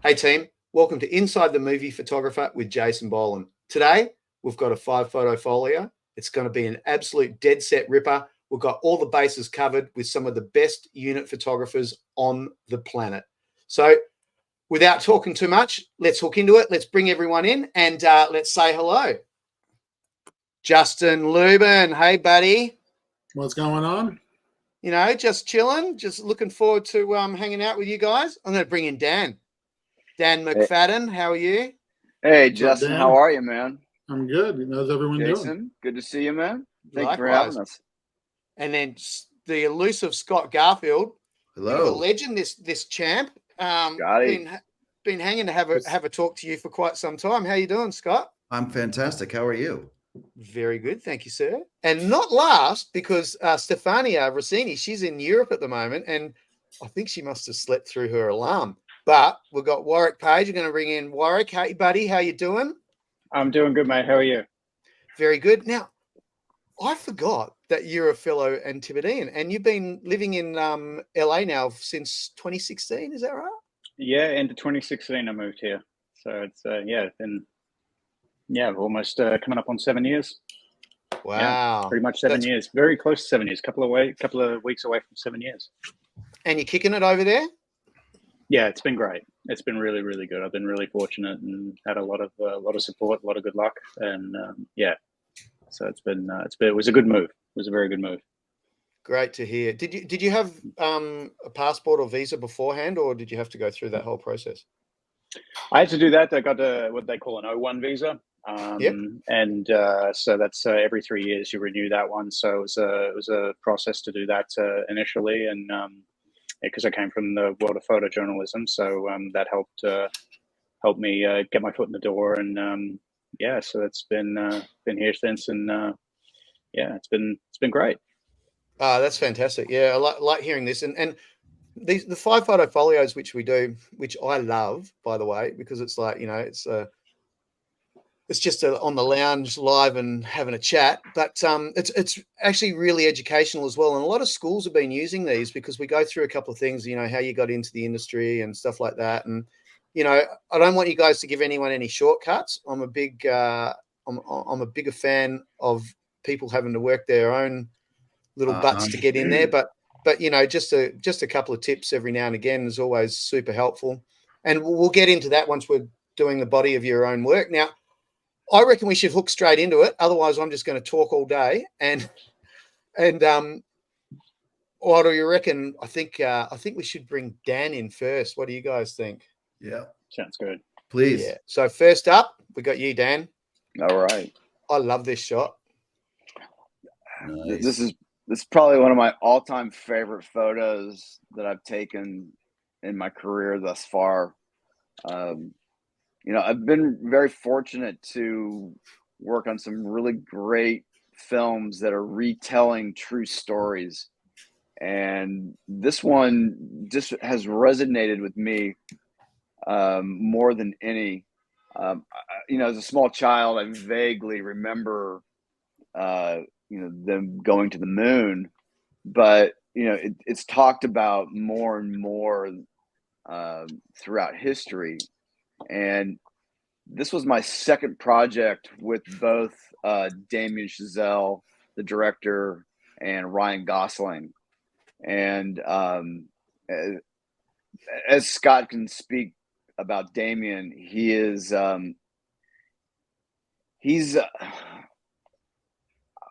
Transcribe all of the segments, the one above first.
Hey team, welcome to Inside the Movie Photographer with Jasin Boland. Today, we've got a 5-photo folio. It's going to be an absolute dead set ripper. We've got all the bases covered with some of the best unit photographers on the planet. So without talking too much, let's hook into it. Let's bring everyone in and let's say hello. Justin Luben, hey buddy. What's going on? You know, just chilling, just looking forward to hanging out with you guys. I'm going to bring in Dan. Dan McFadden, how are you? Hey, Justin, how are you, man? I'm good. How's everyone Jason, doing? good to see you, man. Thank Likewise. you for having us. And then the elusive Scott Garfield. Hello. Bit of a legend, this champ. Been hanging to have a talk to you for quite some time. How you doing, Scott? I'm fantastic. How are you? Very good, thank you, sir. And not last, because Stefania Rosini, she's in Europe at the moment, and I think she must have slept through her alarm. But we've got Warrick Page. We're going to bring in Warrick. Hey, buddy, how you doing? I'm doing good, mate. How are you? Very good. Now, I forgot that you're a fellow Antipodean, and you've been living in LA now since 2016. Is that right? Yeah, into 2016 I moved here. So it's almost coming up on 7 years. Wow. Yeah, pretty much 7 years. Very close to 7 years. Couple of weeks away from 7 years. And you're kicking it over there? Yeah, it's been great. It's been really, really good. I've been really fortunate and had a lot of support, a lot of good luck, and so it was a good move. It was a very good move. Great to hear. Did you have a passport or visa beforehand, or did you have to go through that whole process? I had to do that. I got what they call an O1 visa. Yep. And so that's every 3 years you renew that one. So it was a process to do that initially, and because I came from the world of photojournalism, so that helped me get my foot in the door, and so it's been here since, and it's been great. That's fantastic. Yeah, I like hearing this, and the 5-photo folios which we do, which I love, by the way, because it's like, you know, it's just on the lounge live and having a chat, but it's actually really educational as well. And a lot of schools have been using these because we go through a couple of things, you know, how you got into the industry and stuff like that. And, you know, I don't want you guys to give anyone any shortcuts. I'm a bigger fan of people having to work their own little butts to get in there. But you know, just a couple of tips every now and again is always super helpful. And we'll get into that once we're doing the body of your own work. Now, I reckon we should hook straight into it. Otherwise, I'm just going to talk all day. And what do you reckon? I think we should bring Dan in first. What do you guys think? Yeah, sounds good. Please. Yeah. So first up, we got you, Dan. All right. I love this shot. Nice. This is probably one of my all-time favorite photos that I've taken in my career thus far. You know, I've been very fortunate to work on some really great films that are retelling true stories. And this one just has resonated with me more than any. You know, as a small child, I vaguely remember, you know, them going to the moon. But, you know, it's talked about more and more throughout history. And this was my second project with both Damien Chazelle, the director, and Ryan Gosling. And as Scott can speak about Damien, he's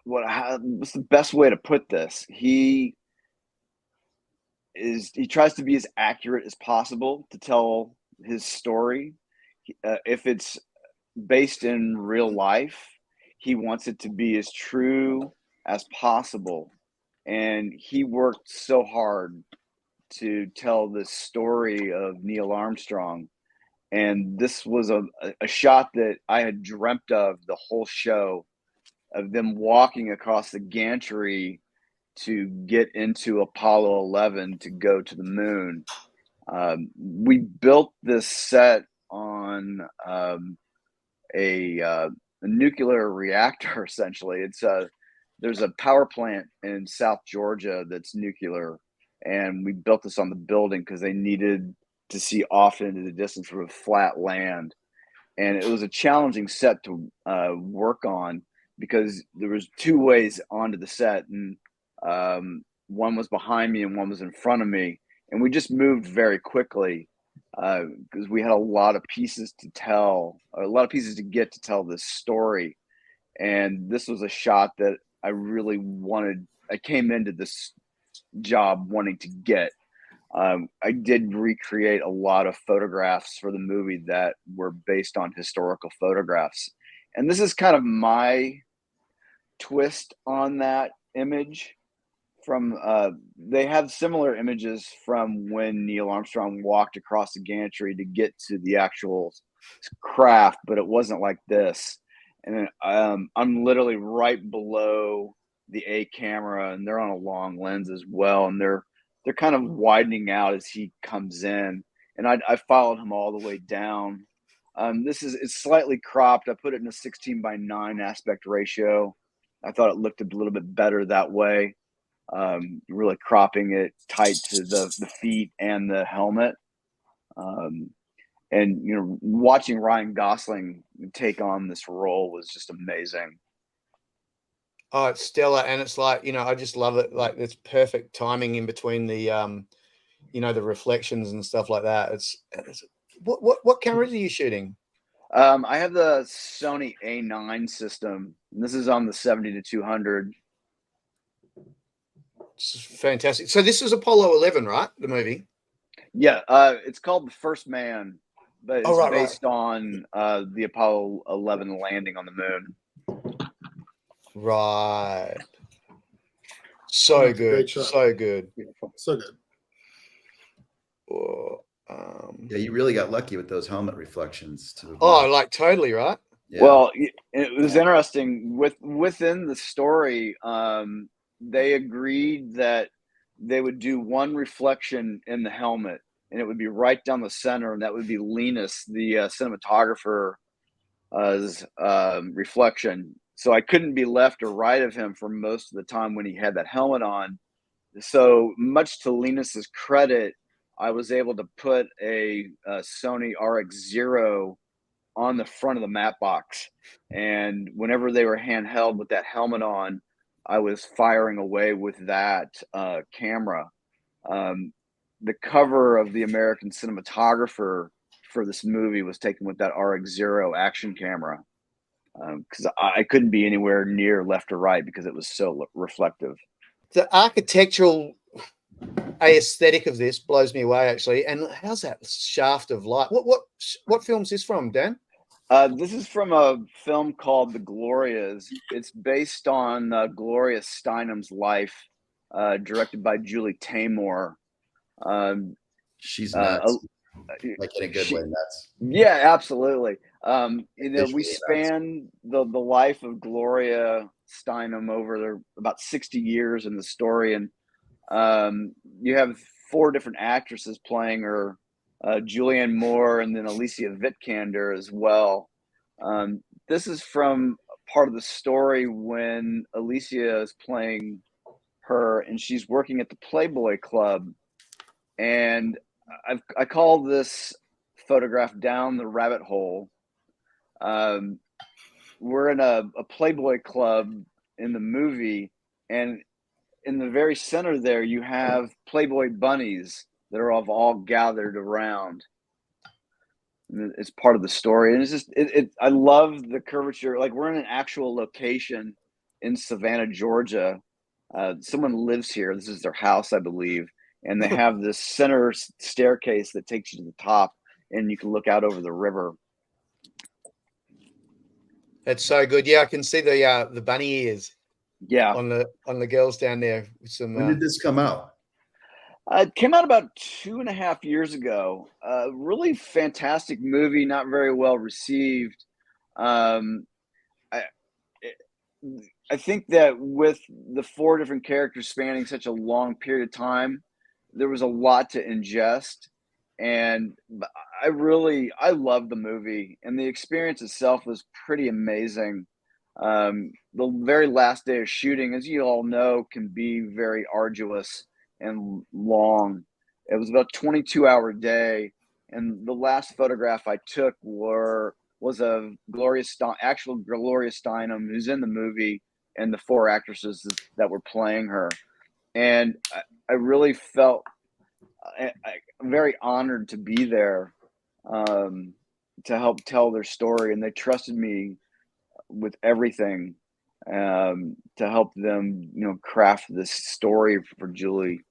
what's the best way to put this? He tries to be as accurate as possible to tell his story. If it's based in real life, he wants it to be as true as possible. And he worked so hard to tell the story of Neil Armstrong. And this was a shot that I had dreamt of the whole show, of them walking across the gantry to get into Apollo 11 to go to the moon. We built this set on a nuclear reactor, essentially. There's a power plant in South Georgia that's nuclear, and we built this on the building because they needed to see off into the distance from a flat land. And it was a challenging set to work on because there was two ways onto the set, and one was behind me and one was in front of me. And we just moved very quickly because we had a lot of pieces to tell, a lot of pieces to get to tell this story. And this was a shot that I really wanted. I came into this job wanting to get. I did recreate a lot of photographs for the movie that were based on historical photographs. And this is kind of my twist on that image. From they have similar images from when Neil Armstrong walked across the gantry to get to the actual craft, but it wasn't like this. And I'm literally right below the A camera, and they're on a long lens as well, and they're kind of widening out as he comes in, and I followed him all the way down. It's slightly cropped. I put it in a 16:9 aspect ratio. I thought it looked a little bit better that way. Really cropping it tight to the feet and the helmet. And watching Ryan Gosling take on this role was just amazing. Oh, it's stellar, and it's like, I just love it. Like, it's perfect timing in between the the reflections and stuff like that. It's what cameras are you shooting? I have the Sony A9 system, and this is on the 70-200. It's fantastic. So this is Apollo 11, right? The movie. Yeah, it's called The First Man, but it's based on the Apollo 11 landing on the moon. Right. So good. So good. So good. Oh, Yeah, you really got lucky with those helmet reflections too. Like totally, right? Yeah. Well, it was interesting within the story. They agreed that they would do one reflection in the helmet, and it would be right down the center, and that would be Linus, the cinematographer's reflection. So I couldn't be left or right of him for most of the time when he had that helmet on. So much to Linus's credit, I was able to put a Sony RX0 on the front of the matte box. And whenever they were handheld with that helmet on, I was firing away with that camera. The cover of the American Cinematographer for this movie was taken with that RX0 action camera. Because I couldn't be anywhere near left or right because it was so reflective. The architectural aesthetic of this blows me away, actually. And how's that shaft of light? What film's this from, Dan? This is from a film called The Glorias. It's based on Gloria Steinem's life, directed by Julie Taymor. She's nuts. Like in a good way, nuts. Yeah, absolutely. We span the life of Gloria Steinem over about 60 years in the story, and you have 4 different actresses playing her, Julianne Moore and then Alicia Vikander as well. This is from part of the story when Alicia is playing her, and she's working at the Playboy Club, and I call this photograph Down the Rabbit Hole. We're in a Playboy Club in the movie, and in the very center there, you have Playboy bunnies that are all gathered around. And it's part of the story, and it's just I love the curvature. Like, we're in an actual location in Savannah, Georgia. Someone lives here. This is their house, I believe. And they have this center staircase that takes you to the top, and you can look out over the river. That's so good. Yeah, I can see the bunny ears. Yeah, on the girls down there. With some. When did this come out? It came out about 2.5 years ago. Really fantastic movie, not very well received. I think that with the 4 different characters spanning such a long period of time, there was a lot to ingest, and I loved the movie, and the experience itself was pretty amazing. The very last day of shooting, as you all know, can be very arduous and long. It was about a 22-hour day. And the last photograph I took was of actual Gloria Steinem, who's in the movie, and the 4 actresses that were playing her. And I really felt very honored to be there to help tell their story. And they trusted me with everything to help them, craft this story for Julie.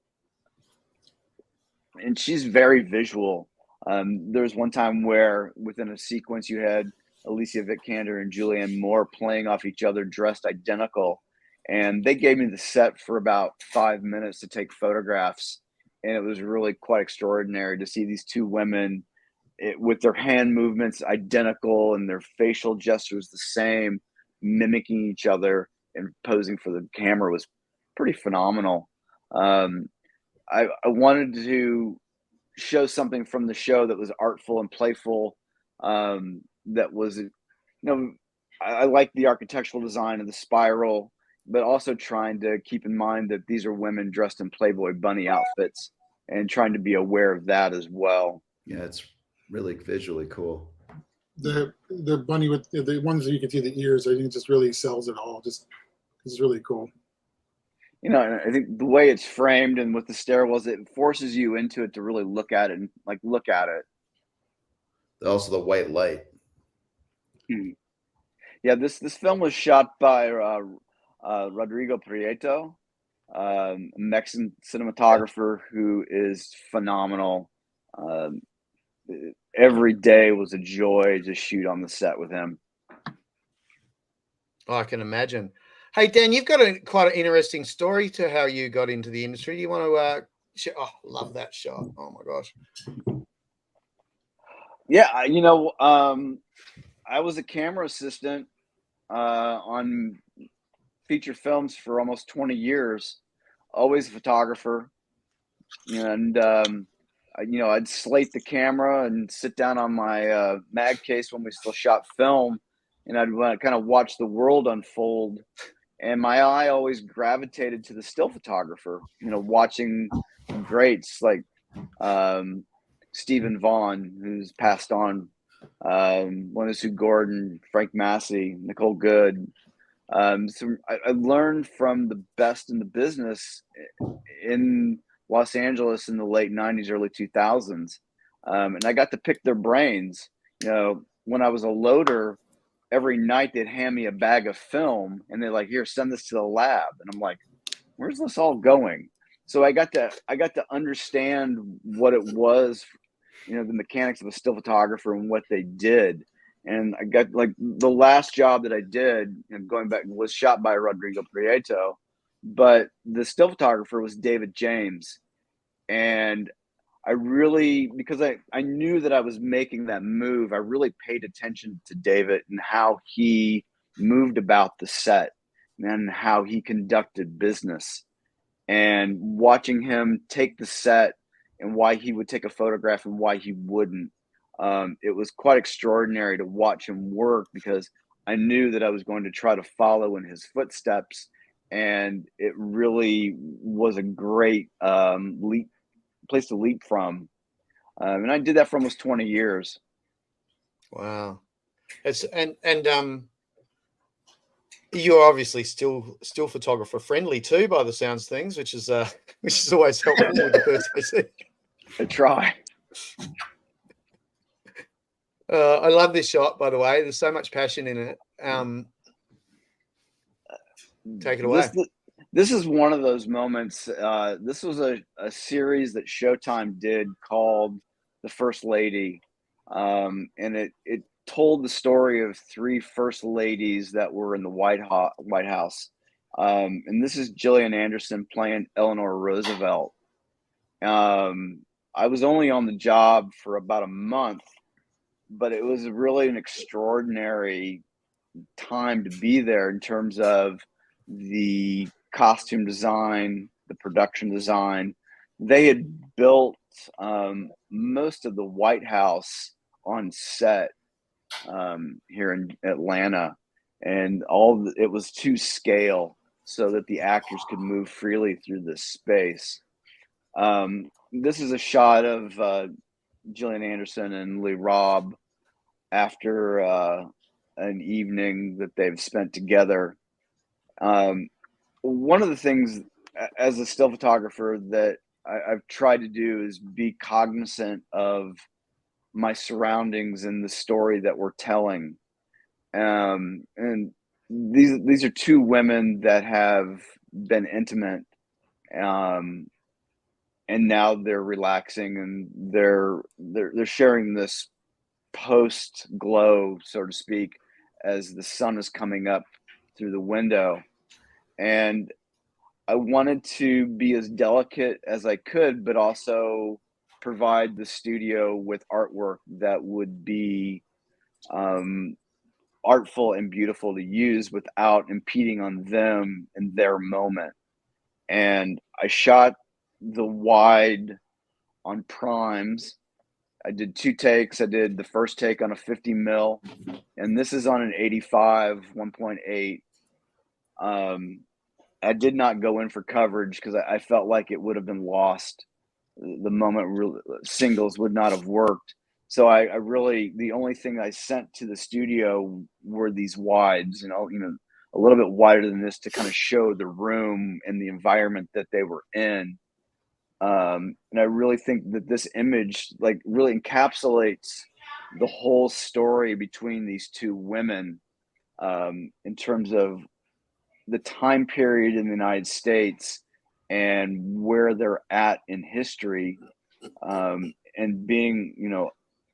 And she's very visual. There was one time where within a sequence you had Alicia Vikander and Julianne Moore playing off each other dressed identical. And they gave me the set for about 5 minutes to take photographs. And it was really quite extraordinary to see these 2 women with their hand movements identical and their facial gestures the same, mimicking each other and posing for the camera was pretty phenomenal. I wanted to show something from the show that was artful and playful. That was, I like the architectural design of the spiral, but also trying to keep in mind that these are women dressed in Playboy bunny outfits and trying to be aware of that as well. Yeah, it's really visually cool. The bunny with the ones that you can see the ears, I think it just really sells it all. Just it's really cool. I think the way it's framed and with the stairwells, it forces you into it to really look at it and look at it. Also the white light. Yeah, this film was shot by Rodrigo Prieto, a Mexican cinematographer who is phenomenal. Every day was a joy to shoot on the set with him. Oh, I can imagine. Hey, Dan, you've got quite an interesting story to how you got into the industry. Do you want to share? Oh, love that shot. Oh my gosh. Yeah, I was a camera assistant on feature films for almost 20 years, always a photographer. And, I'd slate the camera and sit down on my mag case when we still shot film, and I'd kind of watch the world unfold. And my eye always gravitated to the still photographer, watching greats like Stephen Vaughn, who's passed on, Wanasu Gordon, Frank Massey, Nicole Good. So I learned from the best in the business in Los Angeles in the late 90s, early 2000s. And I got to pick their brains. When I was a loader, every night they'd hand me a bag of film and they're like, here, send this to the lab. And I'm like, where's this all going? So I got to understand what it was, the mechanics of a still photographer and what they did. And I got the last job that I did, going back, was shot by Rodrigo Prieto, but the still photographer was David James. And I really, because I knew that I was making that move, I really paid attention to David and how he moved about the set and how he conducted business, and watching him take the set and why he would take a photograph and why he wouldn't. It was quite extraordinary to watch him work, because I knew that I was going to try to follow in his footsteps. And it really was a great place to leap from. And I did that for almost 20 years. Wow. You're obviously still photographer friendly too, by the sounds of things, which is always helpful with the first AC. I try. I love this shot, by the way. There's so much passion in it. Take it away. This is one of those moments. This was a series that Showtime did called The First Lady. And it told the story of 3 first ladies that were in the White House. And this is Gillian Anderson playing Eleanor Roosevelt. I was only on the job for about a month, but it was really an extraordinary time to be there in terms of the costume design, the production design. They had built most of the White House on set here in Atlanta, and it was to scale so that the actors could move freely through this space. This is a shot of Gillian Anderson and Lee Robb after an evening that they've spent together. One of the things as a still photographer that I've tried to do is be cognizant of my surroundings and the story that we're telling. And these are two women that have been intimate, and now they're relaxing and they're sharing this post glow, so to speak, as the sun is coming up through the window. And I wanted to be as delicate as I could, but also provide the studio with artwork that would be artful and beautiful to use without impeding on them and their moment. And I shot the wide on primes. I did 2 takes. I did the first take on a 50 mil, and this is on an 85 1.8. I did not go in for coverage because I felt like it would have been lost. The moment singles would not have worked. So I really, the only thing I sent to the studio were these wides, you know, a little bit wider than this to kind of show the room and the environment that they were in. And I really think that this image like really encapsulates the whole story between these two women, in terms of the time period in the United States and where they're at in history, and being,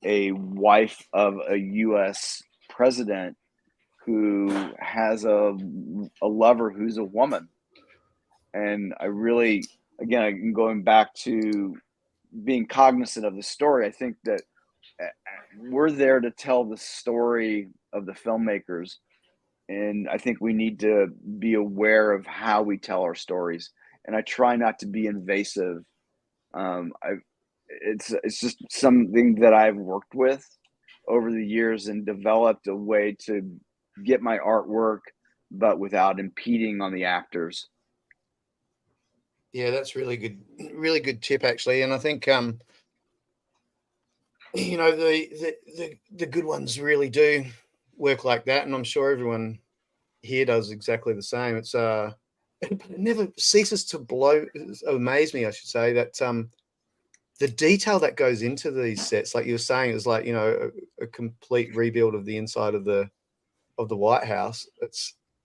a wife of a U.S. president who has a lover who's a woman. And I really, again, going back to being cognizant of the story, I think that we're there to tell the story of the filmmakers. And I think we need to be aware of how we tell our stories. And I try not to be invasive. It's just something that I've worked with over the years and developed a way to get my artwork, but without impeding on the actors. Yeah, that's really good tip actually. And I think the good ones really do work like that, and I'm sure everyone here does exactly the same. It's but it never ceases to amaze me, I should say, that the detail that goes into these sets, like you were saying, is like, a complete rebuild of the inside of the White House.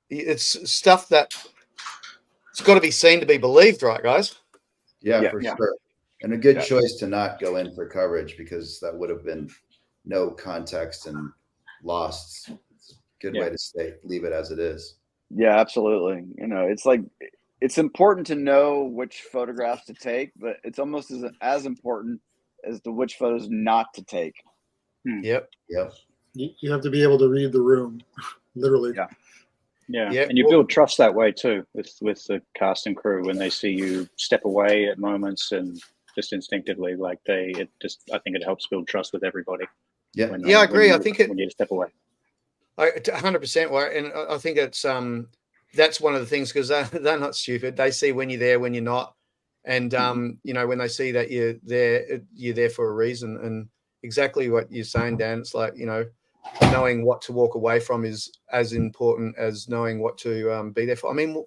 It's stuff that it's got to be seen to be believed, right, guys? Yeah, for sure. And a good choice to not go in for coverage, because that would have been no context and lost. It's a good way to leave it as it is. Yeah, absolutely. It's like, it's important to know which photographs to take, but it's almost as important as to which photos not to take. Yep. You have to be able to read the room, literally. Yeah. And you build trust that way too with the cast and crew when they see you step away at moments and just instinctively, like I think it helps build trust with everybody. Yeah. I agree. I think when you step away. 100%. And I think it's that's one of the things, because they're not stupid. They see when you're there, when you're not, and when they see that you're there for a reason. And exactly what you're saying, Dan. It's like, knowing what to walk away from is as important as knowing what to be there for. I mean,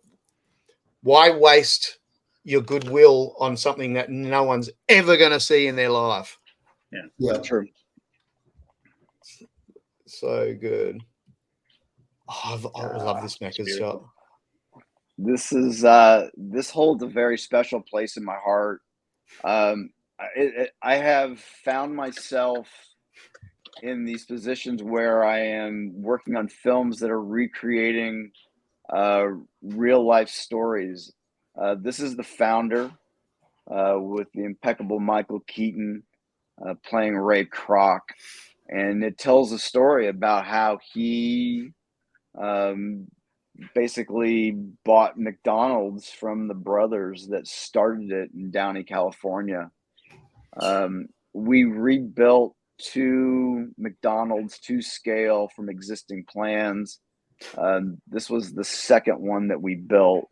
why waste your goodwill on something that no one's ever going to see in their life? Yeah, true. So good. Oh, I love this Macca's shot. This is this holds a very special place in my heart. I have found myself in these positions where I am working on films that are recreating real life stories. This is The Founder, with the impeccable Michael Keaton playing Ray Kroc, and it tells a story about how he basically bought McDonald's from the brothers that started it in Downey, California. We rebuilt 2 McDonald's to scale from existing plans. This was the second one that we built,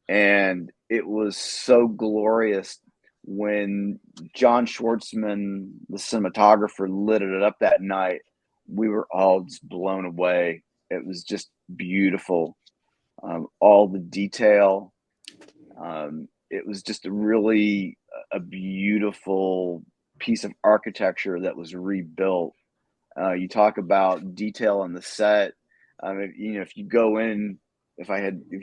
and it was so glorious when John Schwartzman, the cinematographer, lit it up that night, we were all just blown away. It was just beautiful. All the detail. It was just a beautiful piece of architecture that was rebuilt. You talk about detail on the set. If you go in, if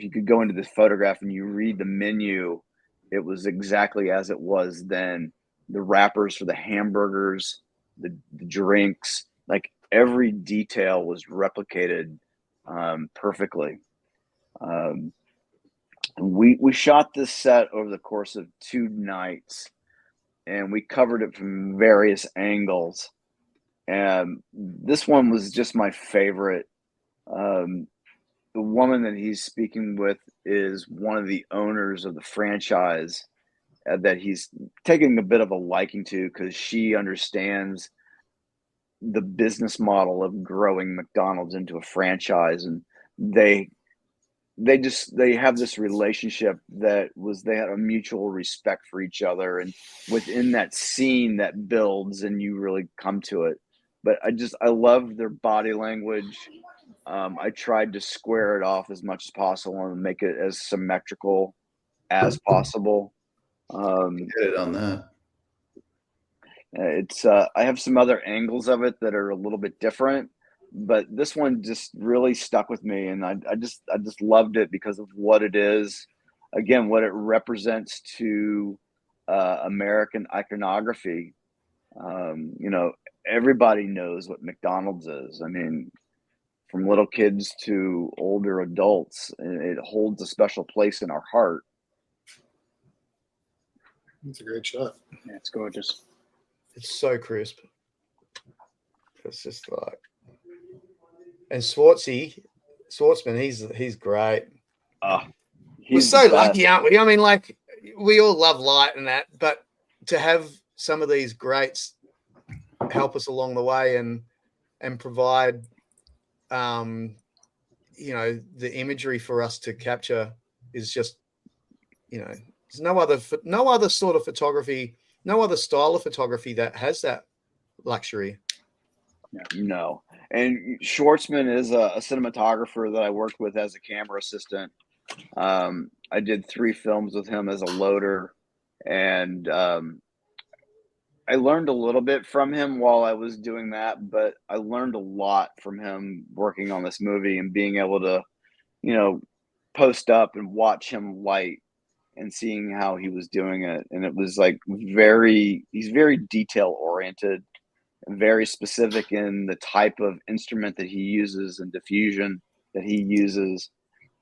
you could go into this photograph and you read the menu, it was exactly as it was then. The wrappers for the hamburgers, the drinks, like every detail was replicated perfectly. We shot this set over the course of 2 nights, and we covered it from various angles. And this one was just my favorite. The woman that he's speaking with is one of the owners of the franchise that he's taking a bit of a liking to, because she understands the business model of growing McDonald's into a franchise. And they have this relationship they had a mutual respect for each other, and within that scene that builds and you really come to it. But I love their body language. I tried to square it off as much as possible and make it as symmetrical as possible. Get it on that. I have some other angles of it that are a little bit different, but this one just really stuck with me, and I just loved it because of what it is. Again, what it represents to American iconography. Everybody knows what McDonald's is. I mean, from little kids to older adults, it holds a special place in our heart. It's a great shot. Yeah, it's gorgeous. It's so crisp. It's just like, and Schwartzman, he's great. We're so lucky, aren't we? I mean, like, we all love light and that, but to have some of these greats help us along the way and provide, the imagery for us to capture is just, there's no other sort of photography, no other style of photography that has that luxury. No. And Schwartzman is a cinematographer that I worked with as a camera assistant. I did 3 films with him as a loader, and I learned a little bit from him while I was doing that, but I learned a lot from him working on this movie and being able to, post up and watch him light and seeing how he was doing it. And it was like he's very detail oriented, very specific in the type of instrument that he uses and diffusion that he uses.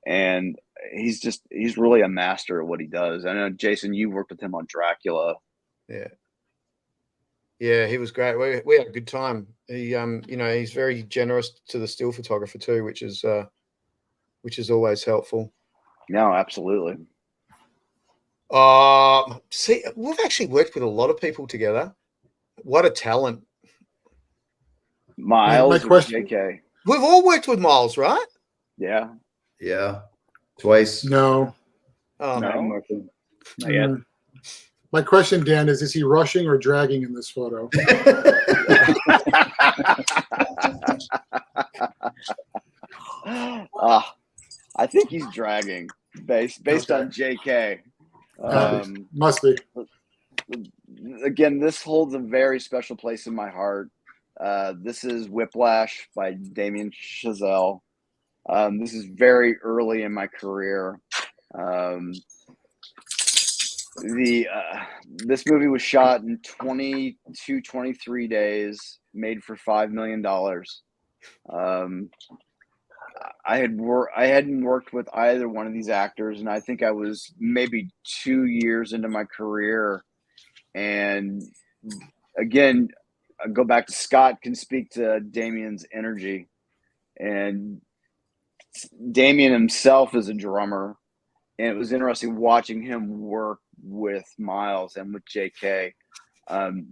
And he's really a master at what he does. I know, Jason, you worked with him on Dracula. Yeah, he was great. We had a good time. He, he's very generous to the still photographer too, which is always helpful. No, absolutely. See, we've actually worked with a lot of people together. What a talent. Miles, my question, JK. We've all worked with Miles, right? Yeah. Yeah. Twice. No. Oh, No, I'm no. working. Not yet. My question, Dan, is he rushing or dragging in this photo? I think he's dragging based on JK. Must be. Again, this holds a very special place in my heart. This is Whiplash by Damien Chazelle. This is very early in my career. This movie was shot in 23 days, made for $5 million. I hadn't worked with either one of these actors, and I think I was maybe 2 years into my career. And again, I go back to Scott can speak to Damien's energy, and Damien himself is a drummer, and it was interesting watching him work with Miles and with JK.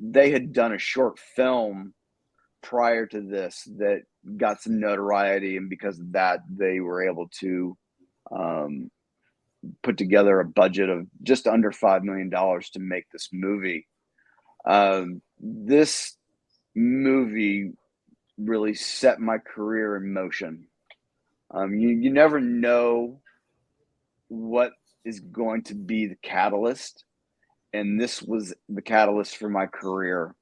They had done a short film prior to this that got some notoriety, and because of that, they were able to put together a budget of just under $5 million to make this movie. This movie really set my career in motion. You never know what is going to be the catalyst, and this was the catalyst for my career.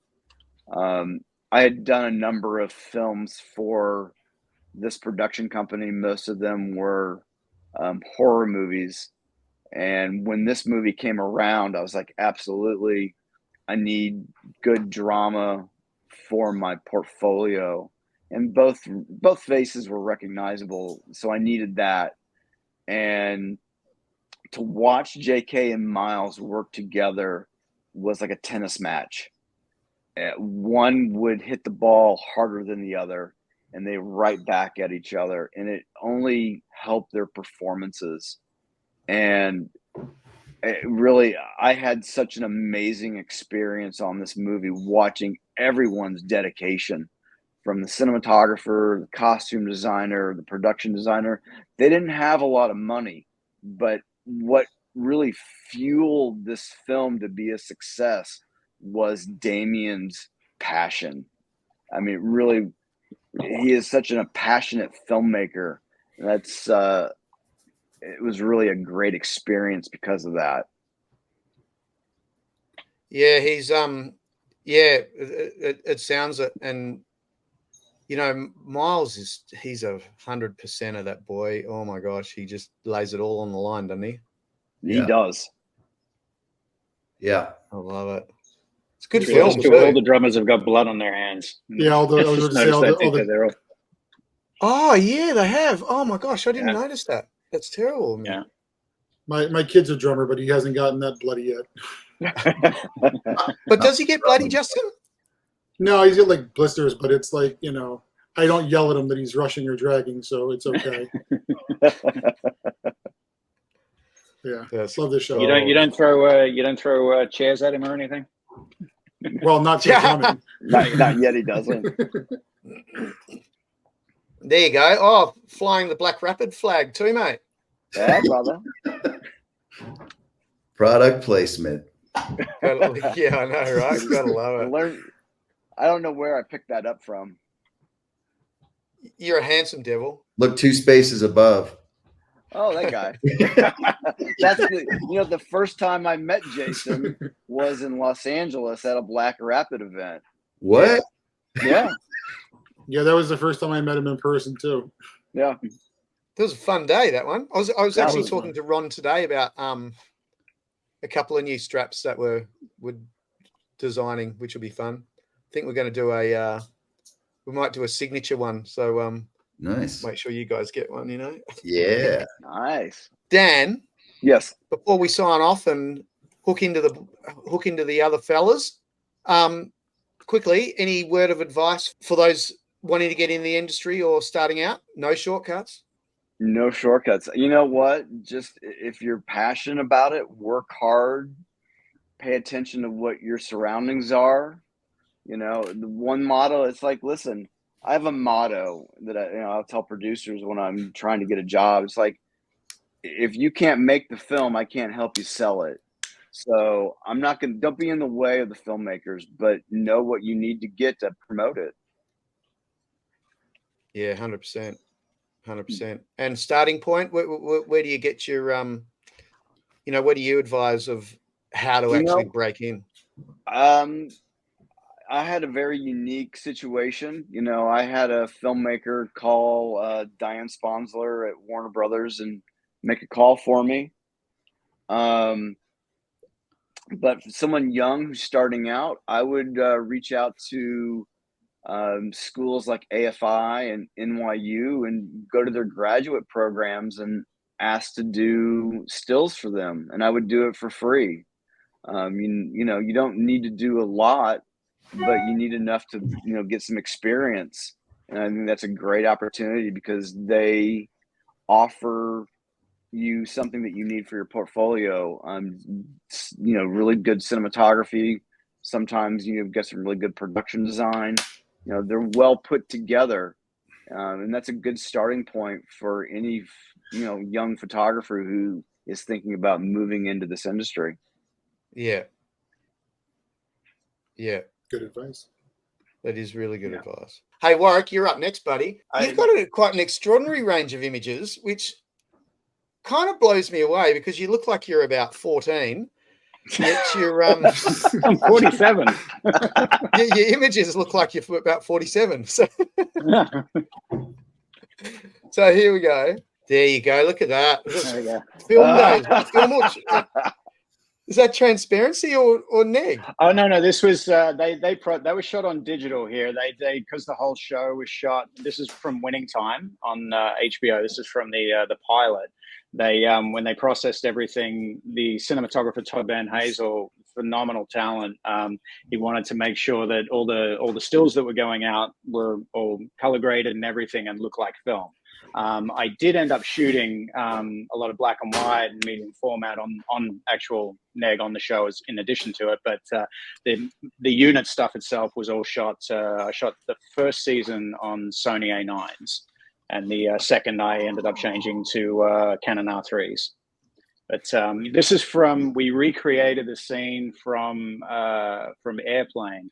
I had done a number of films for this production company. Most of them were horror movies. And when this movie came around, I was like, absolutely, I need good drama for my portfolio. And both faces were recognizable, so I needed that. And to watch JK and Miles work together was like a tennis match. One would hit the ball harder than the other, and they right back at each other, and it only helped their performances. And really, I had such an amazing experience on this movie, watching everyone's dedication, from the cinematographer, the costume designer, the production designer. They didn't have a lot of money, but what really fueled this film to be a success was Damien's passion. I mean, really, he is such a passionate filmmaker. That's it was really a great experience because of that. Yeah, he's it sounds it, and you know, Miles he's 100% of that boy. Oh my gosh, he just lays it all on the line, doesn't he? He does. Yeah, I love it. It's good Yeah, film all too. the drummers have got blood on their hands. Yeah, all the Oh yeah, they have. Oh my gosh, I didn't Yeah. notice that. That's terrible. Man. Yeah. my kid's a drummer, but he hasn't gotten that bloody yet. But does he get bloody, Justin? No, he's got like blisters, but it's like, you know, I don't yell at him that he's rushing or dragging, so it's okay. Yeah, Yes. love this show. You don't throw chairs at him or anything. Well, not for drumming. not yet. He doesn't. There you go. Oh, flying the Black Rapid flag too, mate. Yeah, brother. product placement. Yeah, I know, right? Gotta love it. I don't know where I picked that up from. You're a handsome devil. Look 2 spaces above. Oh, that guy. That's the first time I met Jason was in Los Angeles at a Black Rapid event. What? Yeah. Yeah, that was the first time I met him in person too. Yeah. It was a fun day, that one. I was That actually was talking fun. to Ron today about a couple of new straps that we're designing, which will be fun. I think we're going to do we might do a signature one. So Nice. make sure you guys get one, you know. Yeah. Nice. Dan, Yes. before we sign off and hook into the other fellas, quickly, any word of advice for those wanting to get in the industry or starting out? No shortcuts. No shortcuts. You know what? Just if you're passionate about it, work hard, pay attention to what your surroundings are. You know, the one motto, it's like, listen, I have a motto that I'll tell producers when I'm trying to get a job. It's like, if you can't make the film, I can't help you sell it. So don't be in the way of the filmmakers, but know what you need to get to promote it. Yeah, 100%. 100%. And starting point, where do you get your, where do you advise of how to actually break in? I had a very unique situation. You know, I had a filmmaker call Diane Sponsler at Warner Brothers and make a call for me. But for someone young who's starting out, I would reach out to schools like AFI and NYU and go to their graduate programs and ask to do stills for them. And I would do it for free. You don't need to do a lot, but you need enough to, get some experience. And I think that's a great opportunity because they offer you something that you need for your portfolio. Really good cinematography. Sometimes you've got some really good production design. They're well put together. And that's a good starting point for any, young photographer who is thinking about moving into this industry. Yeah. Yeah. Good advice. That is really good advice. Hey, Warrick, you're up next, buddy. You've got quite an extraordinary range of images, which kind of blows me away because you look like you're about 14. Yet you're I'm 47. your images look like you're about 47. So, so here we go. There you go. Look at that. There we go. Film days. Is that transparency or neg? Oh no, this was they were shot on digital here. They because the whole show was shot. This is from Winning Time on HBO. This is from the pilot. They when they processed everything, the cinematographer Todd Van Hazel, phenomenal talent. He wanted to make sure that all the stills that were going out were all color graded and everything and looked like film. I did end up shooting a lot of black and white and medium format on actual neg on the show as in addition to it, but the unit stuff itself was all shot. I shot the first season on Sony A9s, and the second I ended up changing to Canon R3s. But this is we recreated the scene from Airplane.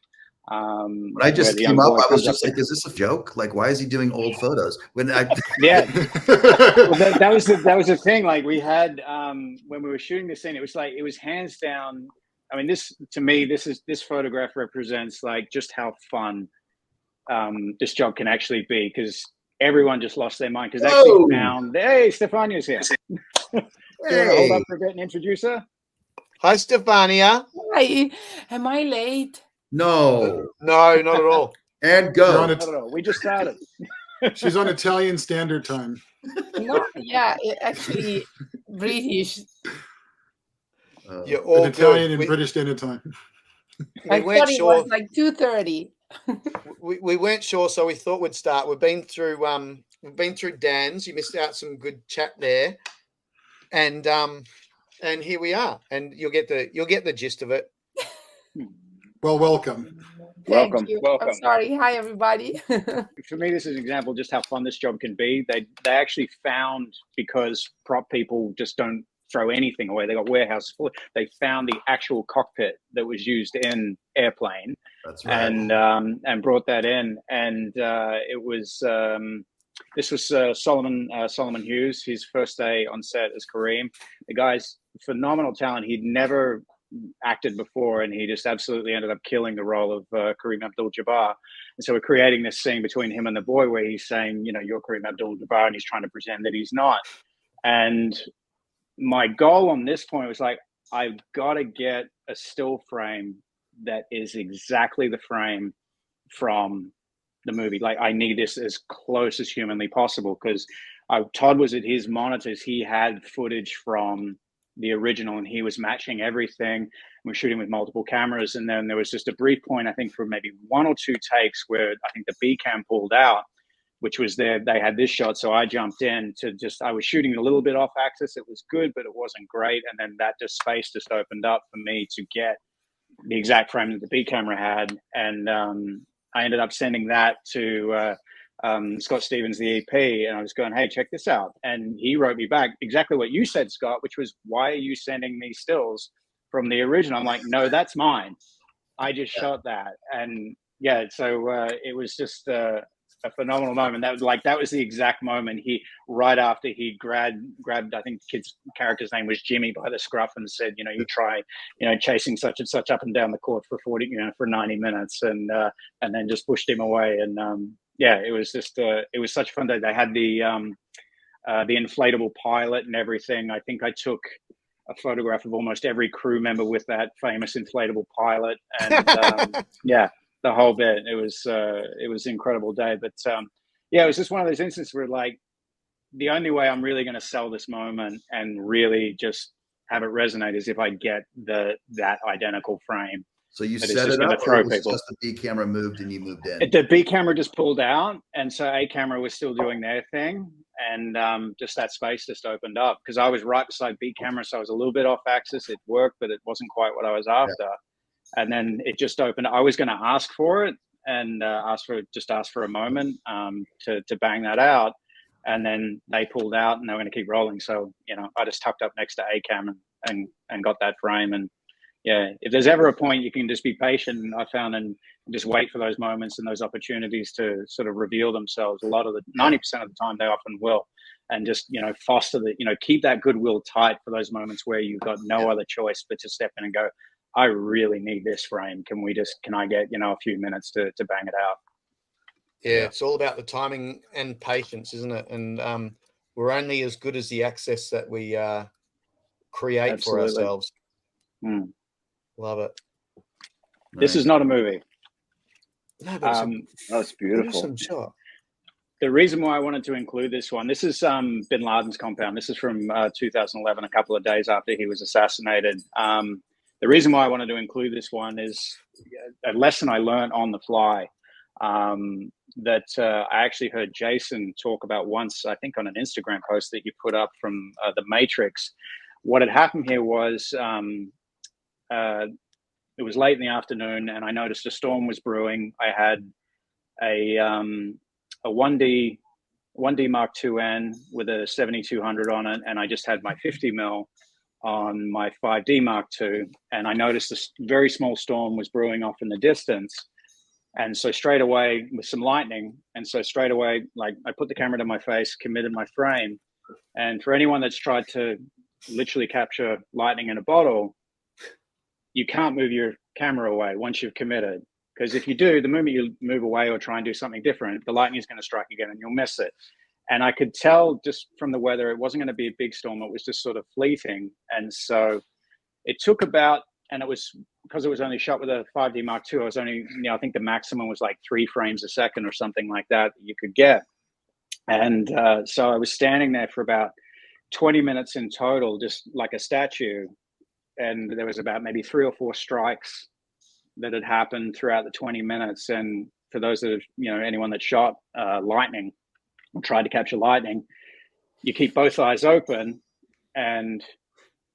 When I just came up, I was just like, "Is this a joke? Like, why is he doing old photos?" When I well, that was the thing. Like we had when we were shooting this scene, it was hands down. I mean, this to me, this photograph represents like just how fun this job can actually be, because everyone just lost their mind because they actually found. Hey, Stefania's here. Do you want to hold up for a bit and introduce her? Hi, Stefania. Hi. Am I late? no, No, not at all. and go. Not at all. We just started. She's on Italian Standard Time. No, yeah, actually British. You're all An Italian good. and British Standard Time. I weren't thought it sure. was like 2:30. We weren't sure, so we thought we'd start. We've been through Dan's. You missed out some good chat there, and here we are, and you'll get the gist of it. Well, welcome. Thank Welcome. you. Welcome. I'm sorry. Hi, everybody. For me, this is an example of just how fun this job can be. They actually found, because prop people just don't throw anything away. They got warehouses full. They found the actual cockpit that was used in Airplane. That's right. And brought that in, and it was this was Solomon Hughes, his first day on set as Kareem. The guy's phenomenal talent. He'd never acted before, and he just absolutely ended up killing the role of Kareem Abdul-Jabbar. And so we're creating this scene between him and the boy where he's saying, you know, you're Kareem Abdul-Jabbar, and he's trying to pretend that he's not. And my goal on this point was like, I've got to get a still frame that is exactly the frame from the movie. Like, I need this as close as humanly possible, because Todd was at his monitors. He had footage from the original, and he was matching everything. We're shooting with multiple cameras, and then there was just a brief point, I think, for maybe 1 or 2 takes where I think the B cam pulled out, which was there. They had this shot, so I jumped in to I was shooting a little bit off axis. It was good, but it wasn't great. And then that space opened up for me to get the exact frame that the B camera had, and I ended up sending that to Scott Stevens, the EP, and I was going, hey, check this out. And he wrote me back exactly what you said, Scott, which was, why are you sending me stills from the original? I'm like, no, that's mine. I just shot that. And yeah, so it was just a phenomenal moment. That was the exact moment right after he grabbed, I think the kid's character's name was Jimmy, by the scruff, and said, you know, you try, you know, chasing such and such up and down the court for 90 minutes, and then just pushed him away. And yeah, it was just it was such a fun day. They had the inflatable pilot and everything. I think I took a photograph of almost every crew member with that famous inflatable pilot, and yeah, the whole bit. It was an incredible day. But yeah, it was just one of those instances where, like, the only way I'm really going to sell this moment and really just have it resonate is if I get that identical frame. So you that set it up, throw or it was people. just the B camera moved and you moved in? The B camera just pulled out, and so A camera was still doing their thing, and just that space just opened up, because I was right beside B camera, so I was a little bit off axis. It worked, but it wasn't quite what I was after. Yeah. And then it just opened. I was going to ask for it and ask for a moment to bang that out. and then they pulled out and they were going to keep rolling. So, you know, I just tucked up next to ACAM and got that frame. And yeah, if there's ever a point you can just be patient, I found, and just wait for those moments and those opportunities to sort of reveal themselves. A lot of the 90% of the time they often will. And just, you know, foster the, you know, keep that goodwill tight for those moments where you've got no other choice but to step in and go, I really need this frame. Can I get, you know, a few minutes to bang it out? Yeah, it's all about the timing and patience, isn't it? And we're only as good as the access that we create Absolutely. for ourselves. Love it. This is not a movie. No, but that's beautiful. Some shot. The reason why I wanted to include this one, this is Bin Laden's compound. This is from 2011, a couple of days after he was assassinated. The reason why I wanted to include this one is a lesson I learned on the fly that I actually heard Jasin talk about once, I think on an Instagram post that you put up from The Matrix. What had happened here was it was late in the afternoon and I noticed a storm was brewing. I had a 1D Mark IIN with a 7200 on it, and I just had my 50mm on my 5D Mark II, and I noticed this very small storm was brewing off in the distance. And so straight away with some lightning, and so straight away, like, I put the camera to my face, committed my frame. And for anyone that's tried to literally capture lightning in a bottle, you can't move your camera away once you've committed. Because if you do, the moment you move away or try and do something different, the lightning is going to strike again and you'll miss it. And I could tell just from the weather, it wasn't going to be a big storm. It was just sort of fleeting. And so it took about, and it was, because it was only shot with a 5D Mark II, I was only, you know, I think the maximum was like 3 frames a second or something like that you could get. And so I was standing there for about 20 minutes in total, just like a statue. And there was about maybe 3 or 4 strikes that had happened throughout the 20 minutes. And for those that have, you know, anyone that shot lightning or tried to capture lightning, you keep both eyes open. And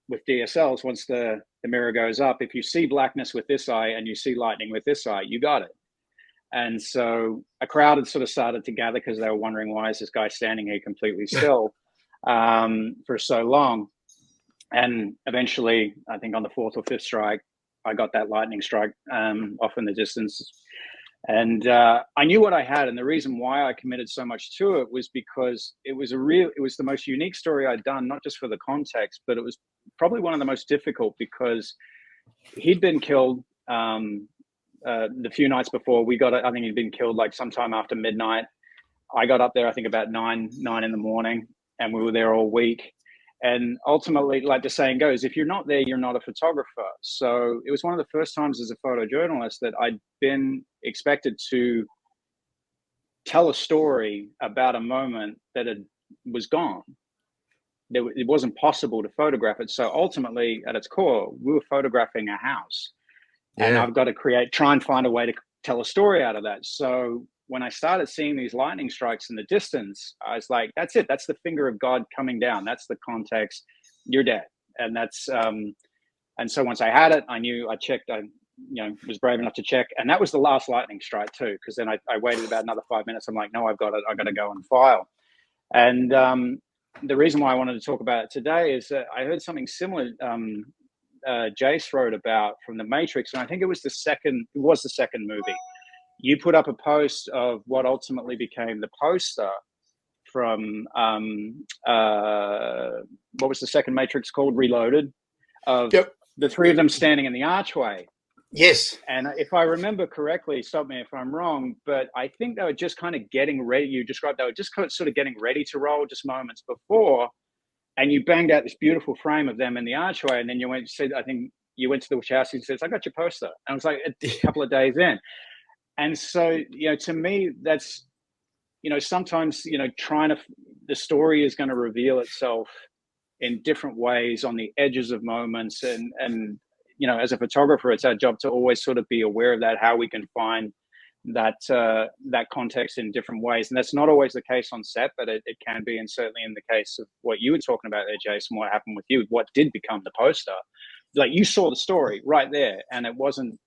with DSLs, once the mirror goes up, if you see blackness with this eye and you see lightning with this eye, you got it. And so a crowd had sort of started to gather because they were wondering, why is this guy standing here completely still for so long? And eventually, I think on the 4th or 5th strike, I got that lightning strike off in the distance. And I knew what I had. And the reason why I committed so much to it was because it was the most unique story I'd done, not just for the context, but it was probably one of the most difficult because he'd been killed the few nights before. I think he'd been killed like sometime after midnight. I got up there, I think about 9 in the morning, and we were there all week. And ultimately, like the saying goes, if you're not there, you're not a photographer. So it was one of the first times as a photojournalist that I'd been expected to tell a story about a moment that was gone. It wasn't possible to photograph it. So ultimately, at its core, we were photographing a house. Yeah. And I've got to try and find a way to tell a story out of that. So when I started seeing these lightning strikes in the distance, I was like, that's it. That's the finger of God coming down. That's the context. You're dead. And that's, and so once I had it, I knew, I checked, I was brave enough to check. And that was the last lightning strike too. Cause then I waited about another 5 minutes. I'm like, no, I've got to go and file. And the reason why I wanted to talk about it today is that I heard something similar. Jace wrote about from The Matrix. And I think it was the second movie. You put up a post of what ultimately became the poster from what was the second Matrix called? Reloaded, of the 3 of them standing in the archway. Yes. And if I remember correctly, stop me if I'm wrong, but I think they were just kind of getting ready. You described they were just kind of sort of getting ready to roll just moments before, and you banged out this beautiful frame of them in the archway, and then you went to the house and said, I got your poster. And I was like a couple of days in. And so, to me, that's, sometimes, the story is going to reveal itself in different ways on the edges of moments. And as a photographer, it's our job to always sort of be aware of that, how we can find that context in different ways. And that's not always the case on set, but it can be. And certainly in the case of what you were talking about there, Jason, what happened with you, what did become the poster, like you saw the story right there. And it wasn't,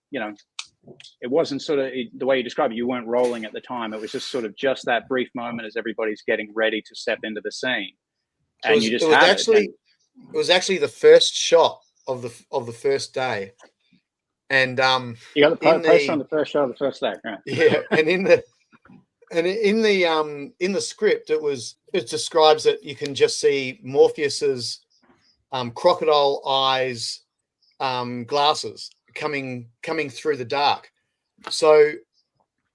it wasn't sort of the way you described it. You weren't rolling at the time. It was just sort of just that brief moment as everybody's getting ready to step into the scene, and you just it was actually the first shot of the first day, and you got the poster on the first shot of the first day, right? Yeah, and in the script, it describes that you can just see Morpheus's crocodile eyes, glasses coming through the dark. So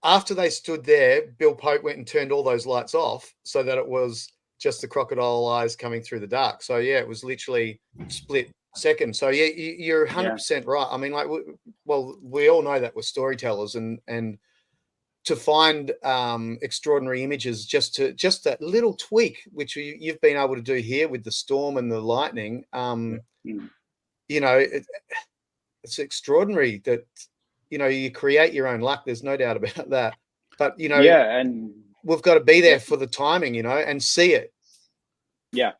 after they stood there, Bill Pope went and turned all those lights off so that it was just the crocodile eyes coming through the dark. So yeah, it was literally split second. So yeah, you're 100% right. I mean, like, we all know that we're storytellers, and to find extraordinary images, just that little tweak, which you've been able to do here with the storm and the lightning. You know, it's extraordinary that, you know, you create your own luck. There's no doubt about that. But, you know, and we've got to be there for the timing, you know, and see it. Yeah.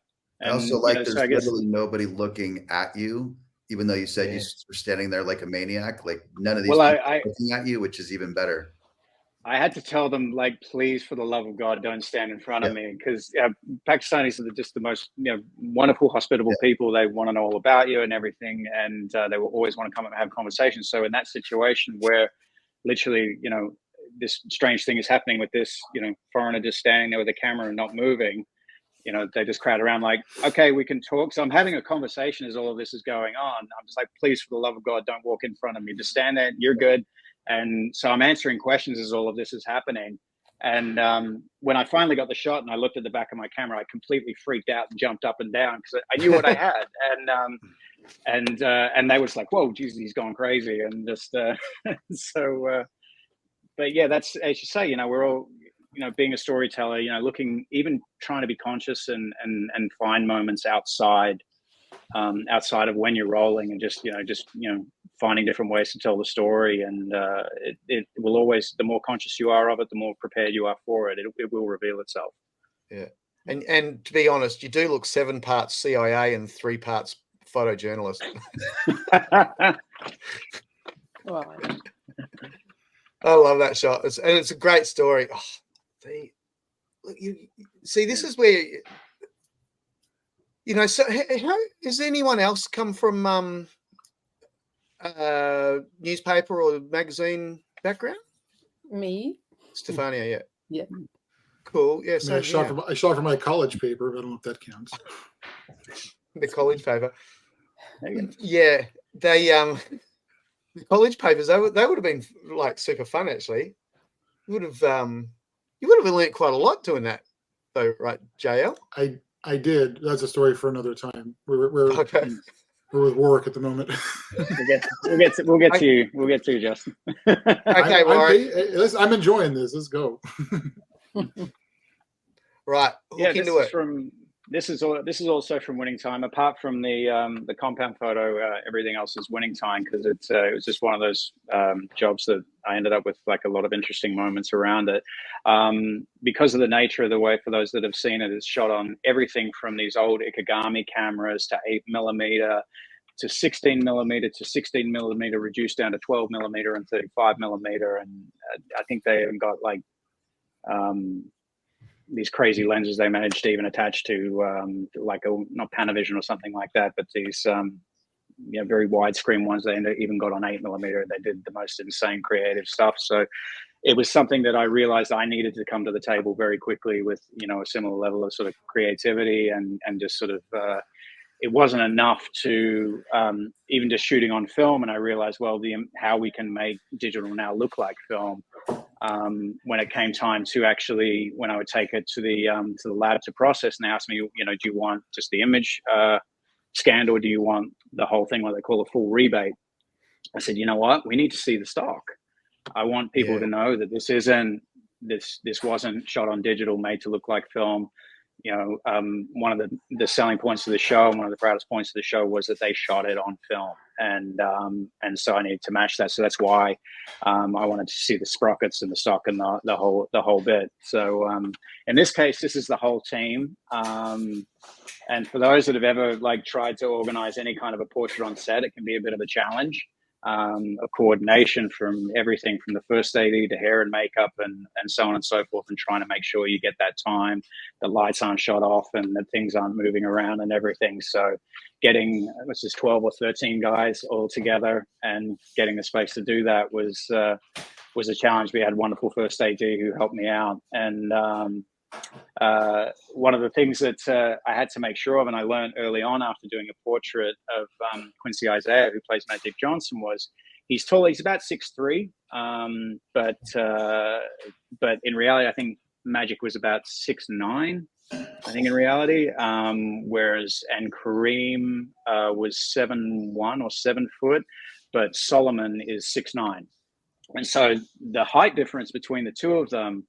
I also like there's literally nobody looking at you, even though you said you were standing there like a maniac. Like, none of these people are looking at you, which is even better. I had to tell them, like, please, for the love of God, don't stand in front of me, because Pakistanis are just the most, you know, wonderful, hospitable people. They want to know all about you and everything, and they will always want to come and have conversations. So in that situation where literally, you know, this strange thing is happening with this, you know, foreigner just standing there with a camera and not moving, you know, they just crowd around like, okay, we can talk. So I'm having a conversation as all of this is going on. I'm just like, please, for the love of God, don't walk in front of me. Just stand there. You're good. And so I'm answering questions as all of this is happening. And when I finally got the shot and I looked at the back of my camera, I completely freaked out and jumped up and down because I knew what I had. And they was like, whoa, Jesus, he's gone crazy. And just but yeah, that's, as you say, you know, we're all, you know, being a storyteller, you know, looking, even trying to be conscious and find moments outside of when you're rolling, and just finding different ways to tell the story. And it will always, the more conscious you are of it, the more prepared you are for it. It will reveal itself. Yeah. And to be honest, you do look 7 parts CIA and 3 parts photojournalist. Wow. I love that shot. It's a great story. Oh, you see, this is where, you know, so how has anyone else come from newspaper or magazine background? Me? Stefania, yeah. Cool. Yeah. So I shot for my college paper, but I don't know if that counts. The college paper. Yeah. They the college papers, they would have been like super fun actually. You would have learned quite a lot doing that though, right, JL? I did. That's a story for another time. We're okay. We're with Warrick at the moment. We'll get to you, Justin. Okay, Warrick. I'm enjoying this. Let's go. Right. Yeah, this is also from Winning Time. Apart from the compound photo, everything else is Winning Time, because it was just one of those jobs that I ended up with like a lot of interesting moments around it. Because of the nature of the way, for those that have seen it, it's shot on everything from these old Ikegami cameras to 8mm to 16mm to 16mm reduced down to 12mm and 35mm, and I think they even got like these crazy lenses they managed to even attach to like not Panavision or something like that, but these very widescreen ones they even got on 8mm. They did the most insane creative stuff. So it was something that I realized I needed to come to the table very quickly with, you know, a similar level of sort of creativity and just sort of it wasn't enough to even just shooting on film. And I realized, well, how we can make digital now look like film. When it came time to actually, when I would take it to the lab to process, and they asked me, you know, do you want just the image scanned, or do you want the whole thing, what they call a full rebate? I said, you know what, we need to see the stock. I want people to know that this wasn't shot on digital, made to look like film. You know, one of the selling points of the show, and one of the proudest points of the show, was that they shot it on film, and so I needed to match that. So that's why I wanted to see the sprockets and the stock and the whole bit. So in this case, this is the whole team. And for those that have ever like tried to organize any kind of a portrait on set, it can be a bit of a challenge. of coordination from everything from the first AD to hair and makeup and so on and so forth, and trying to make sure you get that time, the lights aren't shut off and that things aren't moving around and everything. So getting, it was just 12 or 13 guys all together and getting the space to do that was a challenge. We had a wonderful first AD who helped me out. And one of the things that I had to make sure of, and I learned early on after doing a portrait of Quincy Isaiah, who plays Magic Johnson, was he's tall. He's about 6'3", but in reality, I think Magic was about 6'9". I think in reality, whereas Kareem was 7'1" or 7 foot, but Solomon is 6'9". And so the height difference between the two of them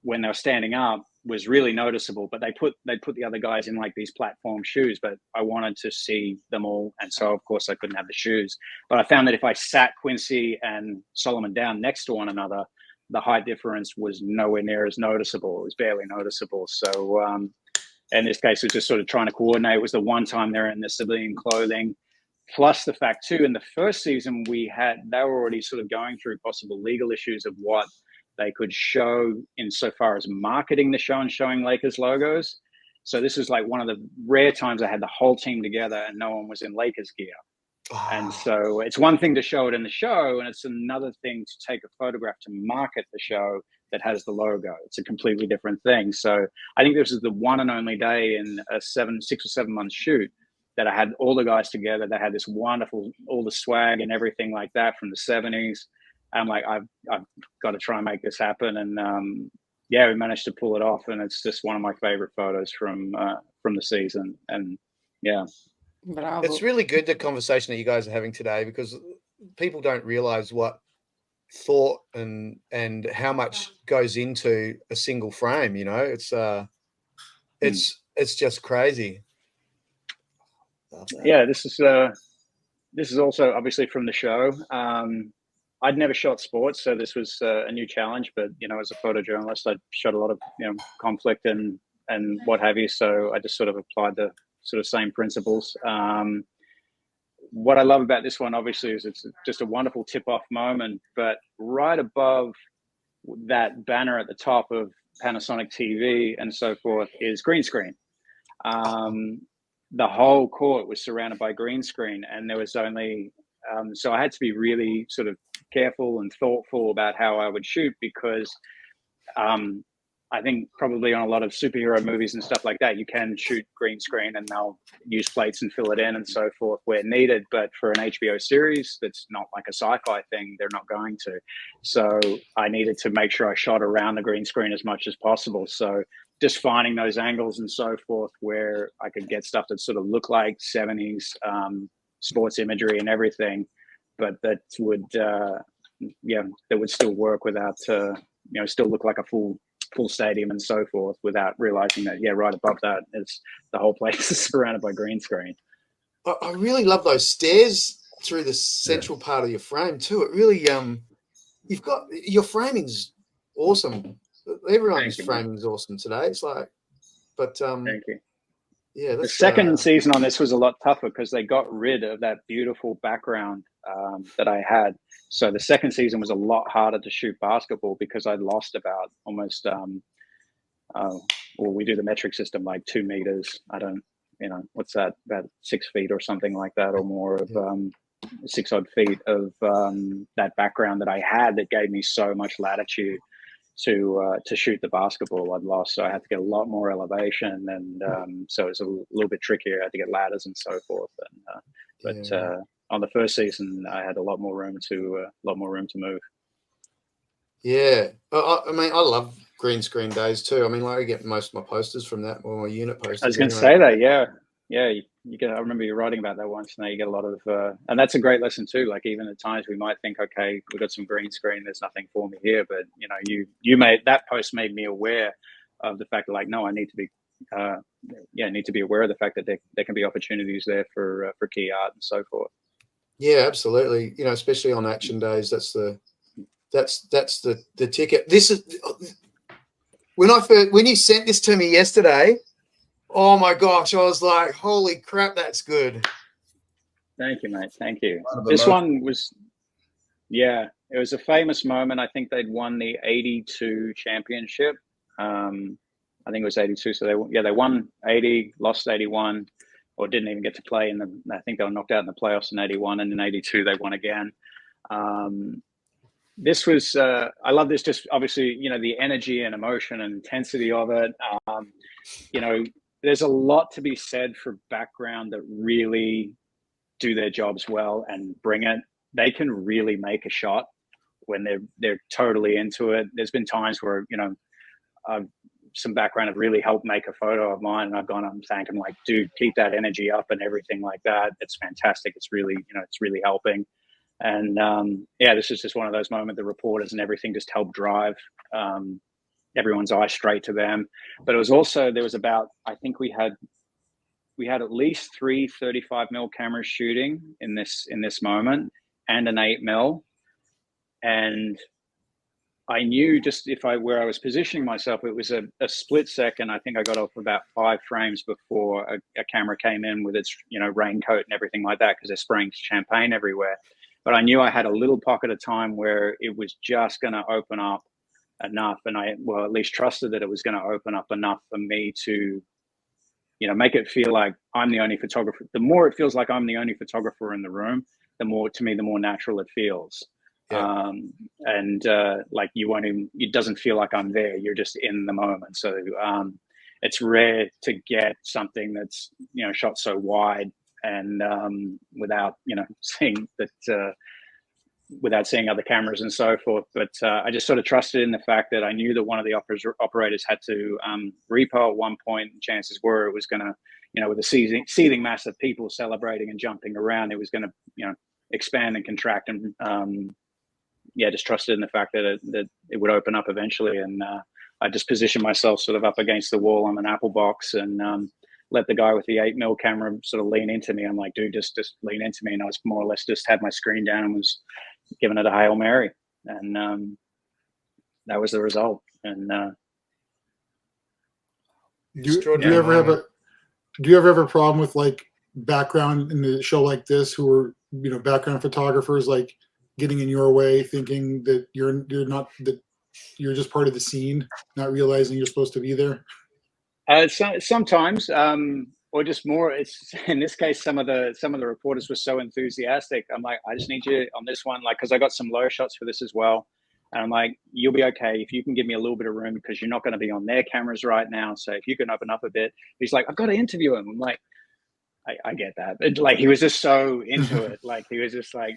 when they were standing up was really noticeable, but they put the other guys in like these platform shoes, but I wanted to see them all. And so of course I couldn't have the shoes, but I found that if I sat Quincy and Solomon down next to one another, the height difference was nowhere near as noticeable. It was barely noticeable. So in this case, it was just sort of trying to coordinate. It was the one time they're in the civilian clothing. Plus the fact too, in the first season they were already sort of going through possible legal issues of what they could show insofar as marketing the show and showing Lakers logos. So this was like one of the rare times I had the whole team together and no one was in Lakers gear. Oh. And so it's one thing to show it in the show, and it's another thing to take a photograph to market the show that has the logo. It's a completely different thing. So I think this is the one and only day in a 6 or 7 month shoot that I had all the guys together. They had this wonderful, all the swag and everything like that from the 70s. I'm like, I've got to try and make this happen. And we managed to pull it off. And it's just one of my favorite photos from the season. And yeah. Bravo. It's really good, the conversation that you guys are having today, because people don't realize what thought and how much goes into a single frame. You know, it's just crazy. Yeah, this is also obviously from the show. I'd never shot sports, so this was a new challenge. But as a photojournalist, I shot a lot of conflict and what have you. So I just sort of applied the sort of same principles. What I love about this one, obviously, is it's just a wonderful tip-off moment. But right above that banner at the top of Panasonic TV and so forth is green screen. The whole court was surrounded by green screen, and there was only so I had to be really sort of careful and thoughtful about how I would shoot, because I think probably on a lot of superhero movies and stuff like that, you can shoot green screen and they'll use plates and fill it in and so forth where needed. But for an HBO series that's not like a sci-fi thing, they're not going to. So I needed to make sure I shot around the green screen as much as possible. So just finding those angles and so forth where I could get stuff that sort of looked like 70s sports imagery and everything, but that would still work without still look like a full stadium and so forth, without realizing that right above that is the whole place is surrounded by green screen. I really love those stairs through the central part of your frame too. It really you've got your framing's awesome. Everyone's framing's awesome today. It's like, but thank you. Yeah, the second season on this was a lot tougher because they got rid of that beautiful background that I had. So the second season was a lot harder to shoot basketball because I'd lost about almost, we do the metric system, like 2 meters. I don't, what's that, about 6 feet or something like that, or more of 6 odd feet of that background that I had that gave me so much latitude to shoot the basketball I'd lost. So I had to get a lot more elevation, and so it was a little bit trickier. I had to get ladders and so forth. And on the first season, I had a lot more room to move. Yeah, I mean, I love green screen days too. I mean, like I get most of my posters from that, or my unit posters. I was going to say that, yeah. You get. I remember you writing about that once. Now you get a lot of, and that's a great lesson too. Like even at times we might think, okay, we've got some green screen. There's nothing for me here, but you made that post made me aware of the fact that, like, no, I need to be, need to be aware of the fact that there can be opportunities there for key art and so forth. Yeah, absolutely. Especially on action days, that's the ticket. This is when you sent this to me yesterday. Oh my gosh, I was like, holy crap, that's good. Thank you, mate. Thank you. This one was Yeah, it was a famous moment. I think they'd won the '82 championship. I think it was '82. So they won '80, lost '81, or didn't even get to play in the. I think they were knocked out in the playoffs in '81, and in '82 they won again. This was I love this. Just obviously, the energy and emotion and intensity of it. There's a lot to be said for background that really do their jobs well and bring it. They can really make a shot when they're totally into it. There's been times where some background have really helped make a photo of mine, and I've gone up and thanked them, like, dude, keep that energy up and everything like that. It's fantastic. It's really it's really helping. And this is just one of those moments. The reporters and everything just helped drive everyone's eye straight to them. But it was also, there was about, I think we had at least 3 35mm cameras shooting in this moment, and an 8mm. And I knew just where I was positioning myself, it was a split second. I think I got off about 5 frames before a camera came in with its raincoat and everything like that, because they're spraying champagne everywhere. But I knew I had a little pocket of time where it was just going to open up enough, and I at least trusted that it was going to open up enough for me to make it feel like I'm the only photographer. The more it feels like I'm the only photographer in the room, the more natural it feels. Yeah. Like it doesn't feel like I'm there. You're just in the moment. So it's rare to get something that's shot so wide and without seeing that. Without seeing other cameras and so forth. But I just sort of trusted in the fact that I knew that one of the operators had to repo at one point. And chances were it was going to, with a seething mass of people celebrating and jumping around, it was going to, expand and contract. And just trusted in the fact that it would open up eventually. And I just positioned myself sort of up against the wall on an Apple box, and let the guy with the 8mm camera sort of lean into me. I'm like, dude, just lean into me. And I was more or less just had my screen down and was giving it a Hail Mary. And that was the result. And do you ever have a problem with like background in the show like this, who are, background photographers, like getting in your way, thinking that you're not, that you're just part of the scene, not realizing you're supposed to be there? Sometimes, or just more. It's in this case, some of the reporters were so enthusiastic. I'm like, I just need you on this one, like, because I got some low shots for this as well. And I'm like, you'll be okay if you can give me a little bit of room, because you're not going to be on their cameras right now. So if you can open up a bit. He's like, I've got to interview him. I'm like, I get that. But like, he was just so into it. Like, he was just like,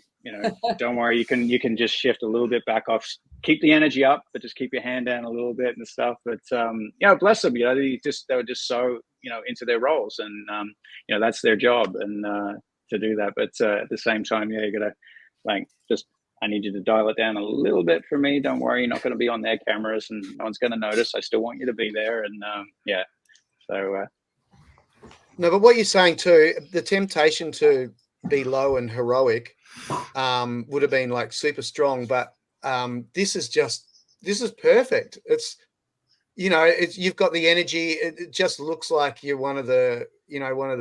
don't worry, you can just shift a little bit back off, keep the energy up, but just keep your hand down a little bit and stuff. But bless them, they were just so into their roles, and that's their job, and to do that. But at the same time, you gotta, like, just, I need you to dial it down a little bit for me. Don't worry, you're not going to be on their cameras, and no one's going to notice. I still want you to be there, and so. No, but what you're saying too, the temptation to be low and heroic would have been like super strong, but this is perfect. It's, you've got the energy. It just looks like you're one of the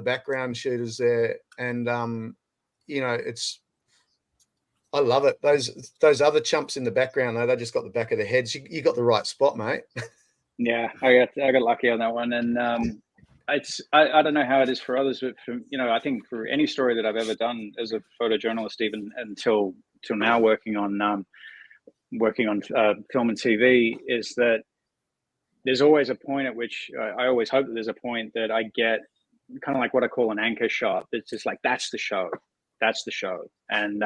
background shooters there, and I love it. Those other chumps in the background, though, they just got the back of their heads. You got the right spot, mate. Yeah, I got lucky on that one, and I don't know how it is for others, but I think for any story that I've ever done as a photojournalist, even until now, working on film and TV, is that there's always a point at which I always hope that there's a point that I get kind of like what I call an anchor shot. It's just like, that's the show. And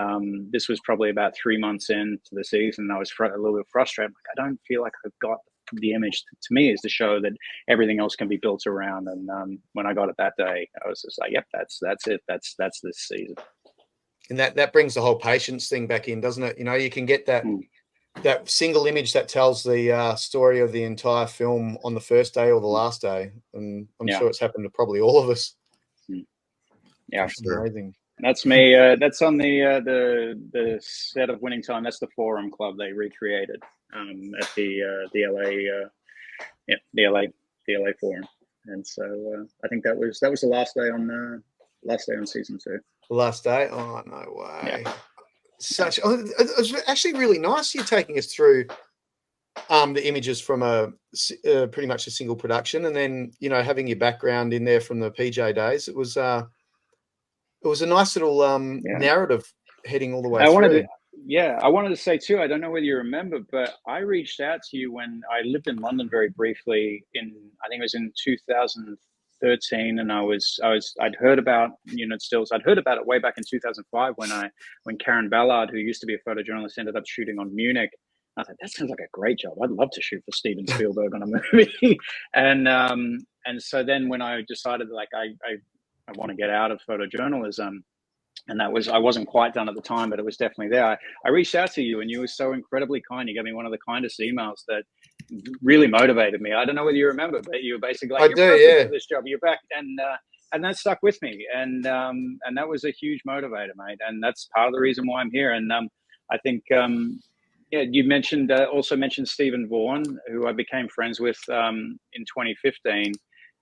this was probably about 3 months into the season. I was a little bit frustrated. Like, I don't feel like I've got the image. To me, is the show that everything else can be built around. And when I got it that day, I was just like, yep, that's it. That's this season. And that brings the whole patience thing back in, doesn't it? You can get that that single image that tells the story of the entire film on the first day or the last day. And I'm sure it's happened to probably all of us. Yeah, sure. Amazing. That's me. That's on the set of Winning Time. That's the Forum Club they recreated at the LA Forum. And so I think that was the last day on season 2. The last day? Oh, no way. Yeah. such. It was actually really nice you taking us through the images from pretty much a single production, and then having your background in there from the PJ days. It was a nice little narrative heading all the way through. I wanted to say too, I don't know whether you remember, but I reached out to you when I lived in London very briefly I think it was in 2013, and I'd heard about unit stills. I'd heard about it way back in 2005 when Karen Ballard, who used to be a photojournalist, ended up shooting on Munich. I thought, that sounds like a great job. I'd love to shoot for Steven Spielberg on a movie. And so then when I decided I want to get out of photojournalism, and I wasn't quite done at the time, but it was definitely there. I reached out to you, and you were so incredibly kind. You gave me one of the kindest emails that really motivated me. I don't know whether you remember, but you were basically like, "You're perfect for this job. You're back," and that stuck with me, and that was a huge motivator, mate. And that's part of the reason why I'm here. And I think you also mentioned Stephen Vaughan, who I became friends with in 2015.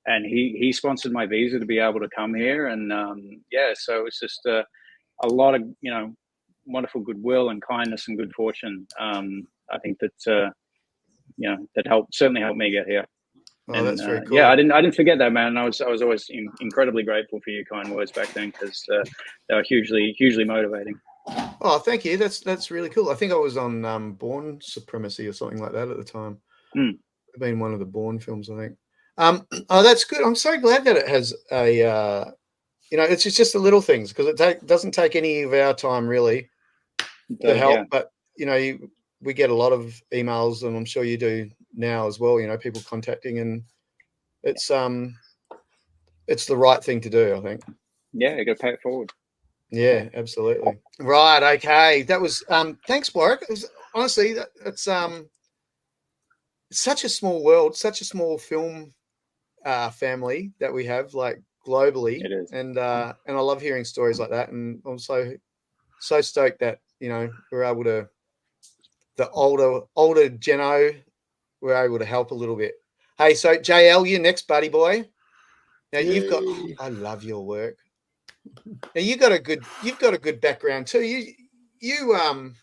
And he sponsored my visa to be able to come here, and so it's just a lot of wonderful goodwill and kindness and good fortune. I think that that certainly helped me get here. Oh, that's very cool. Yeah, I didn't forget that, man. I was always incredibly grateful for your kind words back then, because they were hugely motivating. Oh, thank you. That's really cool. I think I was on Bourne Supremacy or something like that at the time. It'd been one of the Bourne films, I think. Oh, that's good. I'm so glad that it has it's just the little things, because it doesn't take any of our time really to help. Yeah. But we get a lot of emails, and I'm sure you do now as well. People contacting, and it's the right thing to do, I think. Yeah, you got to pay it forward. Yeah, absolutely. Right. Okay. That was thanks, Warrick. Honestly, it's such a small world, such a small film family that we have, like, globally. It is. And I love hearing stories like that, and I'm so stoked that we're able to, the older Geno, we're able to help a little bit. Hey, so JL, you next, buddy boy. Now I love your work. Now you've got a good background too. You were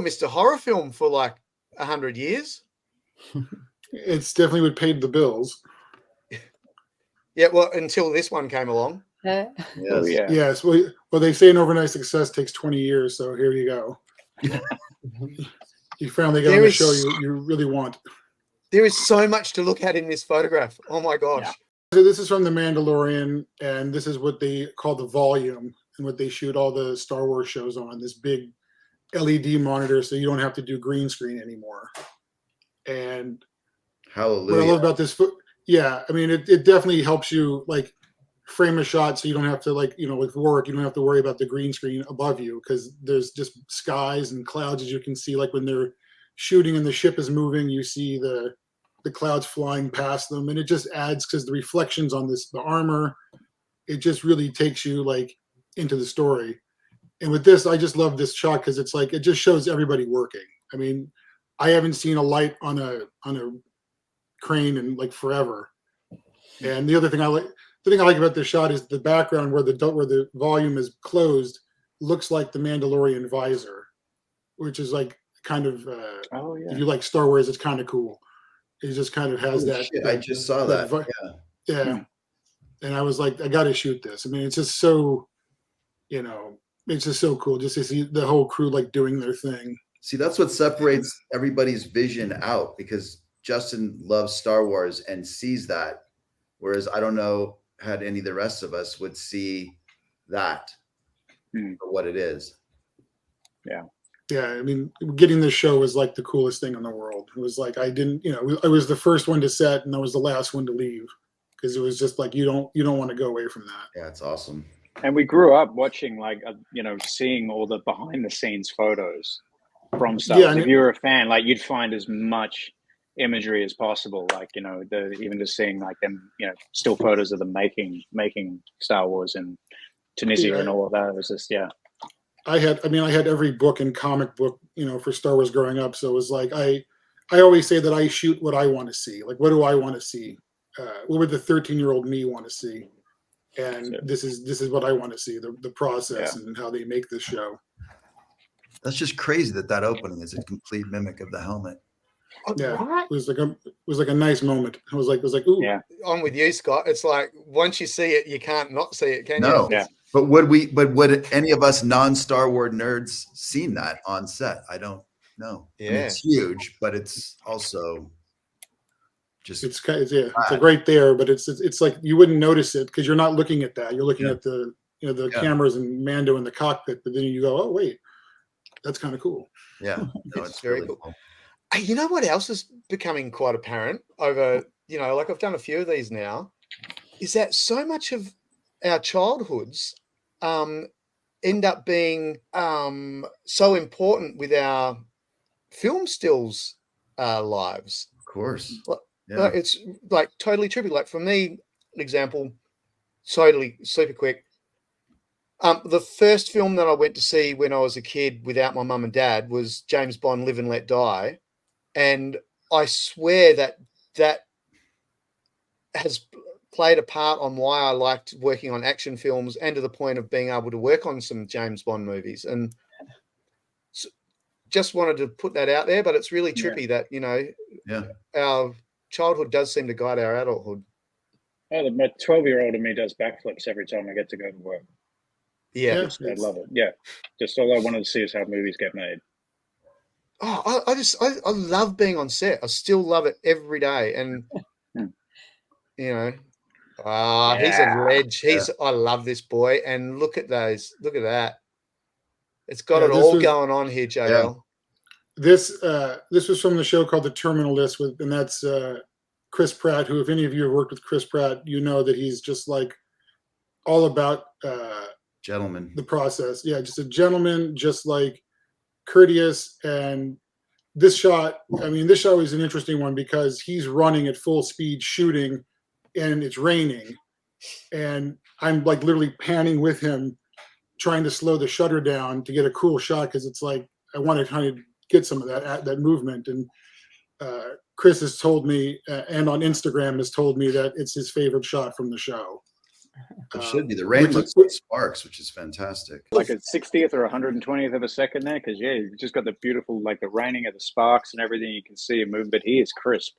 Mr. Horror Film for like 100 years. It's definitely what paid the bills. Yeah, well, until this one came along. Yes. Oh, yeah. Yes. Well, they say an overnight success takes 20 years, so here you go. You finally got on the show you really want. There is so much to look at in this photograph. Oh my gosh. Yeah. So this is from the Mandalorian, and this is what they call the volume, and what they shoot all the Star Wars shows on, this big LED monitor, so you don't have to do green screen anymore. And hallelujah. What I love about this, I mean, it definitely helps you like frame a shot, so you don't have to, like, with Warrick, you don't have to worry about the green screen above you, because there's just skies and clouds, as you can see. Like when they're shooting and the ship is moving, you see the clouds flying past them, and it just adds, because the reflections on the armor, it just really takes you like into the story. And with this, I just love this shot, because it's like, it just shows everybody working. I mean, I haven't seen a light on a crane in like forever. And the thing I like about this shot is the background where the volume is closed looks like the Mandalorian visor, which is like kind of if you like Star Wars, it's kind of cool. It just kind of has that. I just saw that. Yeah. And I was like, I got to shoot this. I mean, it's just so, it's just so cool just to see the whole crew like doing their thing. See, that's what separates everybody's vision out, because Justin loves Star Wars and sees that, whereas I don't know how any of the rest of us would see that for what it is. Yeah. Yeah, I mean, getting this show was like the coolest thing in the world. It was like, I was the first one to set, and I was the last one to leave, because it was just like, you don't want to go away from that. Yeah, it's awesome. And we grew up watching, like, seeing all the behind the scenes photos from Star Wars. If you were a fan, like, you'd find as much imagery as possible, like, even just seeing like them, still photos of them making Star Wars in Tunisia and all of that. It was just, I had every book and comic book, for Star Wars growing up. So it was like, I always say that I shoot what I want to see. Like, what do I want to see? What would the 13-year-old me want to see? And this is what I want to see, the process Yeah. and how they make this show. That's just crazy that opening is a complete mimic of the helmet. Yeah, What? it was like a nice moment. It was like, ooh. Yeah. I'm with you, Scott. It's like once you see it, you can't not see it, can No. you? Yeah. But would any of us non-Star Wars nerds seen that on set? I don't know. I mean, Yeah. it's huge, but it's also just It's like right there, but it's like you wouldn't notice it because you're not looking at that. You're looking at the cameras and Mando in the cockpit, but then you go, oh wait, that's kind of cool. yeah. No, It's it's very really cool. cool. Hey, you know what else is becoming quite apparent over, like I've done a few of these now, is that so much of our childhoods end up being so important with our film stills lives. Of course. Yeah. Like, it's like totally trippy. Like for me, an example, totally super quick. The first film that I went to see when I was a kid without my mum and dad was James Bond, Live and Let Die. And I swear that has played a part on why I liked working on action films and to the point of being able to work on some James Bond movies. And just wanted to put that out there, but it's really trippy that, our childhood does seem to guide our adulthood. Oh, my 12-year-old in me does backflips every time I get to go to work. Yeah. I love it. Yeah. Just all I wanted to see is how movies get made. Oh, I love being on set. I still love it every day. And, he's a ledge. I love this boy. And look at those. Look at that. It's got it all going on here, JL. Yeah. This was from the show called The Terminal List, and that's Chris Pratt, who, if any of you have worked with Chris Pratt, you know that he's just like all about gentleman. The process. Yeah, just a gentleman, just like courteous. And this shot was an interesting one because he's running at full speed shooting and it's raining. And I'm like literally panning with him, trying to slow the shutter down to get a cool shot because it's like I want to kind of get some of that movement. And Chris has told me, and on Instagram has told me that it's his favorite shot from the show. It should be. The rain looks like sparks, which is fantastic. Like a 60th or 120th of a second there, because you just got the beautiful, like the raining of the sparks and everything. You can see it move, but he is crisp.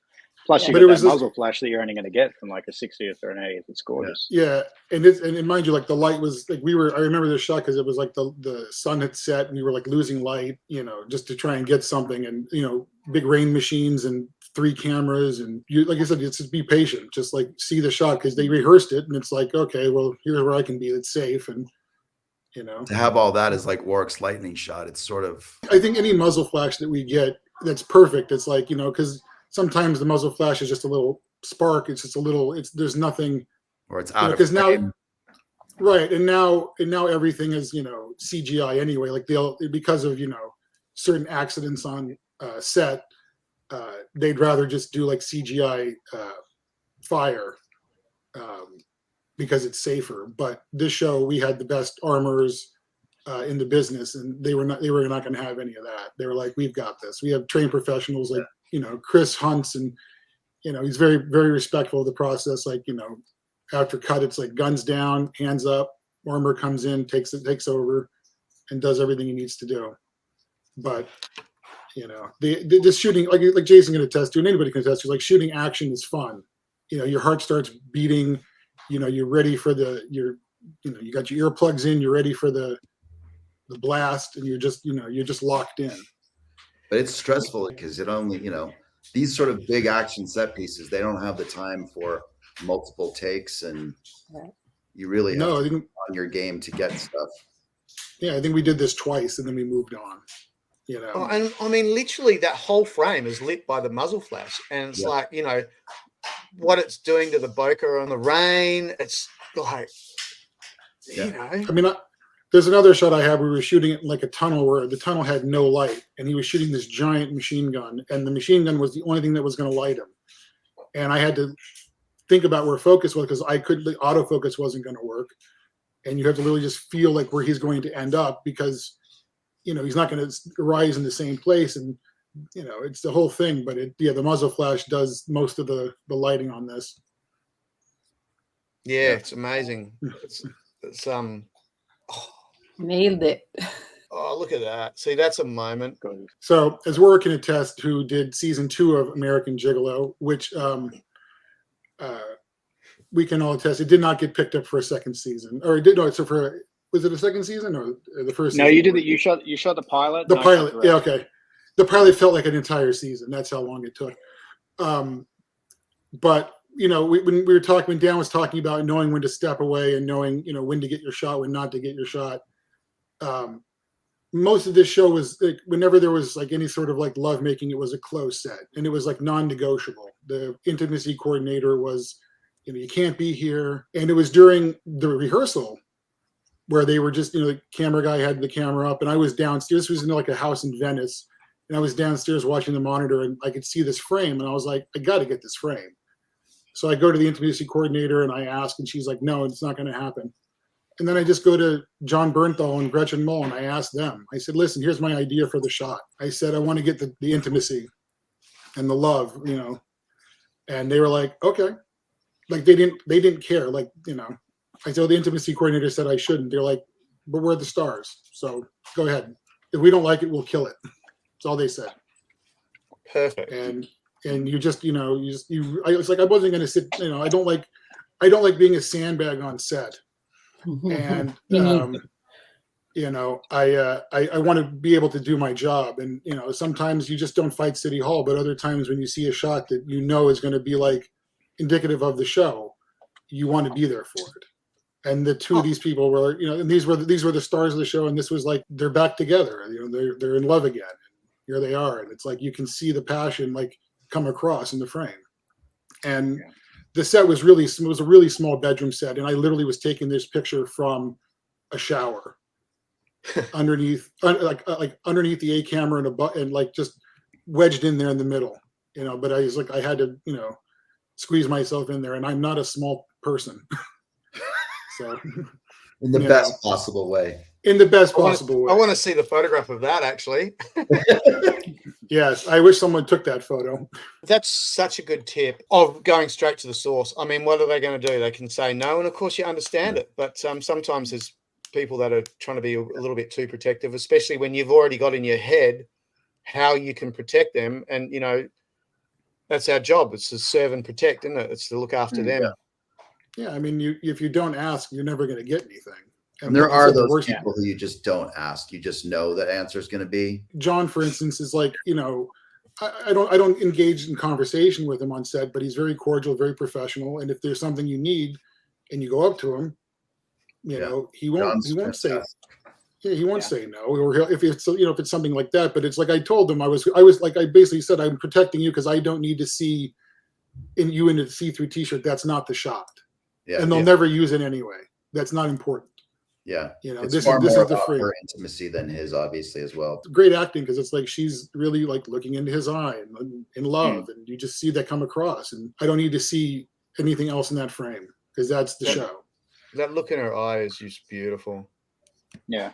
Plus, you got that muzzle flash that you're only going to get from like a 60th or an 80th. It's gorgeous. Yeah, and mind you, like the light was like I remember this shot because it was like the sun had set and we were like losing light, just to try and get something, and big rain machines and 3 cameras, and you, like I said, it's just be patient, just like see the shot because they rehearsed it, and it's like, okay, well, here's where I can be. It's safe, and to have all that is like Warwick's lightning shot. It's sort of. I think any muzzle flash that we get that's perfect. It's like because. Sometimes the muzzle flash is just a little spark. It's just a little. there's nothing. Or it's out because now, right, and now everything is CGI anyway. Like because of certain accidents on set, they'd rather just do like CGI fire because it's safer. But this show, we had the best armors in the business, and they were not going to have any of that. They were like, we've got this. We have trained professionals like. Chris hunts, and he's very, very respectful of the process. Like after cut, it's like guns down, hands up. Armor comes in, takes over, and does everything he needs to do. But the shooting, like Jason can attest to, and anybody can attest to, like shooting action is fun. Your heart starts beating. You're ready for you got your earplugs in. You're ready for the blast, and you're just locked in. But it's stressful because it only, these sort of big action set pieces, they don't have the time for multiple takes, and you really have to be on your game to get stuff. Yeah, I think we did this twice, and then we moved on. Oh, and I mean, literally, that whole frame is lit by the muzzle flash, and it's like what it's doing to the bokeh on the rain. It's like, I mean. There's another shot I have where we were shooting it in like a tunnel where the tunnel had no light, and he was shooting this giant machine gun, and the machine gun was the only thing that was going to light him. And I had to think about where focus was because the autofocus wasn't going to work. And you have to really just feel like where he's going to end up because, he's not going to rise in the same place. And, it's the whole thing. But the muzzle flash does most of the lighting on this. Yeah, it's amazing. It's Nailed it. oh, look at that. See, that's a moment. So, as Warrick can attest, who did season 2 of American Gigolo, which we can all attest, it did not get picked up for a second season, or it did. No, so for was it a second season or the first? No, season? you did it. You shot the pilot. The No, pilot, that's yeah, right. okay. The pilot felt like an entire season. That's how long it took. But you know, when we were talking, when Dan was talking about knowing when to step away and knowing, you know, when to get your shot, when not to get your shot. Most of this show was like, whenever there was like any sort of like love making, it was a closed set, and it was like non-negotiable. The intimacy coordinator was, you know, you can't be here, and it was during the rehearsal where they were just, you know, the camera guy had the camera up, and I was downstairs. This was in like a house in Venice, and I was downstairs watching the monitor, and I could see this frame, and I was like, I got to get this frame. So I go to the intimacy coordinator and I ask, and she's like, no, it's not going to happen. And then I just go to John Bernthal and Gretchen Mull, and I asked them. I said, listen, here's my idea for the shot. I said, I want to get the intimacy and the love, you know. And they were like, okay. Like they didn't care. Like, you know, I said, the intimacy coordinator said I shouldn't. They're like, but we're the stars. So go ahead. If we don't like it, we'll kill it. That's all they said. Perfect. And you just, you know, I was like, I wasn't going to sit, you know, I don't like being a sandbag on set. And you know, I want to be able to do my job, and you know, sometimes you just don't fight City Hall, but other times when you see a shot that you know is going to be like indicative of the show, you want to be there for it. And the two of these people were, you know, and these were the stars of the show, and this was like they're back together, you know, they're in love again. And here they are, and it's like you can see the passion like come across in the frame. And the set was really, it was a really small bedroom set, and I literally was taking this picture from a shower underneath, like underneath the A camera and like just wedged in there in the middle, you know. But I was like, I had to, you know, squeeze myself in there, and I'm not a small person, so in the best possible way. In the best possible way. I want to see the photograph of that, actually. Yes, I wish someone took that photo. That's such a good tip of going straight to the source. I mean, what are they going to do? They can say no, and of course you understand it. But sometimes there's people that are trying to be a little bit too protective, especially when you've already got in your head how you can protect them. And, you know, that's our job. It's to serve and protect, isn't it? It's to look after them. Yeah, I mean, if you don't ask, you're never going to get anything. And there are those people who you just don't ask. You just know that answer is going to be. John, for instance, is like, you know, I don't engage in conversation with him on set, but he's very cordial, very professional. And if there's something you need, and you go up to him, you know, he won't say, he won't say no. Or if it's, you know, if it's something like that. But it's like I told him, I was like, I basically said, I'm protecting you because I don't need to see you in a see-through T-shirt. That's not the shot. Yeah, and they'll never use it anyway. That's not important. Yeah, you know, it's this far is more the about frame. her intimacy than his, obviously, as well. Great acting, because it's like she's really like looking into his eye and in love, and you just see that come across. And I don't need to see anything else in that frame because that's the show. That look in her eye is just beautiful. Yeah.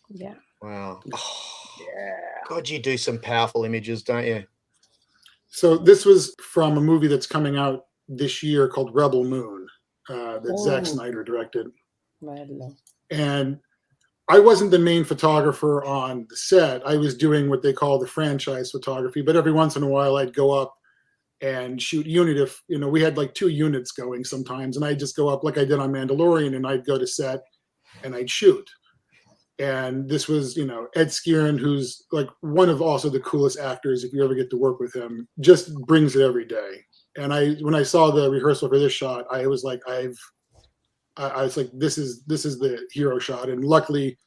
Yeah. Wow. Oh, yeah. God, you do some powerful images, don't you? So this was from a movie that's coming out this year called Rebel Moon. That Zack Snyder directed. And I wasn't the main photographer on the set. I was doing what they call the franchise photography, but every once in a while I'd go up and shoot unit. If, you know, we had like 2 units going sometimes, and I'd just go up like I did on Mandalorian, and I'd go to set and I'd shoot. And this was, you know, Ed Skieran, who's like one of also the coolest actors, if you ever get to work with him, just brings it every day. And when I saw the rehearsal for this shot, I was like, I was like, this is the hero shot. And luckily,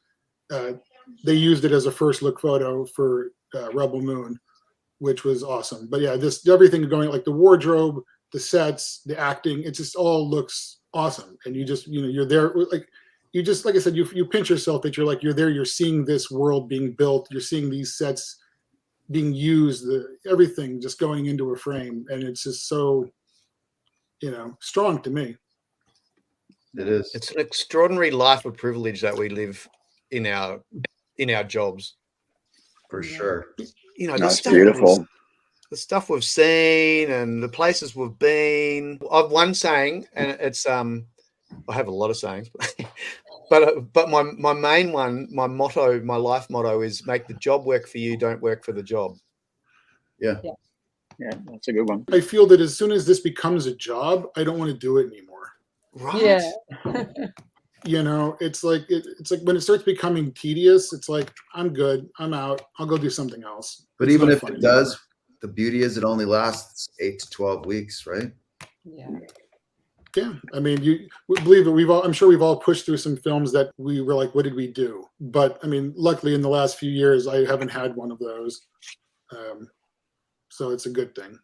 they used it as a first look photo for Rebel Moon, which was awesome. But yeah, everything going, like the wardrobe, the sets, the acting, it just all looks awesome. And you just, you know, you're there, like you just, like I said, you pinch yourself that you're there, you're seeing this world being built, you're seeing these sets being used, everything just going into a frame, and it's just so, you know, strong to me. It is. It's an extraordinary life of privilege that we live in our jobs. For sure. You know, that's beautiful. the stuff we've seen and the places we've been. I've one saying, and it's I have a lot of sayings, but my main one, my motto, my life motto is make the job work for you, don't work for the job. Yeah. Yeah, that's a good one. I feel that as soon as this becomes a job, I don't want to do it anymore. Right. Yeah. You know, it's like it's like when it starts becoming tedious, it's like I'm good, I'm out, I'll go do something else. But It's even not if fun it anymore. does, the beauty is it only lasts 8 to 12 weeks, right? Yeah. Yeah, I mean, you believe it. I'm sure we've all pushed through some films that we were like, what did we do? But I mean, luckily in the last few years, I haven't had one of those. So it's a good thing.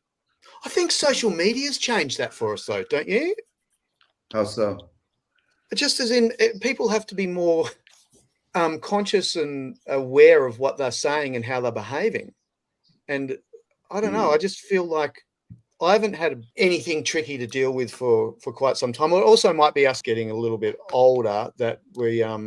I think social media's changed that for us, though, don't you? How so? Just as in, people have to be more conscious and aware of what they're saying and how they're behaving. And I don't know. I just feel like I haven't had anything tricky to deal with for quite some time. It also might be us getting a little bit older that we are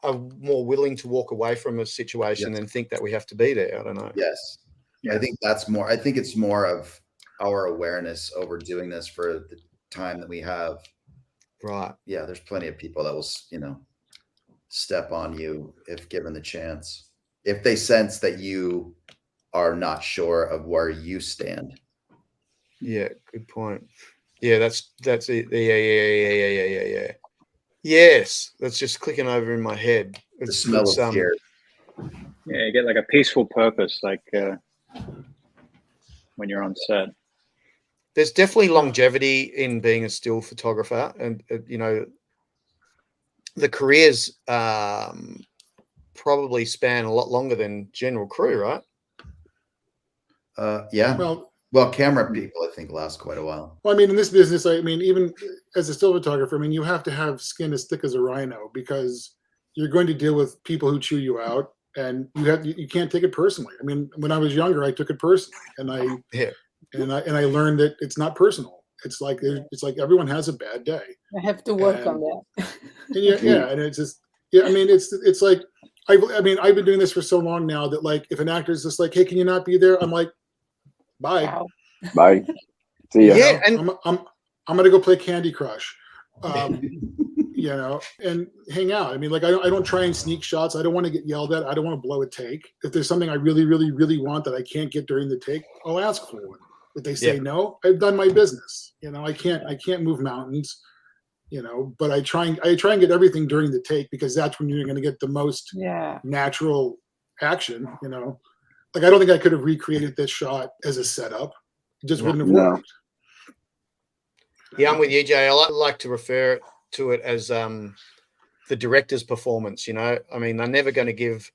more willing to walk away from a situation than think that we have to be there. I don't know. Yes. Yeah. I think that's more, I think it's more of our awareness over doing this for the time that we have. Right. Yeah, there's plenty of people that will, you know, step on you if given the chance. If they sense that you are not sure of where you stand. Yeah, good point. Yeah, that's it. Yeah. Yes, that's just clicking over in my head. The smell of fear. Yeah, you get like a peaceful purpose, like when you're on set. There's definitely longevity in being a still photographer, and you know, the careers probably span a lot longer than general crew, right? Yeah. Well, camera people, I think, last quite a while. Well, I mean, in this business, I mean, even as a still photographer, I mean, you have to have skin as thick as a rhino because you're going to deal with people who chew you out, and you can't take it personally. I mean, when I was younger, I took it personally, and I learned that it's not personal. It's like everyone has a bad day. I have to work on that. And and it's just I mean, it's like I mean, I've been doing this for so long now that like if an actor's just like, hey, can you not be there? I'm like, bye. Wow. Bye. See ya. Yeah, and I'm gonna go play Candy Crush, you know, and hang out. I mean, like I don't try and sneak shots. I don't want to get yelled at. I don't want to blow a take. If there's something I really, really, really want that I can't get during the take, I'll ask for one. If they say no, I've done my business. You know, I can't move mountains. You know, but I try and get everything during the take because that's when you're going to get the most natural action. You know, like I don't think I could have recreated this shot as a setup. It just wouldn't have worked. Yeah, I'm with you, Jay. I like to refer to it as the director's performance. You know, I mean, they're never going to give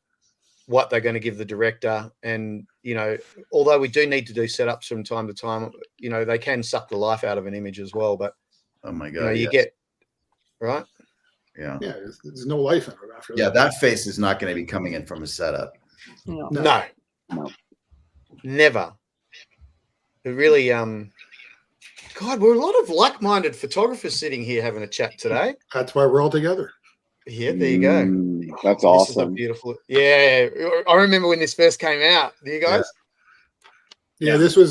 what they're going to give the director, and you know, although we do need to do setups from time to time, you know, they can suck the life out of an image as well. But oh my god, you know, you get right. Yeah, there's no life in it after that. Yeah, that face is not going to be coming in from a setup. No. Never. It really, God, we're a lot of like-minded photographers sitting here having a chat today. That's why we're all together. Yeah, there you go. That's This awesome. is a beautiful. Yeah, I remember when this first came out. Do you guys? Yeah, this. I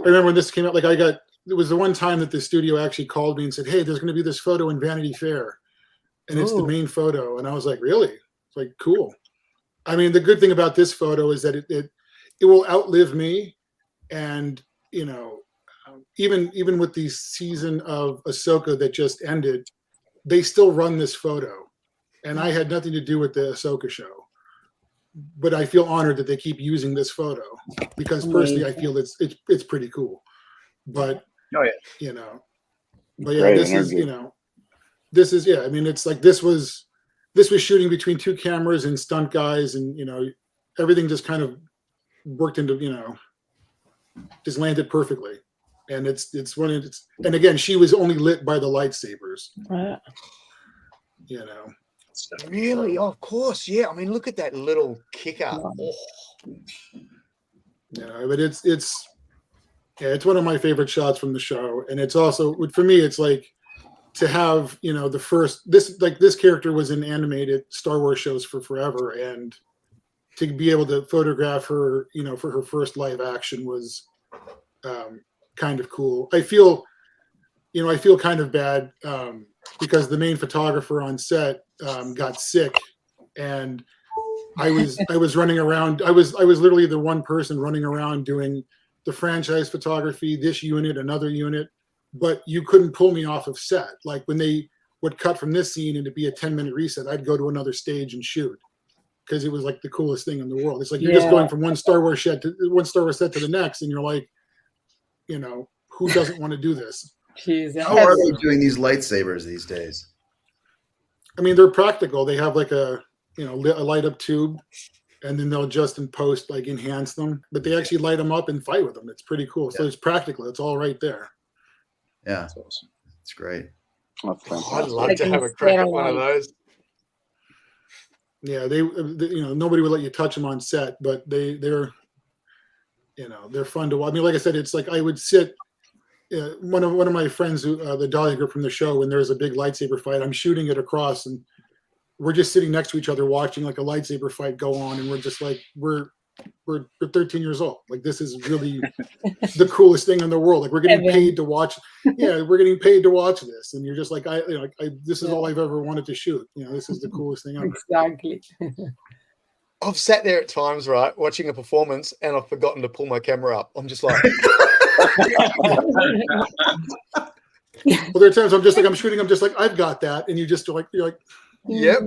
remember when this came out. Like it was the one time that the studio actually called me and said, "Hey, there's going to be this photo in Vanity Fair, and it's the main photo." And I was like, "Really?" It's like, cool. I mean, the good thing about this photo is that it will outlive me, and you know, even with the season of Ahsoka that just ended, they still run this photo, and I had nothing to do with the Ahsoka show, but I feel honored that they keep using this photo because personally I feel it's pretty cool. But you know, but yeah, this is I mean, it's like this was shooting between two cameras and stunt guys, and you know, everything just kind of worked into, you know, just landed perfectly. And and again, she was only lit by the lightsabers. You know. Really? Oh, of course. Yeah. I mean, look at that little kicker. Oh. Yeah, but it's one of my favorite shots from the show, and it's also, for me, it's like to have, you know, this character was in animated Star Wars shows for forever, and to be able to photograph her, for her first live action was kind of cool. I feel kind of bad because the main photographer on set got sick, and I was running around. I was literally the one person running around doing the franchise photography, this unit, another unit, but you couldn't pull me off of set. Like when they would cut from this scene and it'd be a 10-minute reset, I'd go to another stage and shoot because it was like the coolest thing in the world. It's like you're just going from one Star Wars set to the next, and you're like, who doesn't want to do this? How are they doing these lightsabers these days? I mean, they're practical. They have like a light up tube, and then they'll just in post like enhance them, but they actually light them up and fight with them. It's pretty cool. So it's practical. It's all right there. Yeah, that's awesome. It's great. I'd love to have a crack at one of those. Yeah, they nobody would let you touch them on set, but they're fun to watch. I mean, like I said, it's like I would sit. One of my friends, the Dolly group from the show, when there's a big lightsaber fight, I'm shooting it across, and we're just sitting next to each other watching like a lightsaber fight go on, and we're just like we're 13 years old. Like this is really the coolest thing in the world. Like we're getting paid to watch. Yeah, we're getting paid to watch this, and you're just like this is all I've ever wanted to shoot. This is the coolest thing ever. Exactly. I've sat there at times, right, watching a performance, and I've forgotten to pull my camera up. I'm just like. Well, there are times I'm shooting. I'm just like, I've got that, and you're like, yep.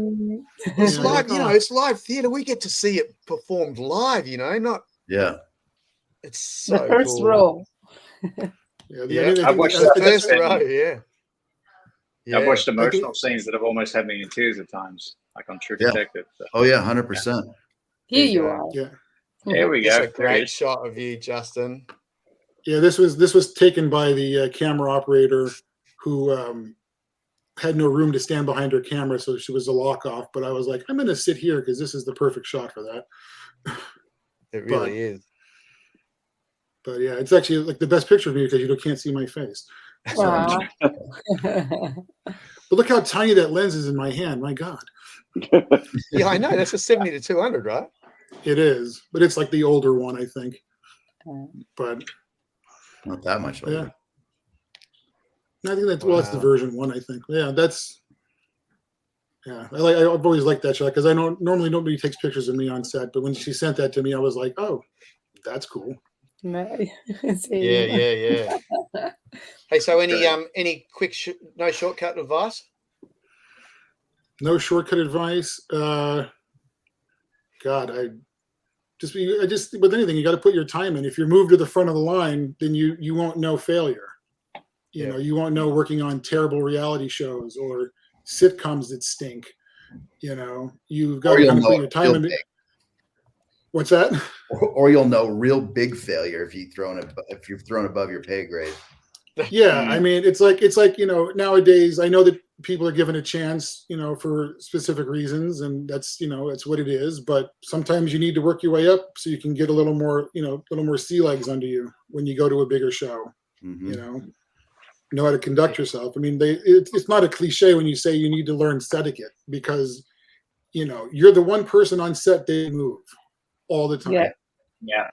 It's live, it's live theater. We get to see it performed live, not. Yeah. It's so the first cool. row. I've watched the first row. Yeah. I've watched emotional scenes that have almost had me in tears at times, like on True Detective. So. Oh yeah, 100%. Here you are. Yeah. There we go. It's a great shot of you, Justin. Yeah, this was taken by the camera operator who had no room to stand behind her camera, so she was a lock off. But I was like, I'm going to sit here because this is the perfect shot for that. It really is. But yeah, it's actually like the best picture of me because you can't see my face. So, but look how tiny that lens is in my hand. My God. Yeah, I know. That's a 70 to 200, right? It is, but it's like the older one, I think. But. Not that much later. Yeah. I think that's the version 1, I think. Yeah, I've always liked that shot because I know normally nobody takes pictures of me on set, but when she sent that to me, I was like, oh, that's cool. Yeah. Hey, so any quick no shortcut advice? No shortcut advice. God, I just with anything, you got to put your time in. If you're moved to the front of the line, then you won't know failure. You won't know working on terrible reality shows or sitcoms that stink. You've got to put your time in. What's that? Or you'll know real big failure if you've thrown above your pay grade. Yeah, I mean, it's like nowadays I know that people are given a chance, for specific reasons, and that's it's what it is. But sometimes you need to work your way up so you can get a little more sea legs under you when you go to a bigger show. Mm-hmm. Know how to conduct yourself. I mean, it's not a cliche when you say you need to learn set etiquette because you're the one person on set they move all the time. Yeah.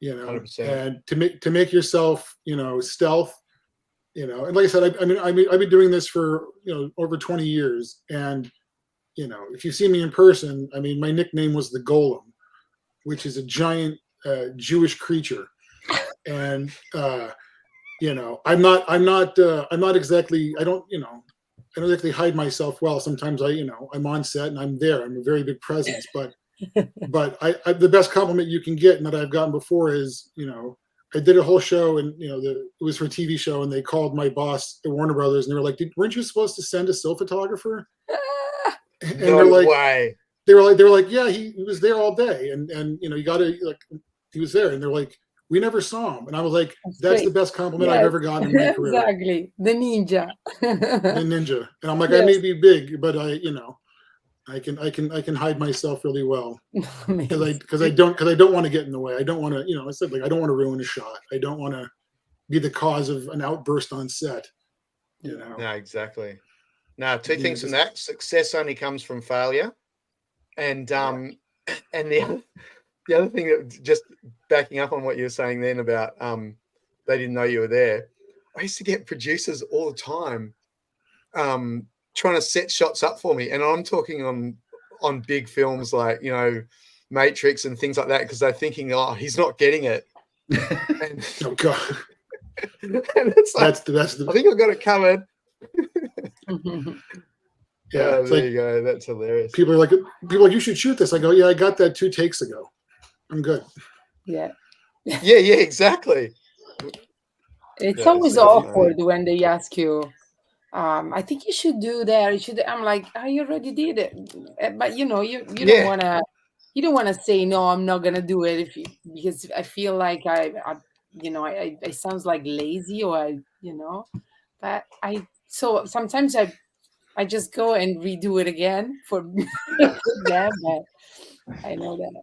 100%. And to make yourself, stealth, and like I said, I've been doing this for, over 20 years. And, if you see me in person, I mean, my nickname was the Golem, which is a giant Jewish creature. And, I'm not exactly, I don't exactly hide myself well. Sometimes I'm on set and I'm there. I'm a very big presence, but I the best compliment you can get and that I've gotten before is, I did a whole show and, it was for a TV show and they called my boss at Warner Brothers and they were like, weren't you supposed to send a still photographer? And no way. They were like, yeah, he was there all day. And you got to he was there. And they're like, we never saw him. And I was like, that's the best compliment I've ever gotten in my career. Exactly. The ninja. The ninja. And I'm like, I may be big, but I can hide myself really well because I don't want to get in the way. I don't want to, I said, I don't want to ruin a shot. I don't want to be the cause of an outburst on set. No, exactly. No, two things from that. Success only comes from failure. And And the other thing that just backing up on what you were saying then about they didn't know you were there. I used to get producers all the time trying to set shots up for me, and I'm talking on big films like, you know, Matrix and things like that, because they're thinking, oh, he's not getting it. And, Oh God, and it's like, that's the I think I've got it covered. yeah. Oh, It's there like you go. That's hilarious. people are like, you should shoot this. I go, yeah, I got that 2 takes ago. I'm good. Yeah. Yeah, exactly. It's Yeah, always so awkward when they ask you, I think you should do that. You should. I'm like, I already did it. But you know, you don't wanna say no, I'm not gonna do it because I feel like I sounds like lazy or but so sometimes I just go and redo it again for them, but I know that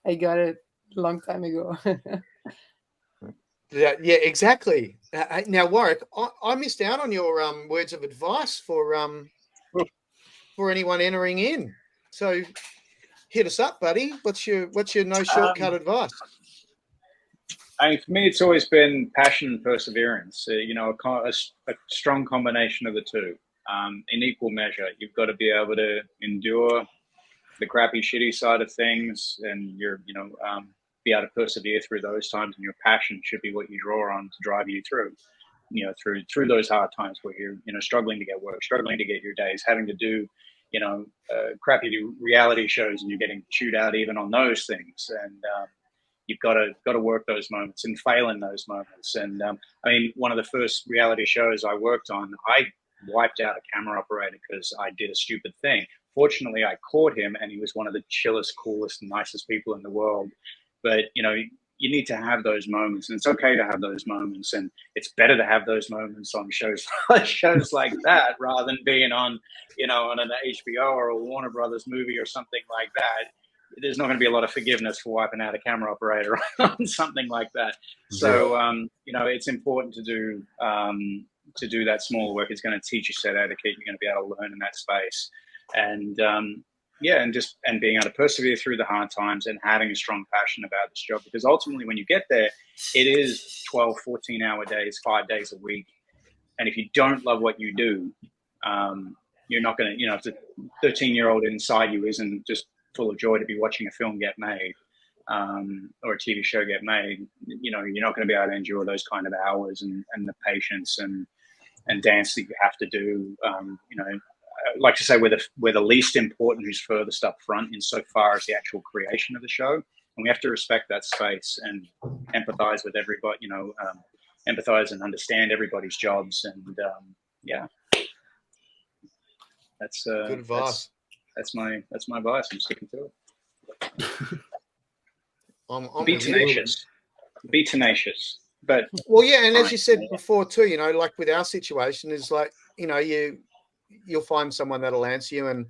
I got it a long time ago. Yeah, exactly. Now, Warrick, I missed out on your words of advice for anyone entering in. So hit us up, buddy. What's your no shortcut advice? I mean, for me, it's always been passion and perseverance. A strong combination of the two, in equal measure. You've got to be able to endure the crappy, shitty side of things, and be able to persevere through those times. And your passion should be what you draw on to drive you through, through those hard times where you're struggling to get work, struggling to get your days, having to do, crappy reality shows, and you're getting chewed out even on those things. And you've got to work those moments and fail in those moments. And I mean, one of the first reality shows I worked on, I wiped out a camera operator because I did a stupid thing. Fortunately, I caught him, and he was one of the chillest, coolest, nicest people in the world. But you need to have those moments, and it's okay to have those moments, and it's better to have those moments on shows like that rather than being on an HBO or a Warner Brothers movie or something like that. There's not going to be a lot of forgiveness for wiping out a camera operator on something like that. So it's important to do that small work. It's going to teach you set etiquette. You're going to be able to learn in that space, and and being able to persevere through the hard times and having a strong passion about this job, because ultimately when you get there, it is 12, 14-hour days, 5 days a week. And if you don't love what you do, you're not going to, if the 13-year-old inside you isn't just full of joy to be watching a film get made or a TV show get made, you're not going to be able to endure those kind of hours and the patience and dance that you have to do. I like to say we're the least important who's furthest up front insofar as the actual creation of the show, and we have to respect that space and empathize with everybody. Empathize and understand everybody's jobs, and that's good advice. That's my advice. I'm sticking to it. I'm Be tenacious. Be tenacious. But well, yeah, and as you said before too, like with our situation is like, you'll find someone that'll answer you, and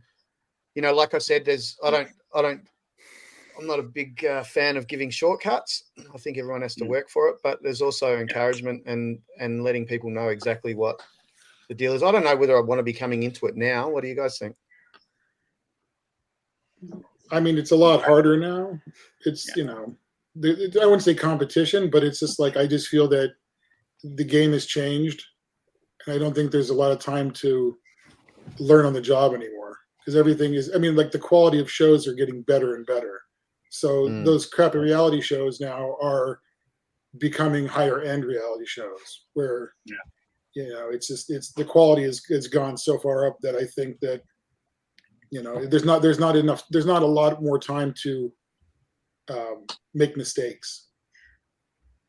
like I said, I'm not a big fan of giving shortcuts. I think everyone has to work for it, but there's also encouragement and letting people know exactly what the deal is. I don't know whether I want to be coming into it now. What do you guys think? I mean, it's a lot harder now. It's I wouldn't say competition, but it's just like I just feel that the game has changed, and I don't think there's a lot of time to learn on the job anymore, because everything is, like the quality of shows are getting better and better. So those crappy reality shows now are becoming higher end reality shows where, it's the quality has gone so far up that I think that, there's not a lot more time to make mistakes,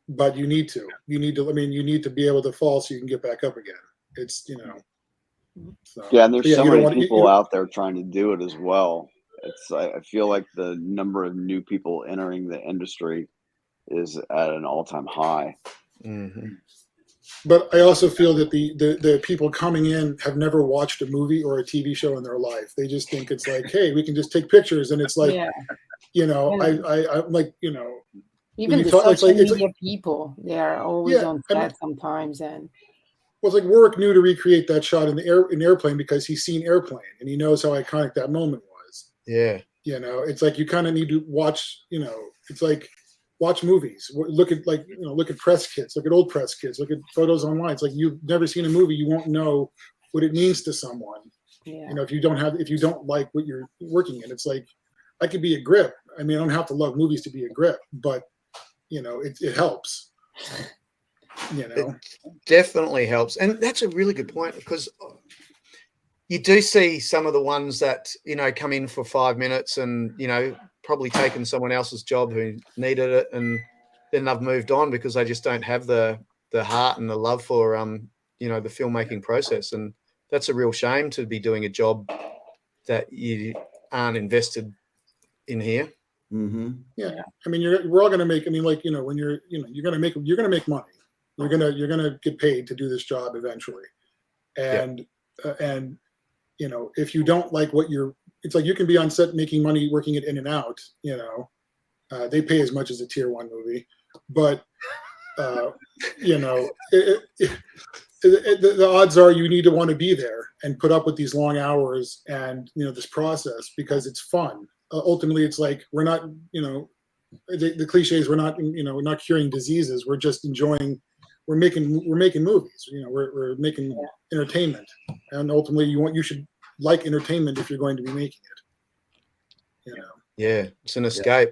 but you need to be able to fall so you can get back up again. It's, So, and there's so many people people out there trying to do it as well. I feel like the number of new people entering the industry is at an all-time high. Mm-hmm. But I also feel that the people coming in have never watched a movie or a TV show in their life. They just think it's like, hey, we can just take pictures, and it's like, I'm like, even the social media people, they are always on set sometimes, and. Well, it's like Warrick knew to recreate that shot in Airplane because he's seen Airplane and he knows how iconic that moment was. Yeah. You know, it's like you kind of need to watch. You know, it's like watch movies. Look at look at press kits. Look at old press kits. Look at photos online. It's like you've never seen a movie, you won't know what it means to someone. Yeah. You know, if you don't like what you're working in, it's like I could be a grip. I mean, I don't have to love movies to be a grip, but you know, it helps. You know, it definitely helps, and that's a really good point because you do see some of the ones that, you know, come in for 5 minutes and, you know, probably taken someone else's job who needed it, and then they've moved on because they just don't have the heart and the love for you know, the filmmaking process. And that's a real shame to be doing a job that you aren't invested in here. Mm-hmm. Yeah. I mean, we're all going to make. I mean, like, you know, when you're going to make money. You're going to get paid to do this job eventually, and and you know, if you don't like what it's like you can be on set making money working it in and out. You know, they pay as much as a tier 1 movie, but you know, the odds are you need to want to be there and put up with these long hours and, you know, this process because it's fun. Ultimately, it's like we're not, you know, the cliches. We're not, you know, we're not curing diseases. We're just enjoying. We're making movies. You know, we're making entertainment, and ultimately, you should like entertainment if you're going to be making it. You know. Yeah, it's an escape.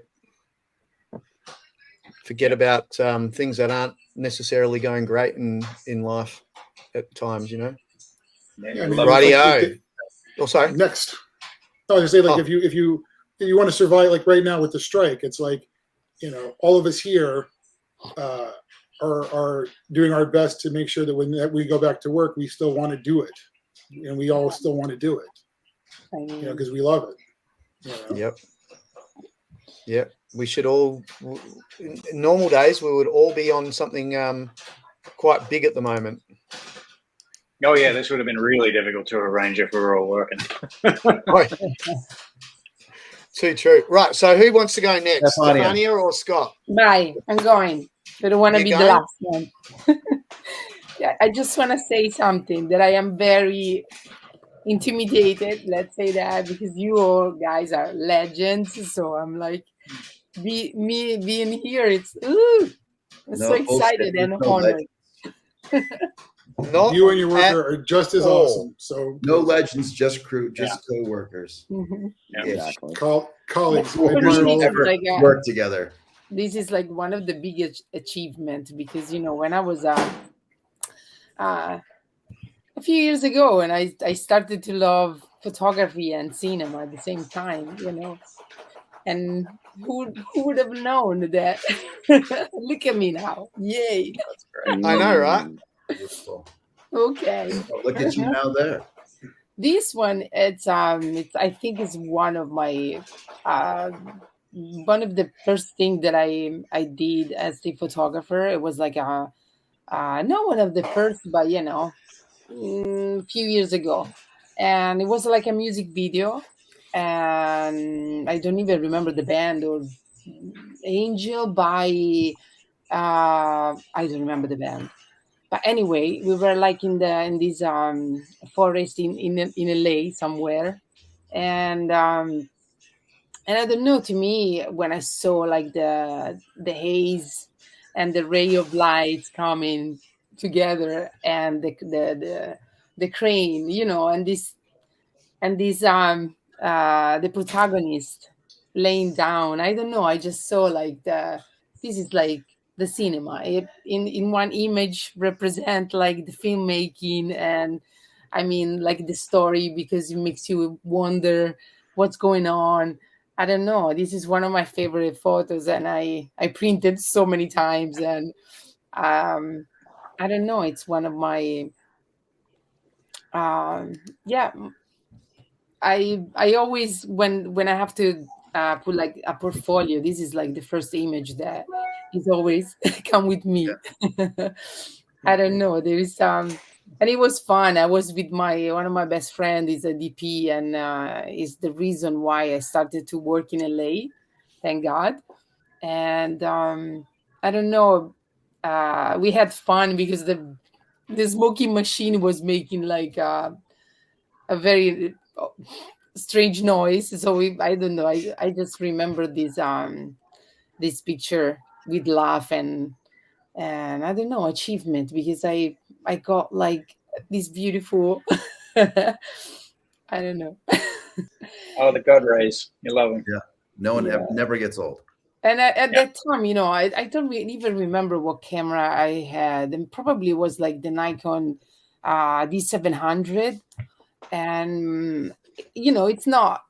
Forget about things that aren't necessarily going great in life at times. You know. Yeah, I mean, radio. Sorry. Next. No, I was gonna say, like, if you want to survive, like right now with the strike, it's like, you know, all of us here are doing our best to make sure that when we go back to work, we still want to do it, and we all still want to do it, you know, because we love it. You know? Yep. We should all. In normal days, we would all be on something quite big at the moment. Oh yeah, this would have been really difficult to arrange if we were all working. Right. Too true. Right. So who wants to go next? Stefania or Scott? Bye. I'm going. I don't want to be going? the last one. Yeah, I just want to say something that I am very intimidated. Let's say that because you all guys are legends. So I'm like, me being here. I'm so excited and honored. You and your worker are just as awesome. So no legends, just crew, just co-workers. Mm-hmm. Yeah, exactly. Colleagues. Work together. This is like one of the biggest achievements because, you know, when I was a few years ago and I started to love photography and cinema at the same time, you know, and who would have known that? Look at me now. Yay. That's great. I know, right? Beautiful. Okay. Oh, look at you now there. This one, it's I think is one of my one of the first things that I did as a photographer. It was like not one of the first, but you know, a few years ago, and it was like a music video, and I don't even remember the band or Angel by I don't remember the band. But anyway, we were like in this forest in LA somewhere, and I don't know. To me, when I saw like the haze and the ray of light coming together, and the crane, you know, and this the protagonist laying down. I don't know. I just saw like this is like the cinema. It, in one image represent like the filmmaking and I mean like the story because it makes you wonder what's going on. I don't know. This is one of my favorite photos and I printed so many times and I don't know. It's one of my yeah. I always when I have to put like a portfolio, this is like the first image that is always come with me. I don't know. There is and it was fun. I was with one of my best friends is a DP and is the reason why I started to work in LA. Thank God. And I don't know. We had fun because the smoking machine was making like a very strange noise. So I don't know. I just remember this picture with laugh and I don't know, achievement, because I got like this beautiful I don't know. Oh, the God rays. You love them. Yeah. No one Yeah. never gets old. And at that time, I don't even remember what camera I had, and probably was like the Nikon D700. And it's not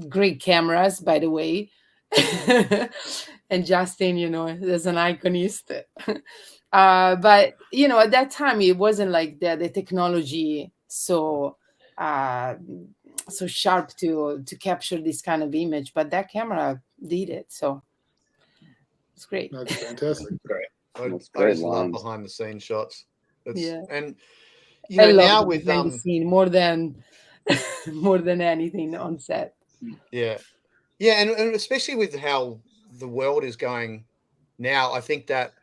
great cameras, by the way. And Justin, as an iconist. But at that time it wasn't like the technology so sharp to capture this kind of image, but that camera did it, so it's great. That's fantastic. Great. I great just love lines. behind the scenes shots. Yeah. And I love now the with behind the scene more than anything on set. yeah, and especially with how the world is going now, I think that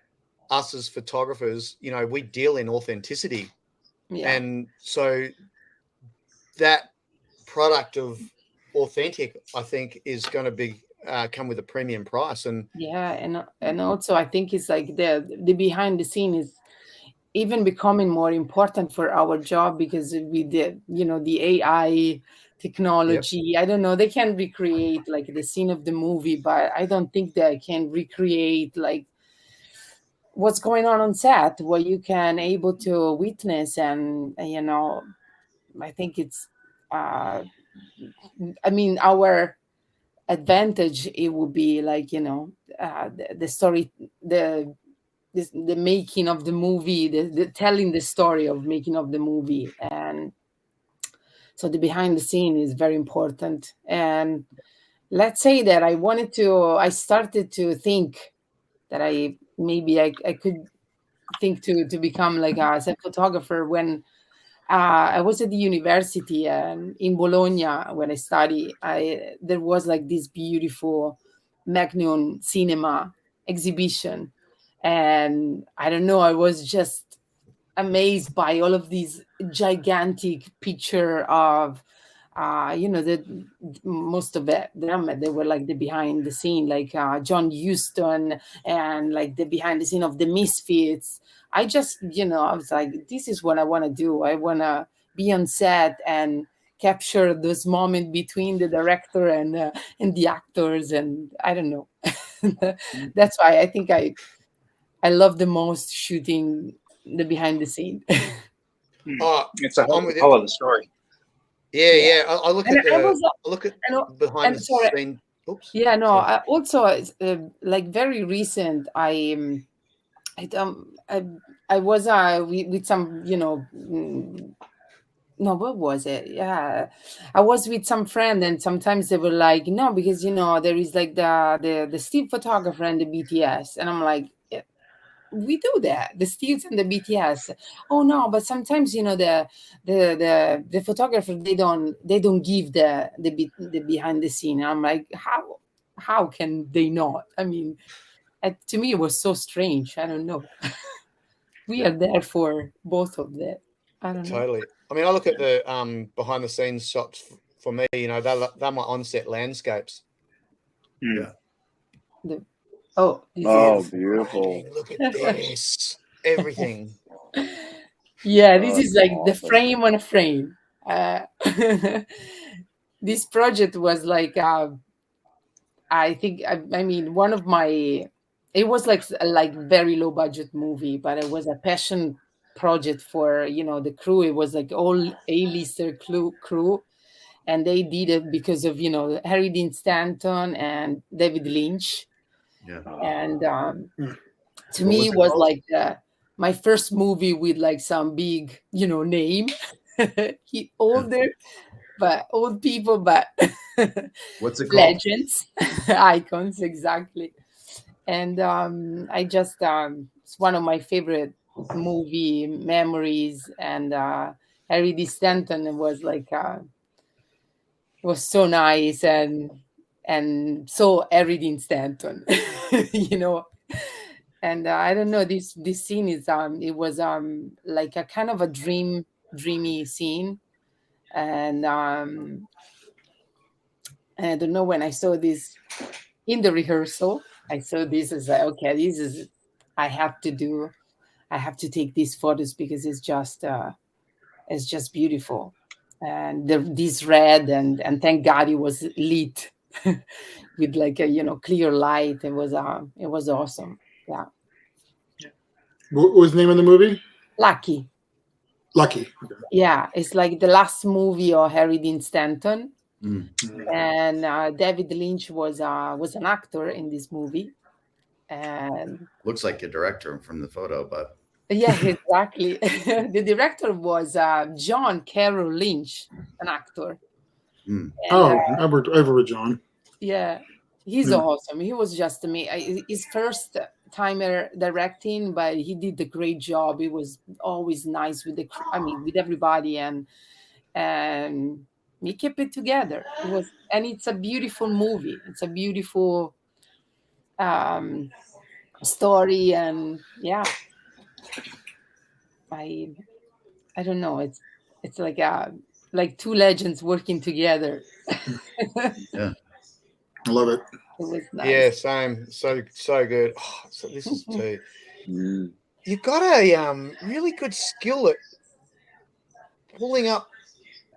us as photographers, we deal in authenticity, and so that product of authentic, I think, is going to be come with a premium price. And and also I think it's like the behind the scene is even becoming more important for our job, because with the AI technology. Yep. I don't know, they can recreate like the scene of the movie, but I don't think they can recreate like what's going on set, what you can able to witness. And I think it's our advantage, it would be like the story, the making of the movie, the telling the story of making of the movie. And so the behind the scene is very important. And let's say that I started to think that I could think to become like a photographer when I was at the university in Bologna. When I studied, there was like this beautiful Magnum cinema exhibition, and I don't know, I was just amazed by all of these gigantic picture of the most of it them, they were like the behind the scene, like John Huston, and like the behind the scene of the Misfits. I just I was like, this is what I want to do. I want to be on set and capture this moment between the director and the actors. And I don't know. That's why I think I love the most shooting the behind the scene. It's a whole other story. Yeah. I look at behind the scene. Oops. Yeah, no. Also, like very recent, I was with some, no, what was it? Yeah, I was with some friend, and sometimes they were like, no, because there is like the still photographer and the BTS, and I'm like, yeah, we do that, the stills and the BTS. Oh no, but sometimes the photographer, they don't give the behind the scene. I'm like, how can they not? I mean, to me it was so strange. I don't know. We are there for both of them. I don't know. Totally. I mean, I look at the behind the scenes shots for me. They're my on-set landscapes. Yeah. Beautiful. Look at this. Everything. Yeah, this is like awesome. the frame on a frame. This project was like, I think, I mean, one of my, it was like very low budget movie, but it was a passion project for, the crew. It was like all A-lister crew. And they did it because of, Harry Dean Stanton and David Lynch. Yeah. And to me, it was like my first movie with like some big, name. Older, but old people, but what's it called? Legends, icons, exactly. And I just it's one of my favorite movie memories. And Harry D. Stanton was like was so nice and so Harry Dean Stanton, And I don't know, this scene is it was like a kind of a dreamy scene. And I don't know, when I saw this in the rehearsal, I saw this as like, okay, this is, I have to take these photos because it's just beautiful. And this red, and thank God it was lit with like a clear light. It was awesome. Yeah. What was the name of the movie? Lucky. Okay. Yeah, it's like the last movie of Harry Dean Stanton. Mm. And David Lynch was an actor in this movie. And Looks like a director from the photo, but yeah, exactly. The director was John Carroll Lynch, an actor. Mm. And, I've worked with John. yeah, he's awesome. He was just his first timer directing, but he did a great job. He was always nice with with everybody, and he kept it together. And it's a beautiful movie. It's a beautiful story, and yeah, I don't know. It's like two legends working together. Yeah. I love it. It was nice. Yeah, same. So good. Oh, so this is too. You've got a really good skill at pulling up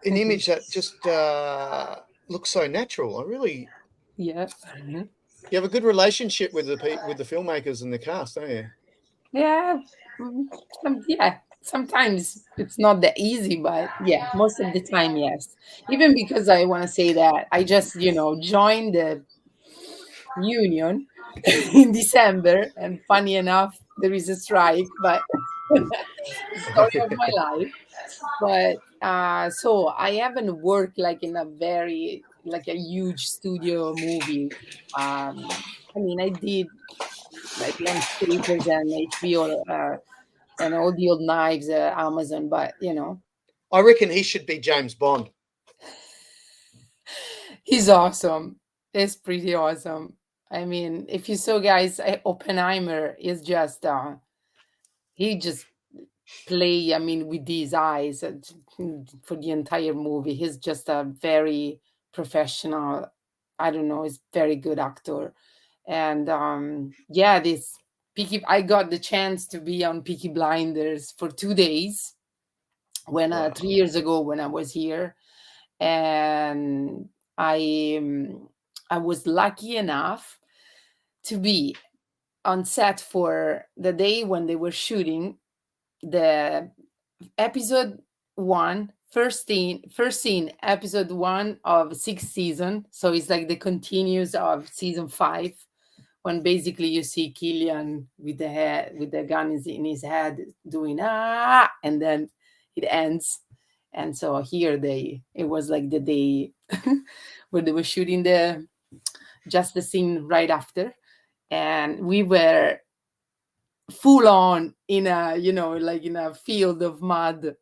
an image that just looks so natural. Yeah. You have a good relationship with the filmmakers and the cast, don't you? Yeah. Yeah. Sometimes it's not that easy, but yeah, most of the time, yes. Even because I want to say that I just, joined the union in December, and funny enough, there is a strike, but story of my life. But so I haven't worked like in a very like a huge studio movie. I did like landscapers and HBO and all the old knives, Amazon, but I reckon he should be James Bond. he's awesome. He's pretty awesome. If you saw, guys, Oppenheimer is just he just play with these eyes for the entire movie. He's just a very professional, I don't know, he's very good actor. And yeah, this Peaky, I got the chance to be on Peaky Blinders for 2 days when 3 years ago when I was here. And I was lucky enough to be on set for the day when they were shooting the episode 1, first scene, episode 1 of 6th season. So it's like the continues of season 5, when basically you see Killian with the gun in his head doing and then it ends. And so here it was like the day where they were shooting just the scene right after, and we were full on in a like in a field of mud,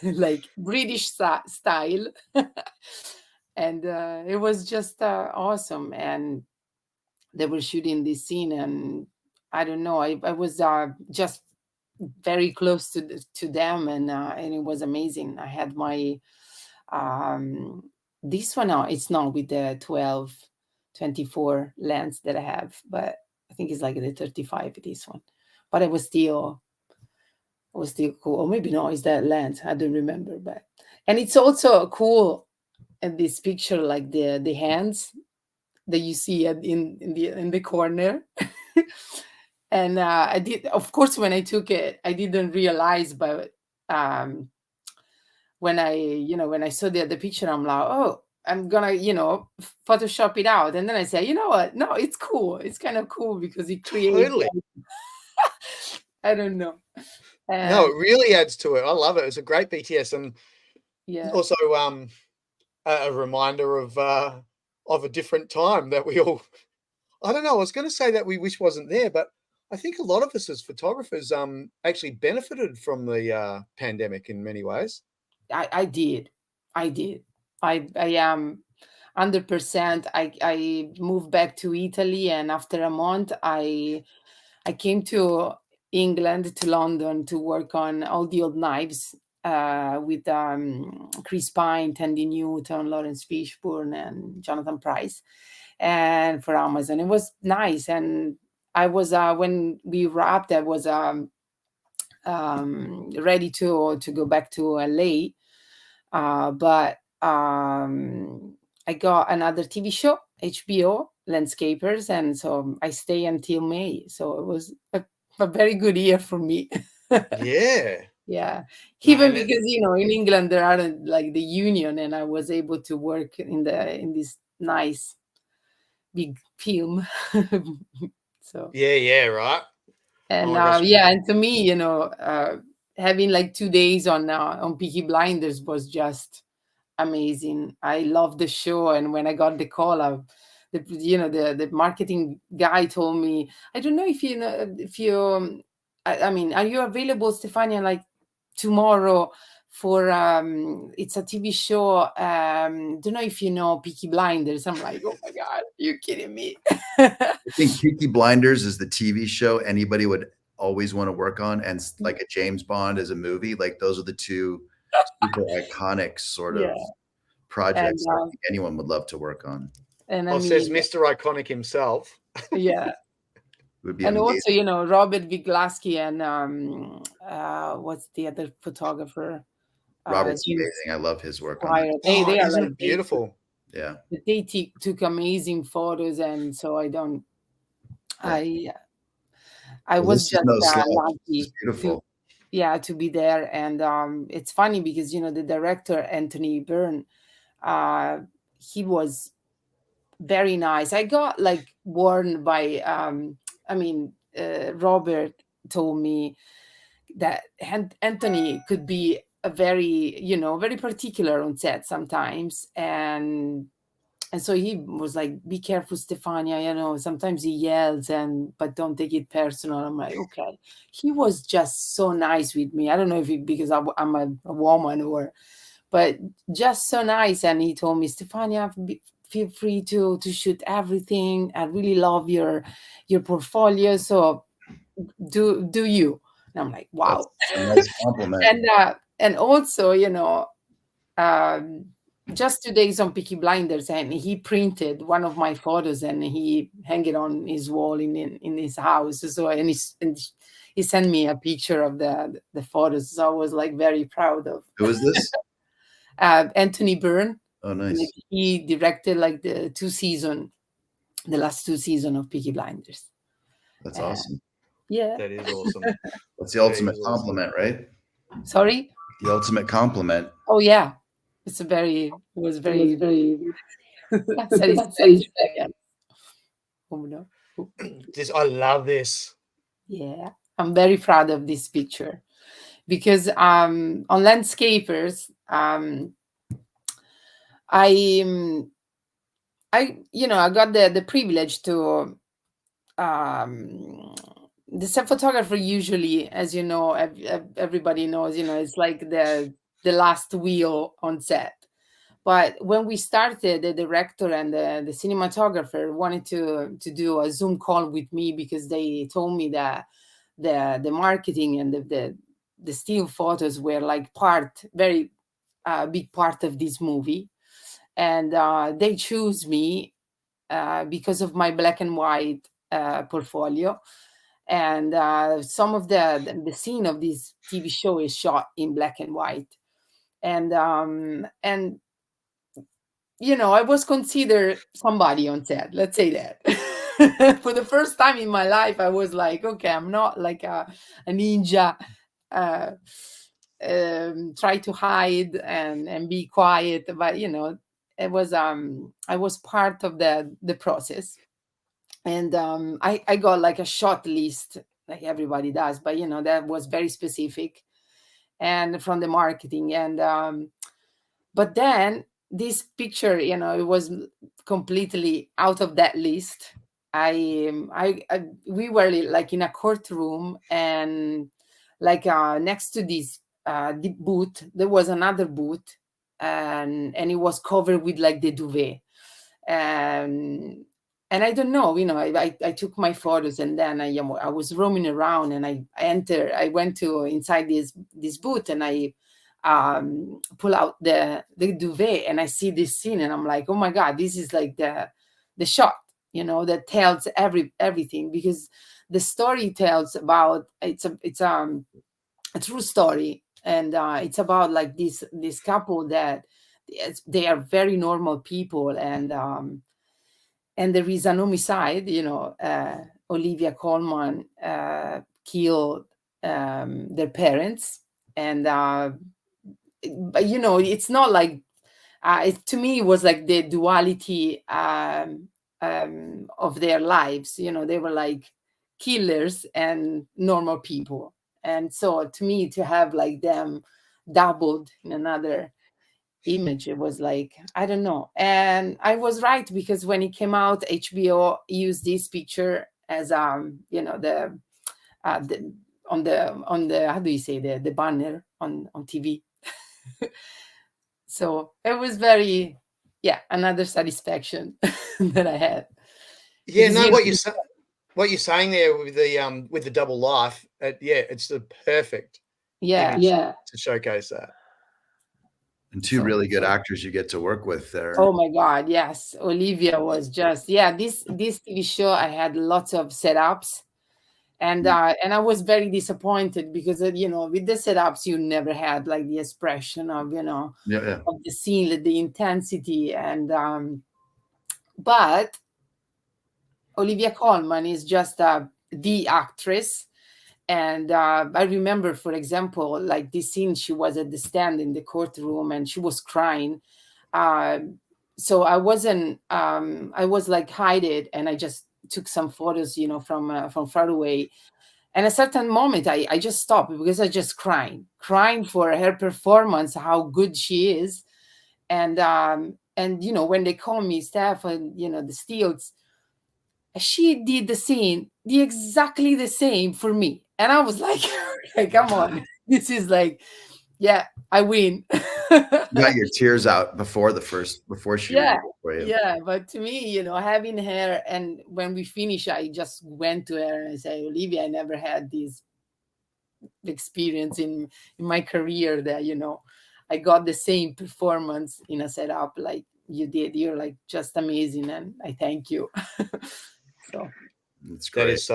like British style. And it was just awesome. And they were shooting this scene, and I don't know, I was just very close to them, and it was amazing. I had my this one now, it's not with the 12-24 lens that I have, but I think it's like the 35, this one. But it was still cool. Or maybe no, it's that lens, I don't remember. And it's also cool in this picture, like the hands that you see in the corner. And I did, of course, when I took it, I didn't realize, but when I saw the picture, I'm like, oh, I'm gonna Photoshop it out. And then I say, you know what, no, it's cool, it's kind of cool because it creates Totally. I don't know. No, it really adds to it. I love it. It's a great BTS, and also a reminder of a different time that we all, I don't know, I was going to say that we wish wasn't there, but I think a lot of us as photographers actually benefited from the pandemic in many ways. I did. I am 100%. I moved back to Italy, and after a month, I came to England, to London, to work on all the old knives with Chris Pine, Tandy Newton, Lawrence Fishburne, and Jonathan Pryce, and for Amazon. It was nice. And I was when we wrapped, I was ready to go back to LA, but I got another TV show, HBO, Landscapers, and so I stay until May. So it was a very good year for me. Yeah. Yeah, even because in England there aren't like the union, and I was able to work in this nice big film. So yeah, right. and Oh my gosh. and to me, having like 2 days on Peaky Blinders was just amazing. I love the show, and when I got the call, the marketing guy told me, I don't know if you know if you, I mean, are you available, Stefania, like tomorrow for it's a TV show. Don't know if you know Peaky Blinders. I'm like, oh my god, you're kidding me. I think Peaky Blinders is the TV show anybody would always want to work on, and like a James Bond as a movie. Like those are the two super iconic sort of projects I think anyone would love to work on. And I mean, says Mr. Iconic himself. Yeah. Would be and amazing. also, Robert Viglasky and what's the other photographer? Robert's amazing. I love his work on that. They are like beautiful. Yeah. They took amazing photos, and so I was just lucky. Beautiful. To be there. And it's funny because the director Anthony Byrne, he was very nice. I got like warned by Robert told me that Anthony could be a very very particular on set sometimes, and so he was like, be careful, Stefania, sometimes he yells, but don't take it personal. I'm like, okay. He was just so nice with me. I don't know if because I'm a woman but just so nice. And he told me, Stefania, feel free to shoot everything. I really love your portfolio. So do you. And I'm like, wow. That's a nice compliment. and also, just 2 days on Peaky Blinders, and he printed one of my photos and he hung it on his wall in his house. So and he sent me a picture of the photos. So I was like very proud of. Who is this? Anthony Byrne. Oh, nice. He directed like the last 2 seasons of Peaky Blinders. That's awesome. Yeah, that is awesome. That's the ultimate compliment, right? Sorry? The ultimate compliment. Oh yeah. It was very satisfaction. Oh no. I love this. Yeah, I'm very proud of this picture because on Landscapers, I got the privilege to the set photographer usually, as you know, everybody knows, it's like the last wheel on set. But when we started, the director and the cinematographer wanted to do a Zoom call with me because they told me that the marketing and the still photos were like very big part of this movie. And they chose me because of my black and white portfolio. And some of the scene of this TV show is shot in black and white. And I was considered somebody on set, let's say that. For the first time in my life, I was like, okay, I'm not like a ninja, try to hide and be quiet. But, it was, I was part of the process. And I got like a short list, like everybody does, but, that was very specific and from the marketing. And, but then this picture, it was completely out of that list. We were like in a courtroom, and like next to this the booth, there was another booth, and it was covered with like the duvet. And I don't know, I took my photos, and then I was roaming around, and I went to inside this booth, and I pull out the duvet, and I see this scene, and I'm like, oh my God, this is like the shot, that tells everything, because the story tells about, it's a true story, and it's about like this couple that they are very normal people, and there is an homicide. Olivia Colman killed their parents, and but it's not like to me it was like the duality of their lives. They were like killers and normal people, and so to me, to have like them doubled in another image, it was like, I don't know. And I was right, because when it came out, HBO used this picture as the on the how do you say, the banner on TV. So it was very, another satisfaction that I had. Yeah, Because, no, what you're saying there with the double life, it's the perfect image to showcase that. And two really good actors you get to work with there. Oh my God, yes. Olivia was just, this TV show, I had lots of setups, and I was very disappointed, because with the setups you never had like the expression of of the scene, like, the intensity, and but Olivia Colman is just the actress. And I remember, for example, like this scene, she was at the stand in the courtroom and she was crying. So I wasn't, I was like hiding, and I just took some photos, from far away. And at a certain moment, I just stopped, because I just crying for her performance, how good she is. And when they call me Steph, and the stills, she did the scene exactly the same for me. And I was like, come on, this is like, I win. You got your tears out before she read it for you. But to me, having her, and when we finish, I just went to her and I said, Olivia, I never had this experience in my career that, I got the same performance in a setup like you did. You're like just amazing, and I thank you. So that's great. That is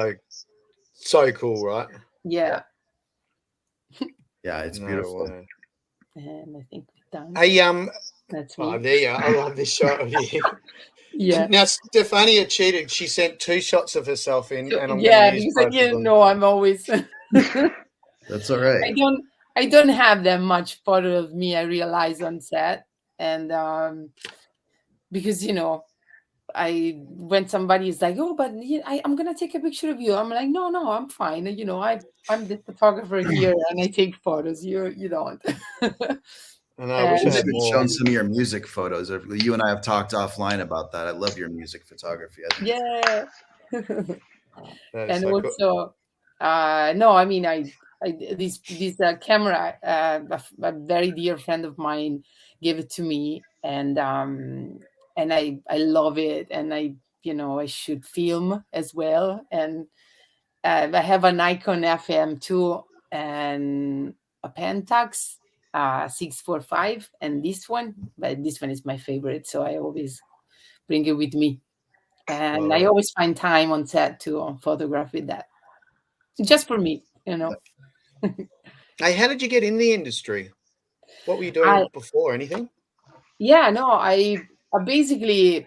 so cool, right? Yeah, it's beautiful. And I think we're done. Hey, that's me. Oh, there you are. I love this shot of you. Yeah. Now Stefania cheated. She sent 2 shots of herself in, and I'm because both of them. I'm always. That's all right. I don't have that much photo of me, I realize, on set, and because when somebody is like, oh, but I'm gonna take a picture of you, I'm like, no, I'm fine. I'm the photographer here, and I take photos. You don't. And I wish I had more. Shown some of your music photos. You and I have talked offline about that. I love your music photography. Yeah. And so also, cool. no, I mean, this camera, a very dear friend of mine gave it to me, and I love it, and I should film as well, and I have a Nikon FM2 and a Pentax 645, and this one is my favorite, so I always bring it with me, and I always find time on set to photograph with that, just for me. Hey, how did you get in the industry? What were you doing before? Anything? Yeah, no, I basically,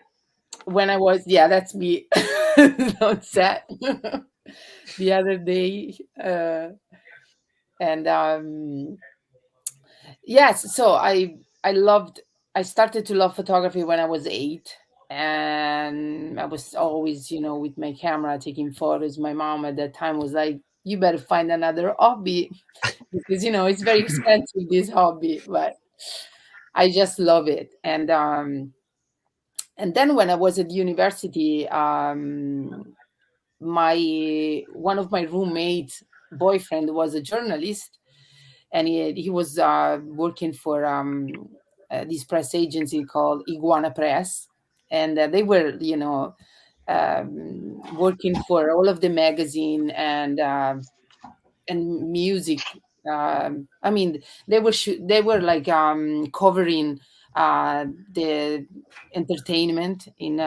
when I was, that's me on set the other day, and yes, so I started to love photography when I was 8, and I was always, with my camera taking photos. My mom at that time was like, you better find another hobby, because it's very expensive, this hobby, but I just love it. And then when I was at university, one of my roommates' boyfriend was a journalist, and he was working for this press agency called Iguana Press, and they were working for all of the magazine and music I mean, they were like covering the entertainment in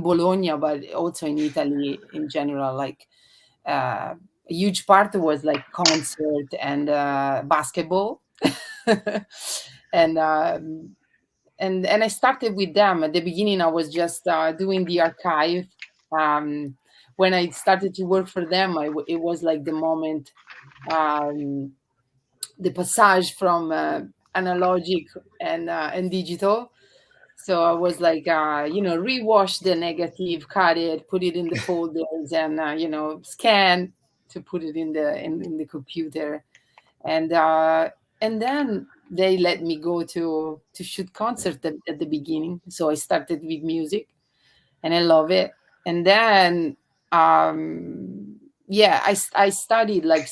Bologna, but also in Italy in general. Like a huge part was like concert and basketball, and and I started with them at the beginning. I was just doing the archive. When I started to work for them, it was like the moment, the passage from analogic and digital. So I was like, rewash the negative, cut it, put it in the folders, and scan to put it in the computer, and then they let me go to shoot concert at the beginning. So I started with music, and I love it. And then I studied like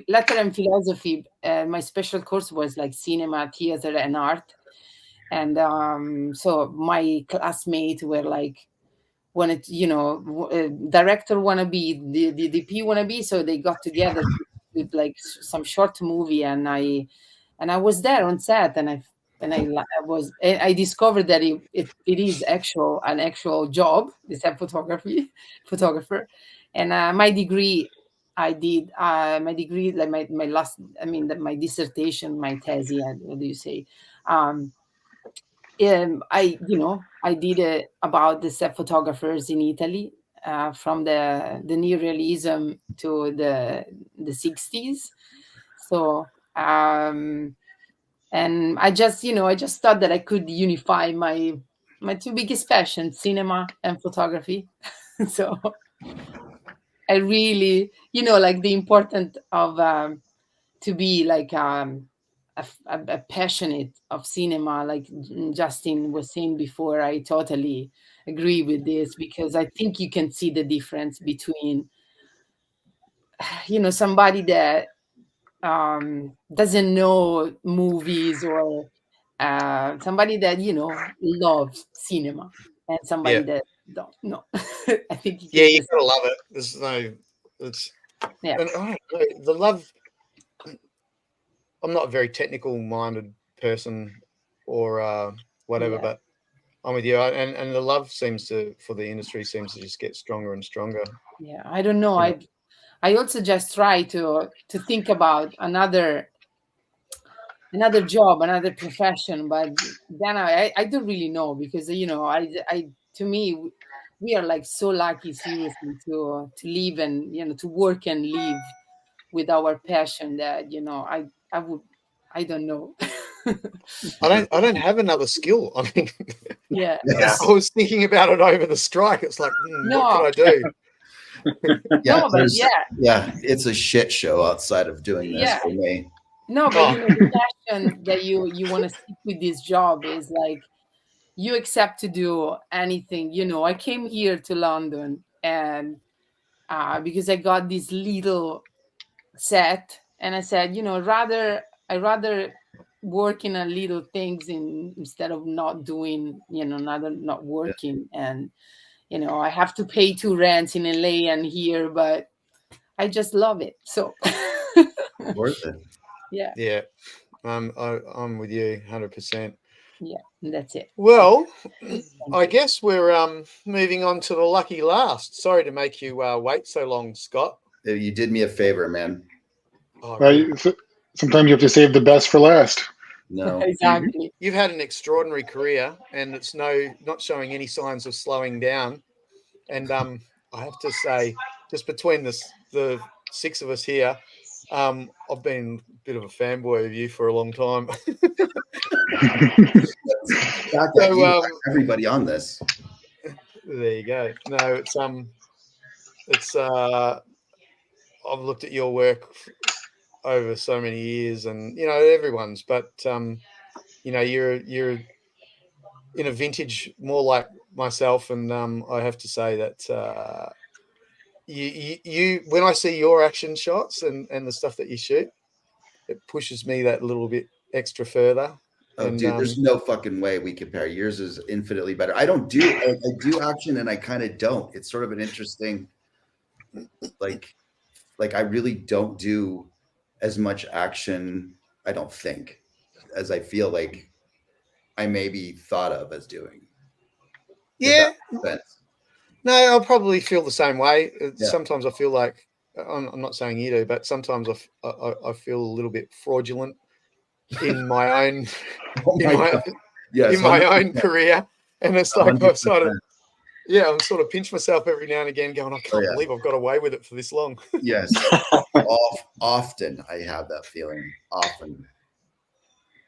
letter and philosophy. My special course was like cinema, theater, and art. And so my classmates were like, wanted, director wanna be, the DP wanna be, so they got together with like some short movie, and I was there on set, and I discovered that it is an actual job, the set photographer. And my degree, I did my degree, like my last, my dissertation, my thesis, what do you say? I did it about the set photographers in Italy, from the neorealism to the 60s. So and I just thought that I could unify my two biggest passions, cinema and photography. So I really, like the importance of to be like a passionate of cinema, like Justin was saying before. I totally agree with this, because I think you can see the difference between somebody that doesn't know movies, or somebody that loves cinema, and somebody that don't know. I think you gotta love it. There's no, it's yeah. And I don't know, the love. I'm not a very technical minded person or whatever, but I'm with you. And the love for the industry seems to just get stronger and stronger. Yeah, I don't know. I also just try to think about another job, another profession, but then I don't really know, because I to me, we are like so lucky, seriously, to live and to work and live with our passion, that I don't know. I don't have another skill. I mean, yeah. I was thinking about it over the strike. It's like, what could I do? It's a shit show outside of doing this for me. No, but the passion that you want to stick with this job is like, you accept to do anything. I came here to London, and because I got this little set, and I said, I rather work in a little things instead of not doing, not working. And I have to pay 2 rents in LA and here, but I just love it. So worth it. Yeah. I'm with you 100%. Yeah, that's it. Well, I guess we're moving on to the lucky last. Sorry to make you wait so long, Scott. You did me a favor, man. Sometimes you have to save the best for last. No, exactly. You've had an extraordinary career, and it's not showing any signs of slowing down. And I have to say, just between the 6 of us here, I've been a bit of a fanboy of you for a long time. Everybody on this. There you go. No, it's I've looked at your work over so many years, and everyone's, but you're in a vintage more like myself, and I have to say that you when I see your action shots and the stuff that you shoot, it pushes me that little bit extra further. Oh, dude, there's no fucking way we compare. Yours is infinitely better. I do action, and I kind of don't. It's sort of an interesting, like I really don't do as much action, I don't think, as I feel like I may be thought of as doing. Yeah. No, I'll probably feel the same way. Sometimes I feel like, I'm not saying you do, but sometimes I feel a little bit fraudulent in my own my own career, and it's like 100%. I'm sort of pinch myself every now and again, going, I can't believe I've got away with it for this long. Yes, often I have that feeling. Often.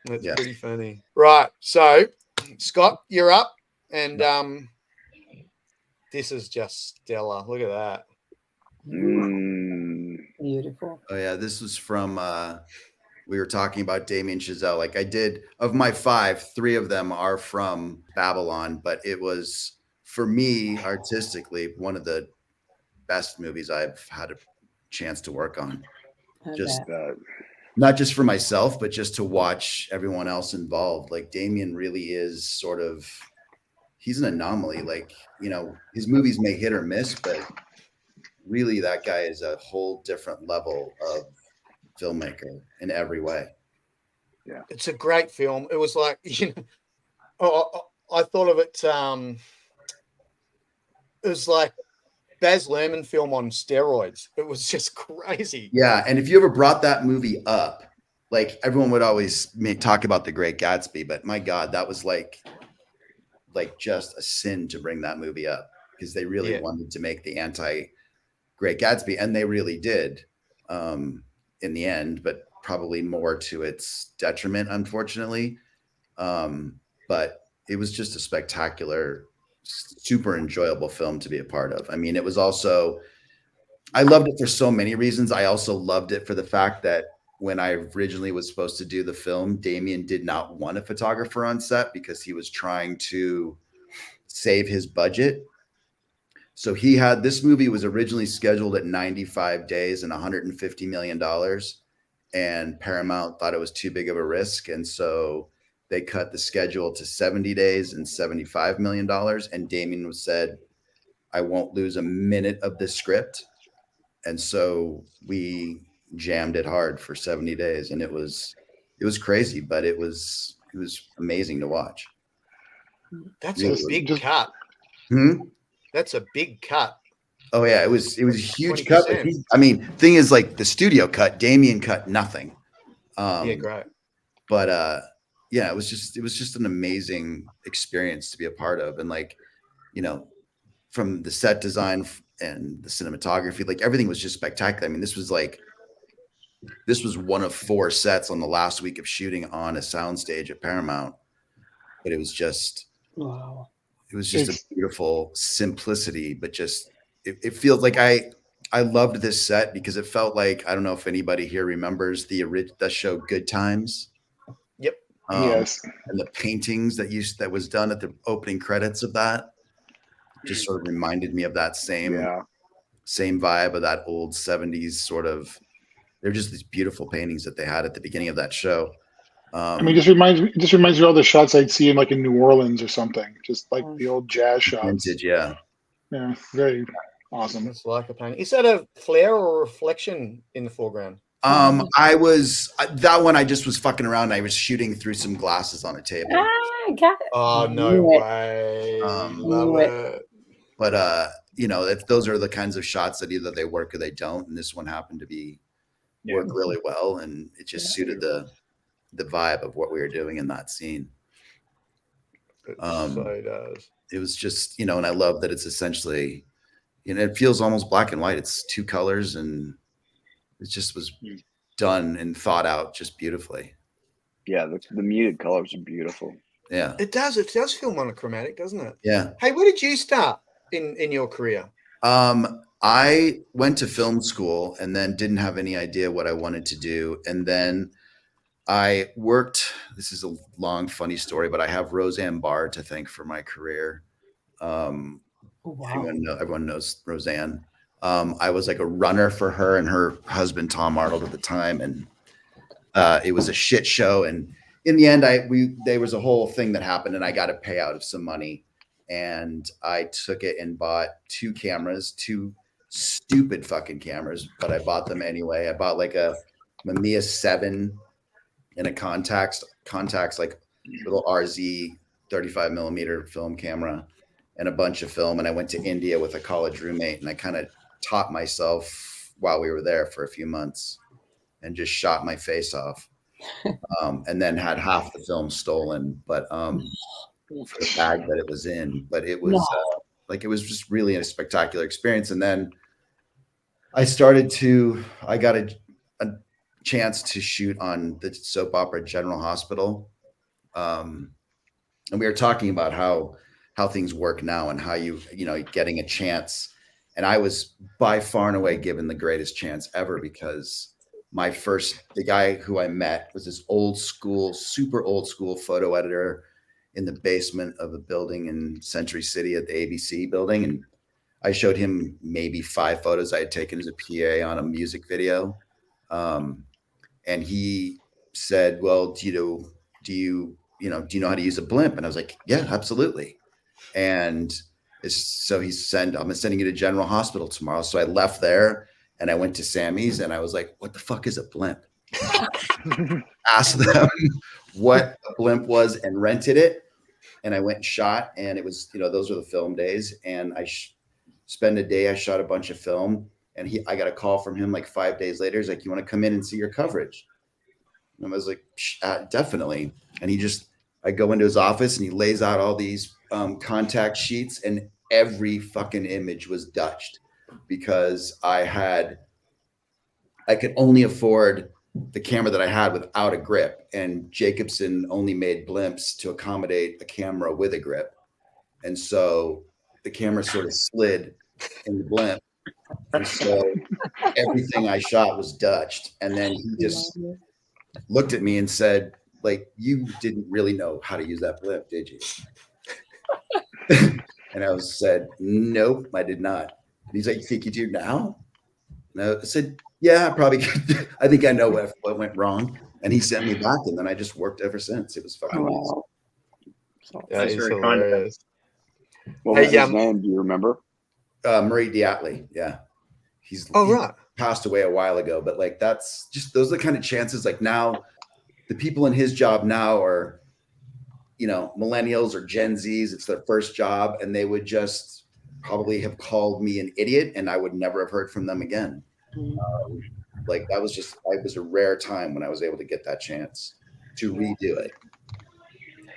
That's pretty funny, right? So, Scott, you're up, and this is just stellar. Look at that. Beautiful. Oh yeah, this was from we were talking about Damien Chazelle. Like I did, of my 5, 3 of them are from Babylon, but it was, for me, artistically, one of the best movies I've had a chance to work on. Not just for myself, but just to watch everyone else involved. Like Damien really is sort of, he's an anomaly. Like, you know, his movies may hit or miss, but really that guy is a whole different level of filmmaker in every way. Yeah, it's a great film. It was like, you know, I thought of it. It was like Baz Luhrmann film on steroids. It was just crazy. Yeah, and if you ever brought that movie up, like everyone would always talk about The Great Gatsby, but my God, that was like just a sin to bring that movie up, because they really wanted to make the anti-Great Gatsby, and they really did in the end, but probably more to its detriment, unfortunately. But it was just a spectacular, super enjoyable film to be a part of. I mean, it was also, I loved it for so many reasons. I also loved it for the fact that when I originally was supposed to do the film, Damien did not want a photographer on set because he was trying to save his budget. So he had, this movie was originally scheduled at 95 days and $150 million. And Paramount thought it was too big of a risk. And so they cut the schedule to 70 days and $75 million. And Damien said, I won't lose a minute of this script. And so we jammed it hard for 70 days. And it was crazy, but it was amazing to watch. That's a big cut. That's a big cut. Oh yeah, it was a huge 20%. Cut. I mean, thing is, like, the studio cut, Damien cut nothing. Great. But yeah, it was just an amazing experience to be a part of. And, like, you know, from the set design and the cinematography, like everything was just spectacular. I mean, this was one of 4 sets on the last week of shooting on a soundstage at Paramount. But it was just, wow. It was just a beautiful simplicity, but just, it feels like I loved this set because it felt like, I don't know if anybody here remembers the show Good Times. Yep. Yes. And the paintings that was done at the opening credits of that just sort of reminded me of that same vibe of that old 70s sort of, they're just these beautiful paintings that they had at the beginning of that show. I mean, just reminds me of all the shots I'd see in, like, in New Orleans or something, just like the old jazz shots. Vintage, yeah, very awesome. It's like a painting. Is that a flare or a reflection in the foreground? I was that one. I just was fucking around. I was shooting through some glasses on a table. Got it. Oh, no way! Love it. But you know, those are the kinds of shots that either they work or they don't, and this one happened to be work really well, and it just suited the vibe of what we were doing in that scene. It so does. It was just, you know, and I love that it's essentially, you know, it feels almost black and white. It's 2 colors, and it just was done and thought out just beautifully. Yeah, the muted colors are beautiful. Yeah, it does. It does feel monochromatic, doesn't it? Yeah. Hey, where did you start in your career? I went to film school and then didn't have any idea what I wanted to do, and then I worked, this is a long, funny story, but I have Roseanne Barr to thank for my career. Wow. Everyone knows Roseanne. I was like a runner for her and her husband, Tom Arnold, at the time. And it was a shit show. And in the end, there was a whole thing that happened, and I got a payout of some money. And I took it and bought 2 cameras, 2 stupid fucking cameras, but I bought them anyway. I bought like a Mamiya 7 and a contacts like little RZ 35 millimeter film camera and a bunch of film. And I went to India with a college roommate, and I kind of taught myself while we were there for a few months and just shot my face off. And then had half the film stolen, but for the bag that it was in. But it was it was just really a spectacular experience. And then I got a chance to shoot on the soap opera General Hospital. And we were talking about how things work now and how getting a chance. And I was by far and away given the greatest chance ever, because the guy who I met was this super old school photo editor in the basement of a building in Century City at the ABC building. And I showed him maybe 5 photos I had taken as a PA on a music video. And he said, well, do you know how to use a blimp? And I was like, yeah, absolutely. And so I'm sending you to General Hospital tomorrow. So I left there and I went to Sammy's and I was like, what the fuck is a blimp? Asked them what a blimp was and rented it. And I went and shot, and it was, those were the film days. And I spent a day, I shot a bunch of film, and I got a call from him like 5 days later. He's like, you want to come in and see your coverage? And I was like, definitely. And I go into his office and he lays out all these contact sheets, and every fucking image was Dutched, because I could only afford the camera that I had without a grip, and Jacobson only made blimps to accommodate a camera with a grip. And so the camera sort of slid in the blimp. And so everything I shot was Dutched. And then he just looked at me and said, like, you didn't really know how to use that blimp, did you? And I said, nope, I did not. And he's like, you think you do now? And I said, yeah, I probably could. I think I know what went wrong. And he sent me back, and then I just worked ever since. It was fucking awesome. That is hilarious. What was his name? Do you remember? Murray Diatley. Yeah. He passed away a while ago, but like, those are the kind of chances. Like, now the people in his job now are, millennials or Gen Zs. It's their first job, and they would just probably have called me an idiot, and I would never have heard from them again. That was a rare time when I was able to get that chance to redo it.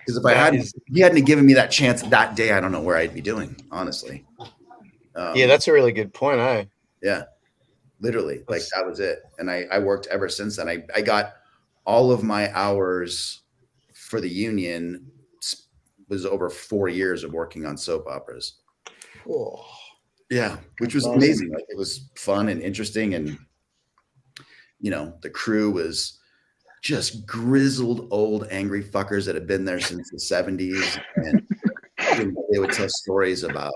Because if he hadn't given me that chance that day, I don't know where I'd be doing, honestly. Yeah, that's a really good point, eh? Yeah, literally, that was it. And I worked ever since then. I got all of my hours for the union was over 4 years of working on soap operas. Oh. Yeah, which was amazing. Like, it was fun and interesting, and the crew was just grizzled old angry fuckers that had been there since the 70s, and they would tell stories about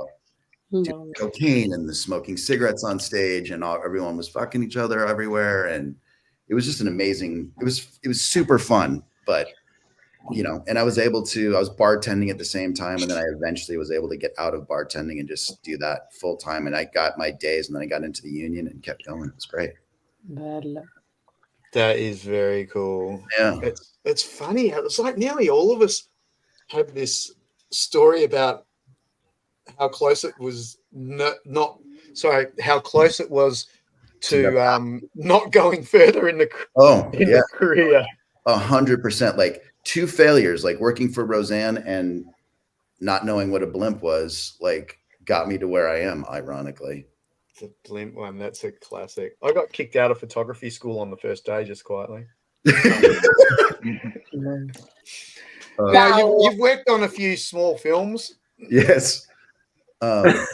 cocaine and the smoking cigarettes on stage, and everyone was fucking each other everywhere, and it was just an amazing. It was super fun, but. And I was bartending at the same time. And then I eventually was able to get out of bartending and just do that full time. And I got my days, and then I got into the union and kept going. It was great. That is very cool. Yeah. It's funny how it's like nearly all of us have this story about how close it was how close it was to not going further in the career. 100%. Like, 2 failures, like working for Roseanne and not knowing what a blimp was, like, got me to where I am, ironically. The blimp one, that's a classic. I got kicked out of photography school on the first day, just quietly. Now, you've worked on a few small films. Yes. A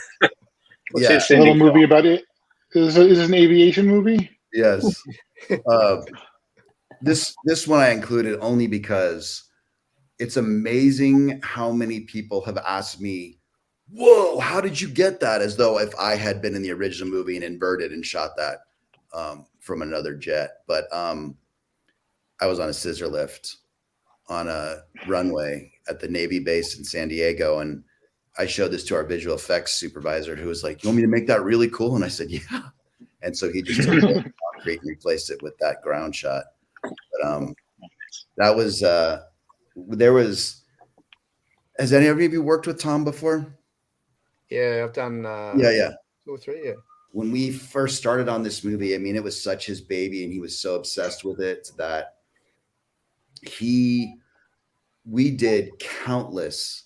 little movie about it. Is it an aviation movie? Yes. This one I included only because it's amazing how many people have asked me, whoa, how did you get that? As though if I had been in the original movie and inverted and shot that from another jet. But I was on a scissor lift on a runway at the Navy base in San Diego. And I showed this to our visual effects supervisor, who was like, you want me to make that really cool? And I said, yeah. And so he just took it concrete and replaced it with that ground shot. But that was there was. Has any of you worked with Tom before? Yeah, I've done. Yeah. 2 or 3. Yeah. When we first started on this movie, I mean, it was such his baby, and he was so obsessed with it that we did countless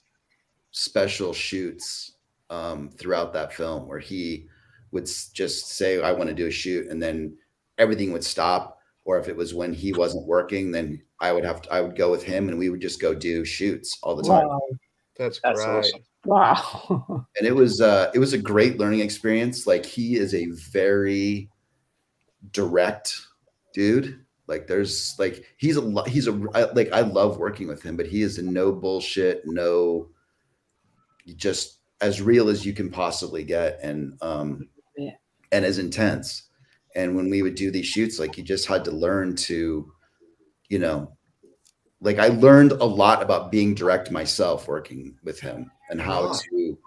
special shoots throughout that film where he would just say, I want to do a shoot, and then everything would stop. Or if it was when he wasn't working, then I would go with him, and we would just go do shoots all the time. Wow. That's great. Awesome. Wow. And it was a great learning experience. Like, he is a very direct dude. Like, there's like, I love working with him, but he is a no bullshit, just as real as you can possibly get. And, and as intense. And when we would do these shoots, like, you just had to learn to, like, I learned a lot about being direct myself working with him and how to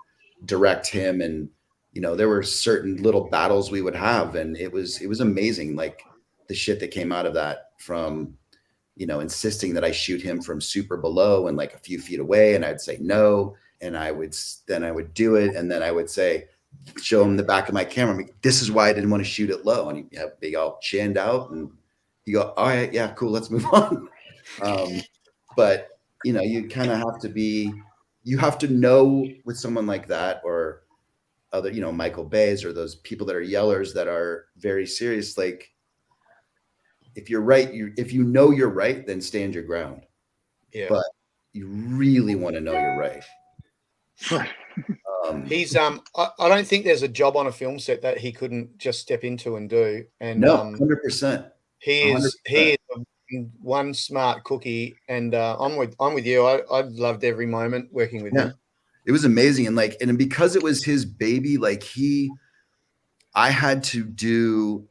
direct him. And, there were certain little battles we would have, and it was amazing. Like, the shit that came out of that from, insisting that I shoot him from super below and like a few feet away. And I'd say no. And I would do it. And then I would show him the back of my camera. Like, this is why I didn't want to shoot it low. And he'd have big all chinned out, and you go, all right, yeah, cool. Let's move on. But you kind of you have to know with someone like that, or other, Michael Bay's, or those people that are yellers that are very serious. Like, if you're right, if you know you're right, then stand your ground. Yeah. But you really want to know you're right. He's I don't think there's a job on a film set that he couldn't just step into and do. And no, 100%. He is one smart cookie, and I'm with you. I loved every moment working with him. It was amazing, and because it was his baby, like, I had to do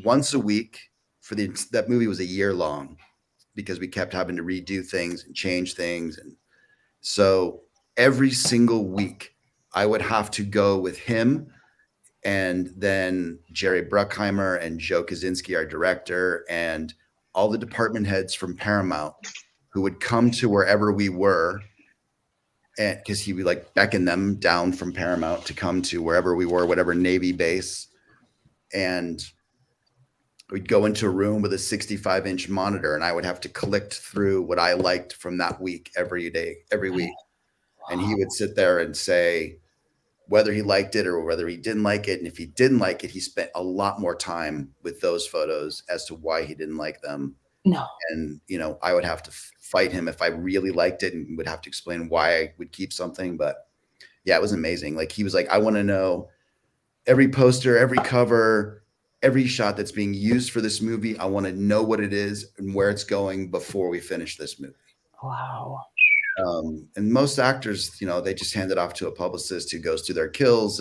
once a week for that movie was a year long, because we kept having to redo things and change things, and so every single week I would have to go with him, and then Jerry Bruckheimer and Joe Kaczynski, our director, and all the department heads from Paramount, who would come to wherever we were, and because he would beckon them down from Paramount to come to wherever we were, whatever Navy base, and we'd go into a room with a 65-inch monitor, and I would have to collect through what I liked from that week every week. And he would sit there and say whether he liked it or whether he didn't like it. And if he didn't like it, he spent a lot more time with those photos as to why he didn't like them. No. And, I would have to fight him if I really liked it, and would have to explain why I would keep something. But yeah, it was amazing. Like, he was like, I want to know every poster, every cover, every shot that's being used for this movie. I want to know what it is and where it's going before we finish this movie. Wow. And most actors, they just hand it off to a publicist who goes through their kills,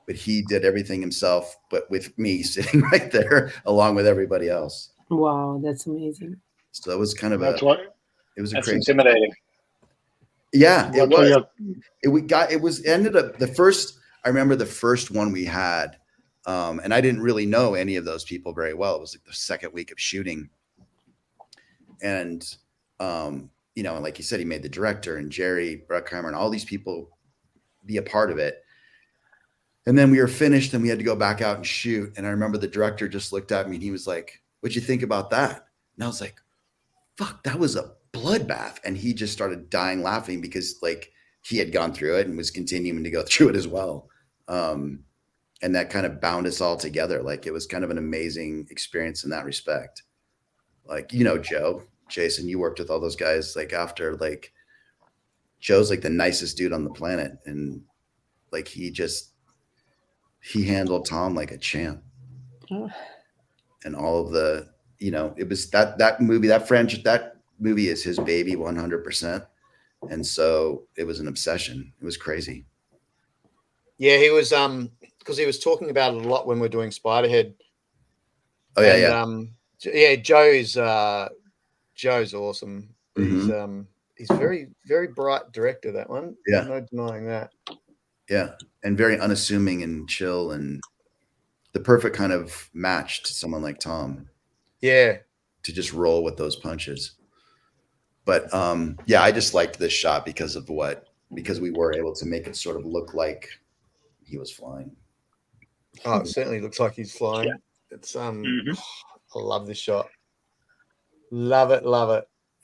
but he did everything himself, but with me sitting right there along with everybody else. Wow, that's amazing. So it was kind of that's crazy, intimidating. Yeah, it was. I remember the first one we had, and I didn't really know any of those people very well. It was like the second week of shooting, and and like you said, he made the director and Jerry Bruckheimer and all these people be a part of it. And then we were finished, and we had to go back out and shoot. And I remember the director just looked at me, and he was like, "What'd you think about that?" And I was like, "Fuck, that was a bloodbath." And he just started dying laughing, because he had gone through it and was continuing to go through it as well. And that kind of bound us all together. It was kind of an amazing experience in that respect. Joe, Jasin, you worked with all those guys. After Joe's the nicest dude on the planet, and he handled Tom like a champ. And all of the, it was that movie, that movie is his baby 100%. And so it was an obsession. It was crazy. Yeah, he was because he was talking about it a lot when we're doing Spiderhead. Oh yeah, yeah. Joe's awesome. Mm-hmm. He's very, very bright director, that one. Yeah. No denying that. Yeah. And very unassuming and chill. And the perfect kind of match to someone like Tom. Yeah. To just roll with those punches. But yeah, I just liked this shot because we were able to make it sort of look like he was flying. Oh, it certainly looks like he's flying. Yeah. It's I love this shot. Love it.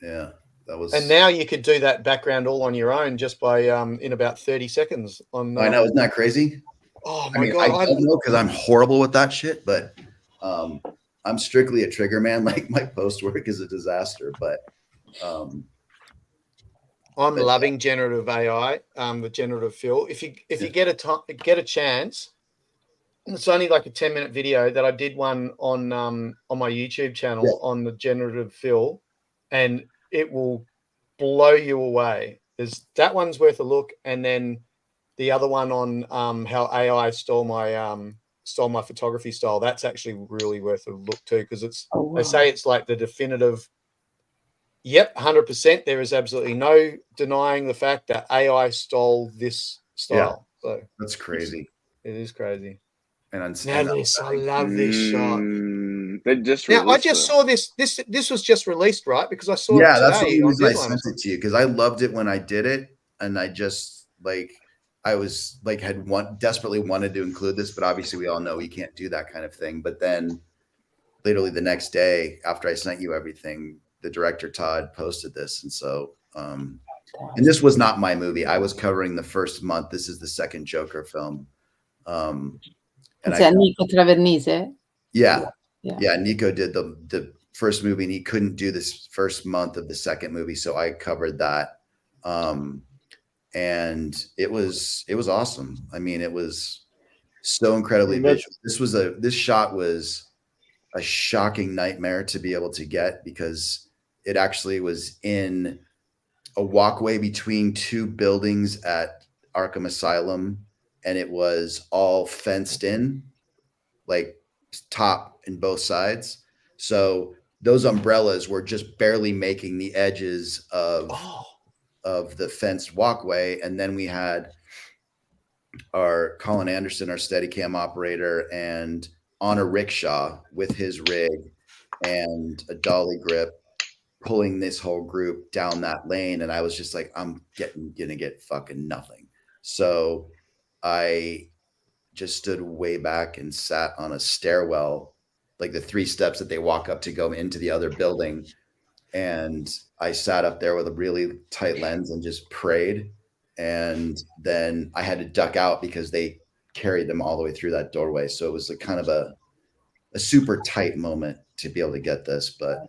Yeah, that was. And now you could do that background all on your own just by in about 30 seconds. On I know, isn't that crazy? Oh my God! I don't know because I'm horrible with that shit, but I'm strictly a trigger man. Like my post work is a disaster, but I'm loving generative AI, the generative fill. If you get a chance, it's only like a 10-minute video that I did one on my YouTube channel on the generative fill, and it will blow you away. That one's worth a look, and then the other one on how AI stole my photography style. That's actually really worth a look too, because they say it's like the definitive. Yep, 100%. There is absolutely no denying the fact that AI stole this style. Yeah. So that's crazy. It is crazy. And I love this shot. They just I just saw this. This was just released, right? Because I saw it today. That's the only reason I sent it to you, because I loved it when I did it, and I just I was desperately wanted to include this, but obviously we all know you can't do that kind of thing. But then, literally the next day after I sent you everything, the director Todd posted this, and so and this was not my movie. I was covering the first month. This is the second Joker film. And Nico Travernise. Yeah, Nico did the first movie, and he couldn't do this first month of the second movie, so I covered that. And it was awesome. I mean, it was so incredibly visual. This shot was a shocking nightmare to be able to get, because it actually was in a walkway between two buildings at Arkham Asylum, and it was all fenced in, like top and both sides. So those umbrellas were just barely making the edges of the fenced walkway. And then we had our Colin Anderson, our Steadicam operator, and on a rickshaw with his rig and a dolly grip, pulling this whole group down that lane. And I was just like, I'm gonna get fucking nothing. So I just stood way back and sat on a stairwell, like the 3 steps that they walk up to go into the other building. And I sat up there with a really tight lens and just prayed. And then I had to duck out because they carried them all the way through that doorway. So it was kind of a super tight moment to be able to get this, but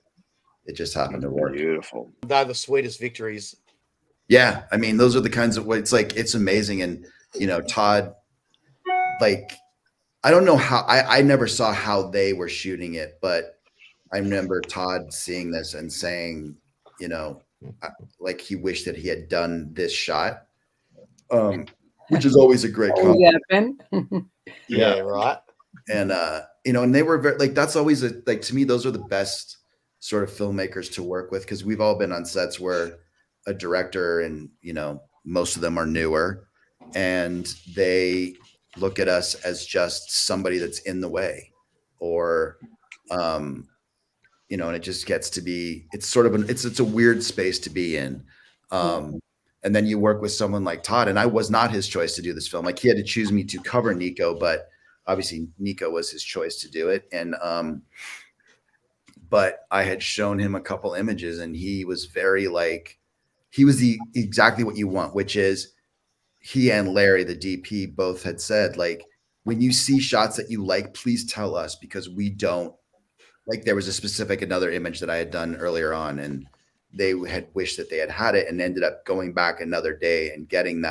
it just happened to work. Beautiful. They're the sweetest victories. Yeah. I mean, those are the kinds of, it's amazing. And, Todd, I don't know how, I never saw how they were shooting it, but I remember Todd seeing this and saying, he wished that he had done this shot, which is always a great compliment. Yeah, right. And, and they were very, that's always to me, those are the best sort of filmmakers to work with, because we've all been on sets where a director and, most of them are newer, and they look at us as just somebody that's in the way, or, and it just gets to be, it's sort of it's a weird space to be in. And then you work with someone like Todd, and I was not his choice to do this film. He had to choose me to cover Nico, but obviously Nico was his choice to do it. And, but I had shown him a couple images, and he was very he was exactly what you want, which is, he and Larry, the DP, both had said, when you see shots that you like, please tell us, because we don't, there was another image that I had done earlier on, and they had wished that they had it, and ended up going back another day and getting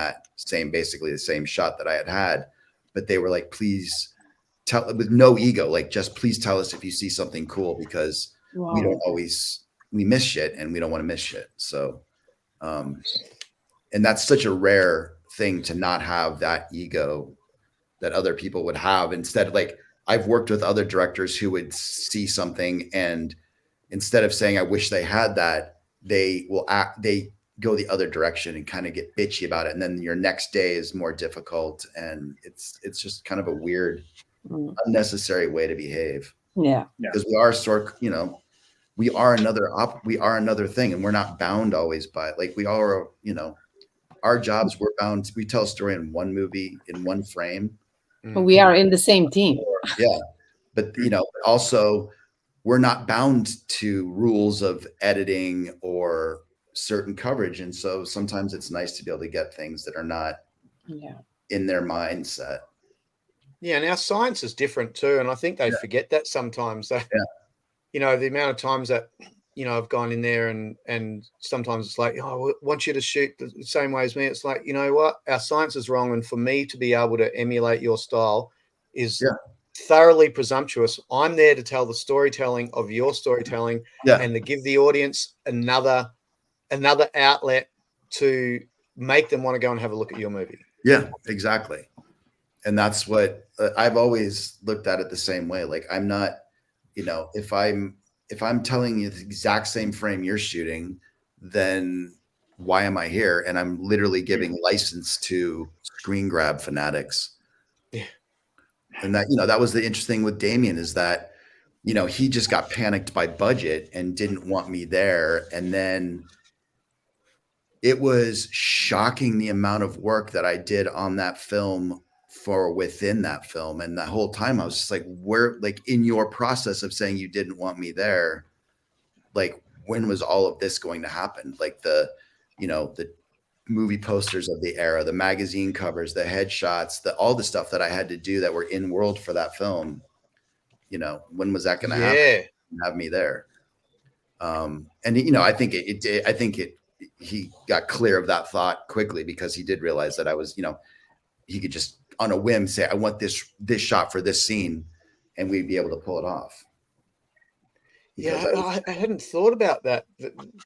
basically the same shot that I had. But they were like, please tell, with no ego, just please tell us if you see something cool, because we miss shit, and we don't want to miss shit. So, and that's such a rare thing, to not have that ego that other people would have. Instead, I've worked with other directors who would see something, and instead of saying, I wish they had that, they go the other direction and kind of get bitchy about it. And then your next day is more difficult. And it's just kind of a weird unnecessary way to behave. Yeah. Because we are we are another thing, and we're not bound always by it. Like we all are, our jobs, we're bound. We tell a story in one movie, in one frame. But we are in the same team. Yeah. But, also we're not bound to rules of editing or certain coverage. And so sometimes it's nice to be able to get things that are not in their mindset. Yeah. And our science is different too. And I think they forget that sometimes. That, the amount of times that, I've gone in there and sometimes it's like, oh, I want you to shoot the same way as me. It's like, you know what? Our science is wrong. And for me to be able to emulate your style is thoroughly presumptuous. I'm there to tell the storytelling of your storytelling and to give the audience another outlet to make them want to go and have a look at your movie. Yeah, exactly. And that's what I've always looked at it the same way. Like I'm not, if I'm telling you the exact same frame you're shooting, then why am I here? And I'm literally giving license to screen grab fanatics. Yeah. And that, that was the interesting thing with Damien is that, he just got panicked by budget and didn't want me there. And then it was shocking the amount of work that I did on that film for within that film. And the whole time I was just like, where, like in your process of saying you didn't want me there, like when was all of this going to happen? Like the movie posters of the era, the magazine covers, the headshots, all the stuff that I had to do that were in world for that film. When was that going to happen? Have me there. And I think he got clear of that thought quickly because he did realize that I was, he could just on a whim say, I want this shot for this scene, and we'd be able to pull it off. I hadn't thought about that.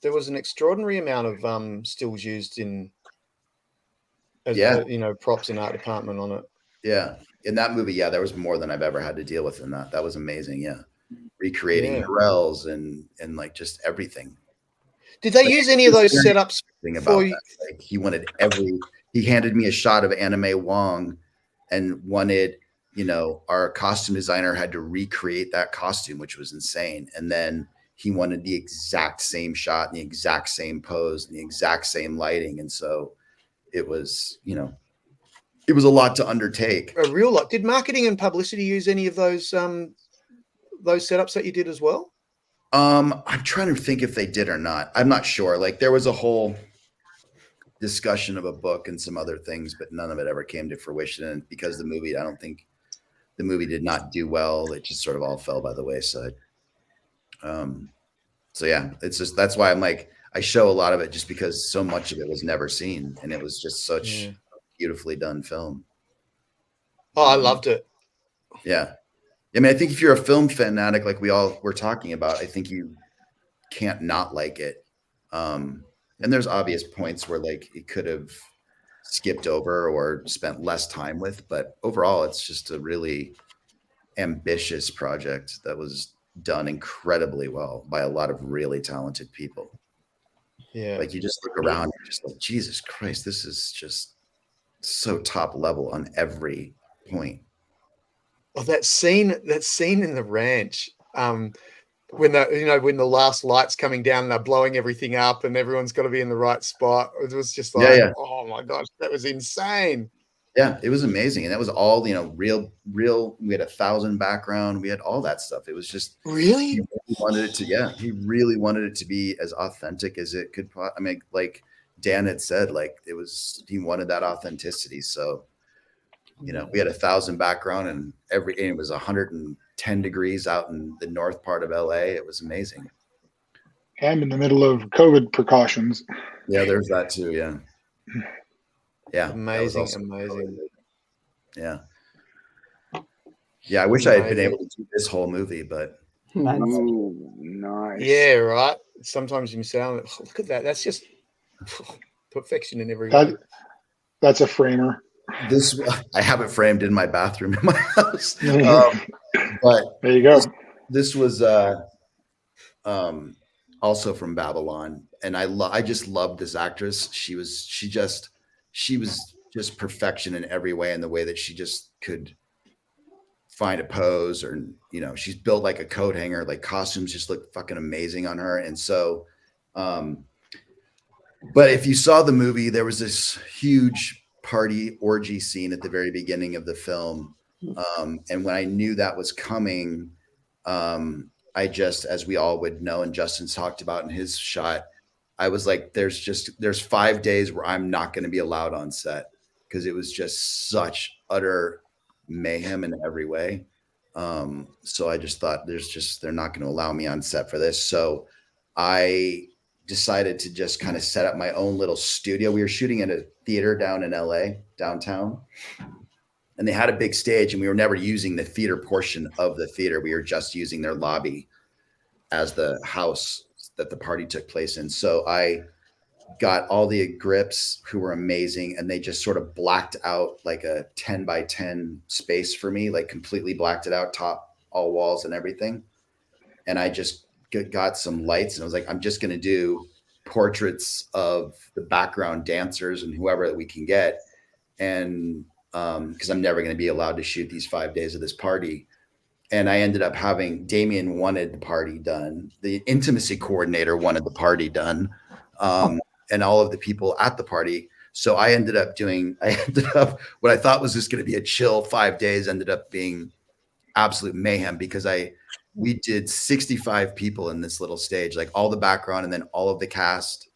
There was an extraordinary amount of stills used in, props in art department on it. Yeah. In that movie, there was more than I've ever had to deal with in that. That was amazing. Yeah. Recreating Morels and like just everything. Did they use any of those setups for you? Like he handed me a shot of Anime Wong and wanted, our costume designer had to recreate that costume, which was insane. And then he wanted the exact same shot and the exact same pose and the exact same lighting. And so it was, it was a lot to undertake. A real lot. Did marketing and publicity use any of those setups that you did as well? I'm trying to think if they did or not. I'm not sure. Like there was a whole discussion of a book and some other things, but none of it ever came to fruition. And because I don't think the movie did not do well. It just sort of all fell by the wayside. So yeah, it's just, that's why I'm like, I show a lot of it just because so much of it was never seen. And it was just such a beautifully done film. Oh, I loved it. Yeah. I mean, I think if you're a film fanatic, like we all were talking about, I think you can't not like it. And there's obvious points where like it could have skipped over or spent less time with, but overall it's just a really ambitious project that was done incredibly well by a lot of really talented people. Yeah. Like you just look around and you're just like, Jesus Christ, this is just so top level on every point. Oh, that scene in the ranch, when the last light's coming down and they're blowing everything up and everyone's got to be in the right spot. It was just like, oh my gosh, that was insane. Yeah, it was amazing. And that was all, real, we had 1,000 background. We had all that stuff. It was just really, he really wanted it to be as authentic as it could. I mean, like Dan had said, like he wanted that authenticity. So, we had 1,000 background and it was 110 degrees out in the north part of LA. It was amazing. And in the middle of COVID precautions. Yeah, there's that too. Yeah. Yeah. Amazing. Yeah. Yeah. I wish I had been able to do this whole movie, but. Ooh, nice. Yeah. Right. Sometimes you sound, look at that. That's just perfection in every way. That's a framer. I have it framed in my bathroom in my house. But there you go. This was also from Babylon, and I just loved this actress. She was just perfection in every way, in the way that she just could find a pose, or, you know, she's built like a coat hanger, like costumes just look fucking amazing on her. And so, but if you saw the movie, there was this huge party orgy scene at the very beginning of the film. And when I knew that was coming, I just, as we all would know, and Justin's talked about in his shot, I was like, there's 5 days where I'm not going to be allowed on set, because it was just such utter mayhem in every way. So I just thought they're not going to allow me on set for this. So I decided to just kind of set up my own little studio. We were shooting at a theater down in LA, downtown, and they had a big stage, and we were never using the theater portion of the theater. We were just using their lobby as the house that the party took place in. So I got all the grips who were amazing, and they just sort of blacked out like a 10 by 10 space for me, like completely blacked it out, top, all walls and everything. And I just got some lights, and I was like, I'm just going to do portraits of the background dancers and whoever that we can get. And because I'm never going to be allowed to shoot these 5 days of this party. And I ended up having Damien wanted the party done. The intimacy coordinator wanted the party done. And all of the people at the party. So I ended up what I thought was just going to be a chill 5 days ended up being absolute mayhem, because we did 65 people in this little stage, like all the background, and then all of the cast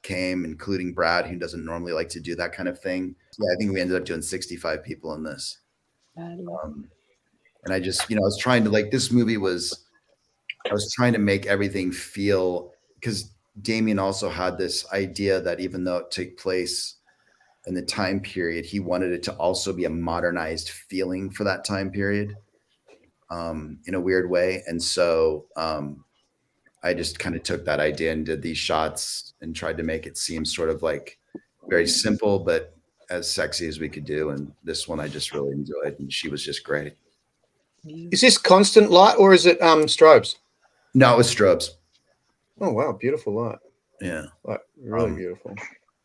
came, including Brad, who doesn't normally like to do that kind of thing. Yeah, I think we ended up doing 65 people in this. And I just, you know, I was trying to, like, this movie was, I was trying to make everything feel, because Damien also had this idea that even though it took place in the time period, he wanted it to also be a modernized feeling for that time period, in a weird way. And so I just kind of took that idea and did these shots and tried to make it seem sort of like very simple, but as sexy as we could do. And this one I just really enjoyed, and she was just great. Is this constant light, or is it strobes? No, it was strobes. Oh wow, beautiful light. Yeah, like really beautiful.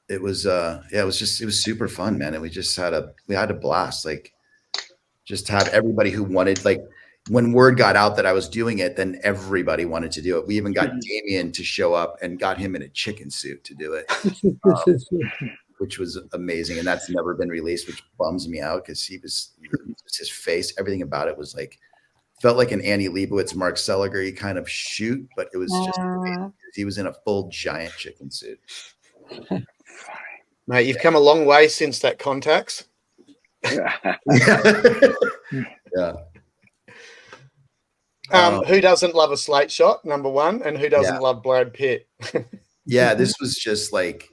It was it was super fun, man. And we had a blast. Like, just have everybody who wanted, like, when word got out that I was doing it, then everybody wanted to do it. We even got Damien to show up and got him in a chicken suit to do it, which was amazing. And that's never been released, which bums me out, because his face, everything about it was like, felt like an Annie Leibovitz, Mark Seliger kind of shoot, but it was just amazing. He was in a full giant chicken suit. Mate, you've come a long way since that Contacts. Yeah. Who doesn't love a slate shot, number one, and who doesn't love Brad Pitt? Yeah, this was just like,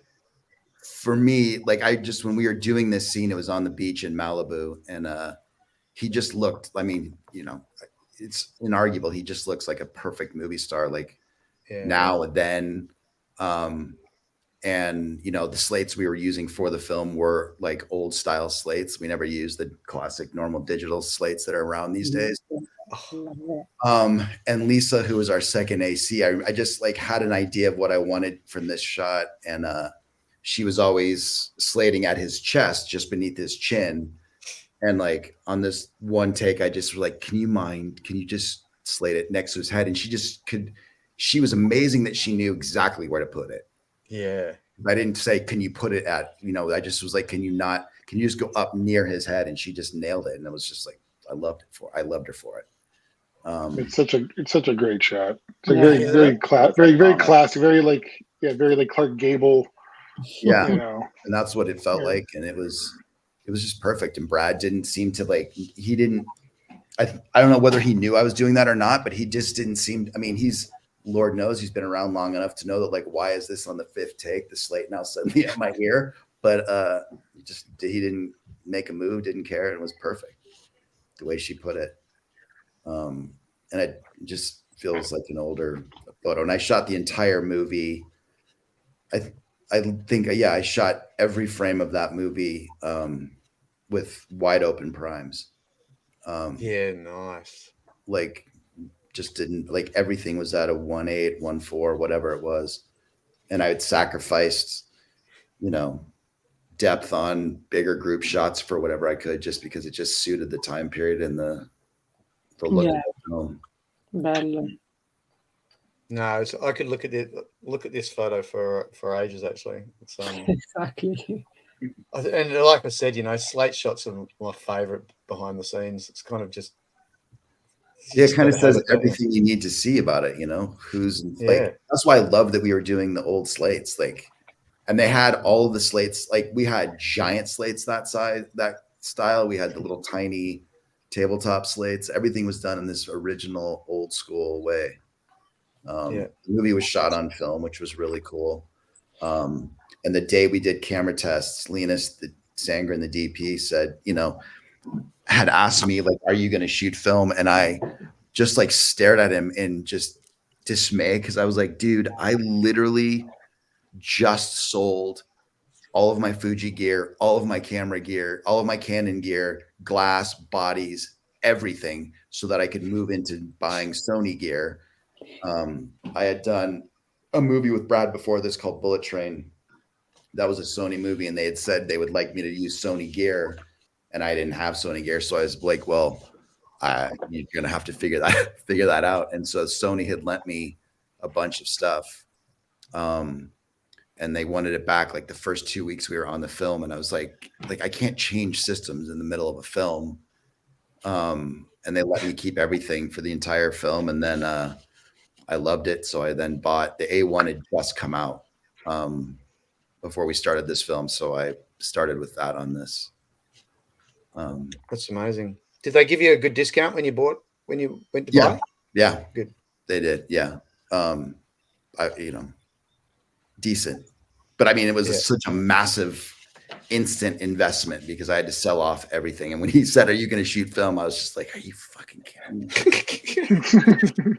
for me, like, when we were doing this scene, it was on the beach in Malibu, and he just looked, I mean, you know, it's inarguable, he just looks like a perfect movie star, like, now and then. And, you know, the slates we were using for the film were like old style slates. We never used the classic normal digital slates that are around these days. And Lisa, who was our second AC, I just like had an idea of what I wanted from this shot. And she was always slating at his chest, just beneath his chin. And like on this one take, I just was like, can you just slate it next to his head? And she was amazing that she knew exactly where to put it. Yeah. I didn't say, can you put it at, you know, I just was like, can you just go up near his head? And she just nailed it. And it was just like, I loved her for it. It's such a great shot. It's a very classic, very like Clark Gable. Yeah. You know. And that's what it felt like. And it was just perfect. And Brad didn't seem to I don't know whether he knew I was doing that or not, but he just didn't seem, I mean, Lord knows he's been around long enough to know that, like, why is this on the fifth take? The slate now suddenly at my ear, but he didn't make a move, didn't care, and it was perfect the way she put it. And it just feels like an older photo. And I shot the entire movie. I think I shot every frame of that movie with wide open primes. Nice. Like, just didn't, like, everything was at a 1.8, 1.4, whatever it was. And I had sacrificed, you know, depth on bigger group shots for whatever I could, just because it just suited the time period and the look of the film. Bello. No, I could look at this photo for ages. Actually, it's exactly. And like I said, slate shots are my favorite behind the scenes. It's kind of just it kind of says everything you need to see about it. Who's like, that's why I love that we were doing the old slates, like, and they had all of the slates. Like, we had giant slates that size, that style. We had the little tiny tabletop slates. Everything was done in this original old school way. The movie was shot on film, which was really cool. And the day we did camera tests, Linus, the Sangren, the DP, said, had asked me, like, are you going to shoot film? And I just like stared at him in just dismay, because I was like, dude, I literally just sold all of my Fuji gear, all of my camera gear, all of my Canon gear, glass, bodies, everything, so that I could move into buying Sony gear. I had done a movie with Brad before this called Bullet Train. That was a Sony movie, and they had said they would like me to use Sony gear, and I didn't have Sony gear. So I was like, well, you're going to have to figure that out. And so Sony had lent me a bunch of stuff. And they wanted it back like the first 2 weeks we were on the film. And I was like, I can't change systems in the middle of a film. And they let me keep everything for the entire film. And then I loved it. So I then bought the A1 had just come out before we started this film. So I started with that on this. That's amazing. Did they give you a good discount when you went to buy? Yeah. Good. They did. Yeah. Decent. But I mean, it was such a massive instant investment because I had to sell off everything. And when he said, are you going to shoot film? I was just like, are you fucking kidding me?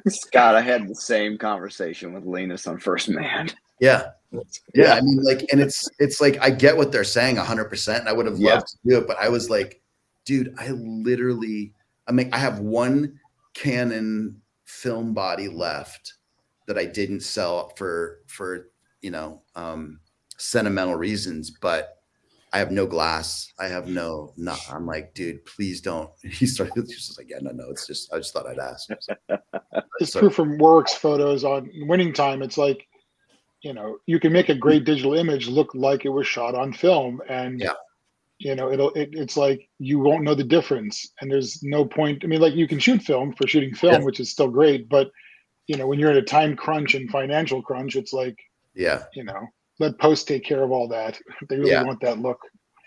Scott, I had the same conversation with Linus on First Man. Yeah. Yeah. I mean, like, and it's like, I get what they're saying 100%. And I would have loved to do it, but I was like, dude, I have one Canon film body left that I didn't sell for sentimental reasons, but I have no glass. I have no. I'm like, dude, please don't. He was like, yeah, no. It's just, I just thought I'd ask. It's proof from Warrick's photos on Winning Time. It's like, you can make a great digital image look like it was shot on film, and it's like you won't know the difference, and there's no point. I mean, like, you can shoot film for shooting film, which is still great, but when you're in a time crunch and financial crunch, it's like, let post take care of all that. They really want that look.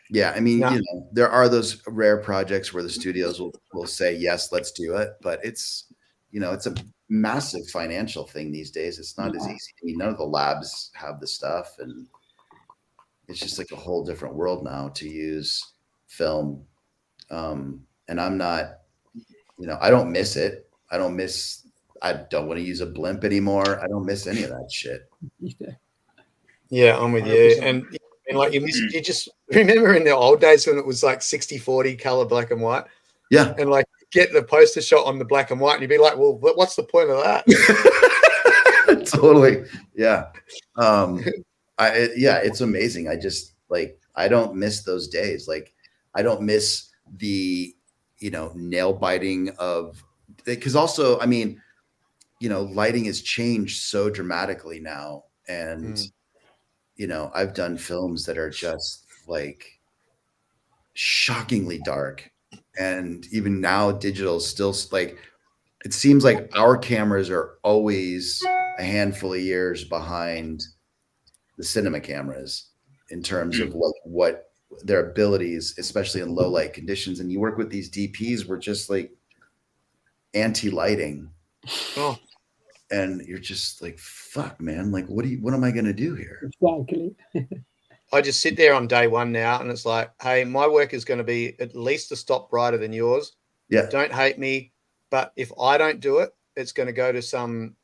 Yeah, I mean, there are those rare projects where the studios will say, yes, let's do it, but it's it's a massive financial thing these days. It's not as easy. I mean, none of the labs have the stuff, and it's just like a whole different world now to use film. And I'm not, I don't miss it. I don't want to use a blimp anymore. I don't miss any of that shit. Yeah, I'm with you. And like you just remember in the old days when it was like 60-40 color black and white. Yeah. And like get the poster shot on the black and white and you'd be like, well, what's the point of that? Totally. Yeah. It's amazing. I just I don't miss those days. Like, I don't miss the, nail biting of, because also, I mean, lighting has changed so dramatically now. And, I've done films that are just like shockingly dark. And even now, digital is still like, it seems like our cameras are always a handful of years behind the cinema cameras in terms of like what their abilities, especially in low light conditions. And you work with these DPs, we're just like anti-lighting. Oh. And you're just like, fuck, man. Like, what am I going to do here? Exactly. I just sit there on day one now and it's like, hey, my work is going to be at least a stop brighter than yours. Yeah. Don't hate me. But if I don't do it, it's going to go to some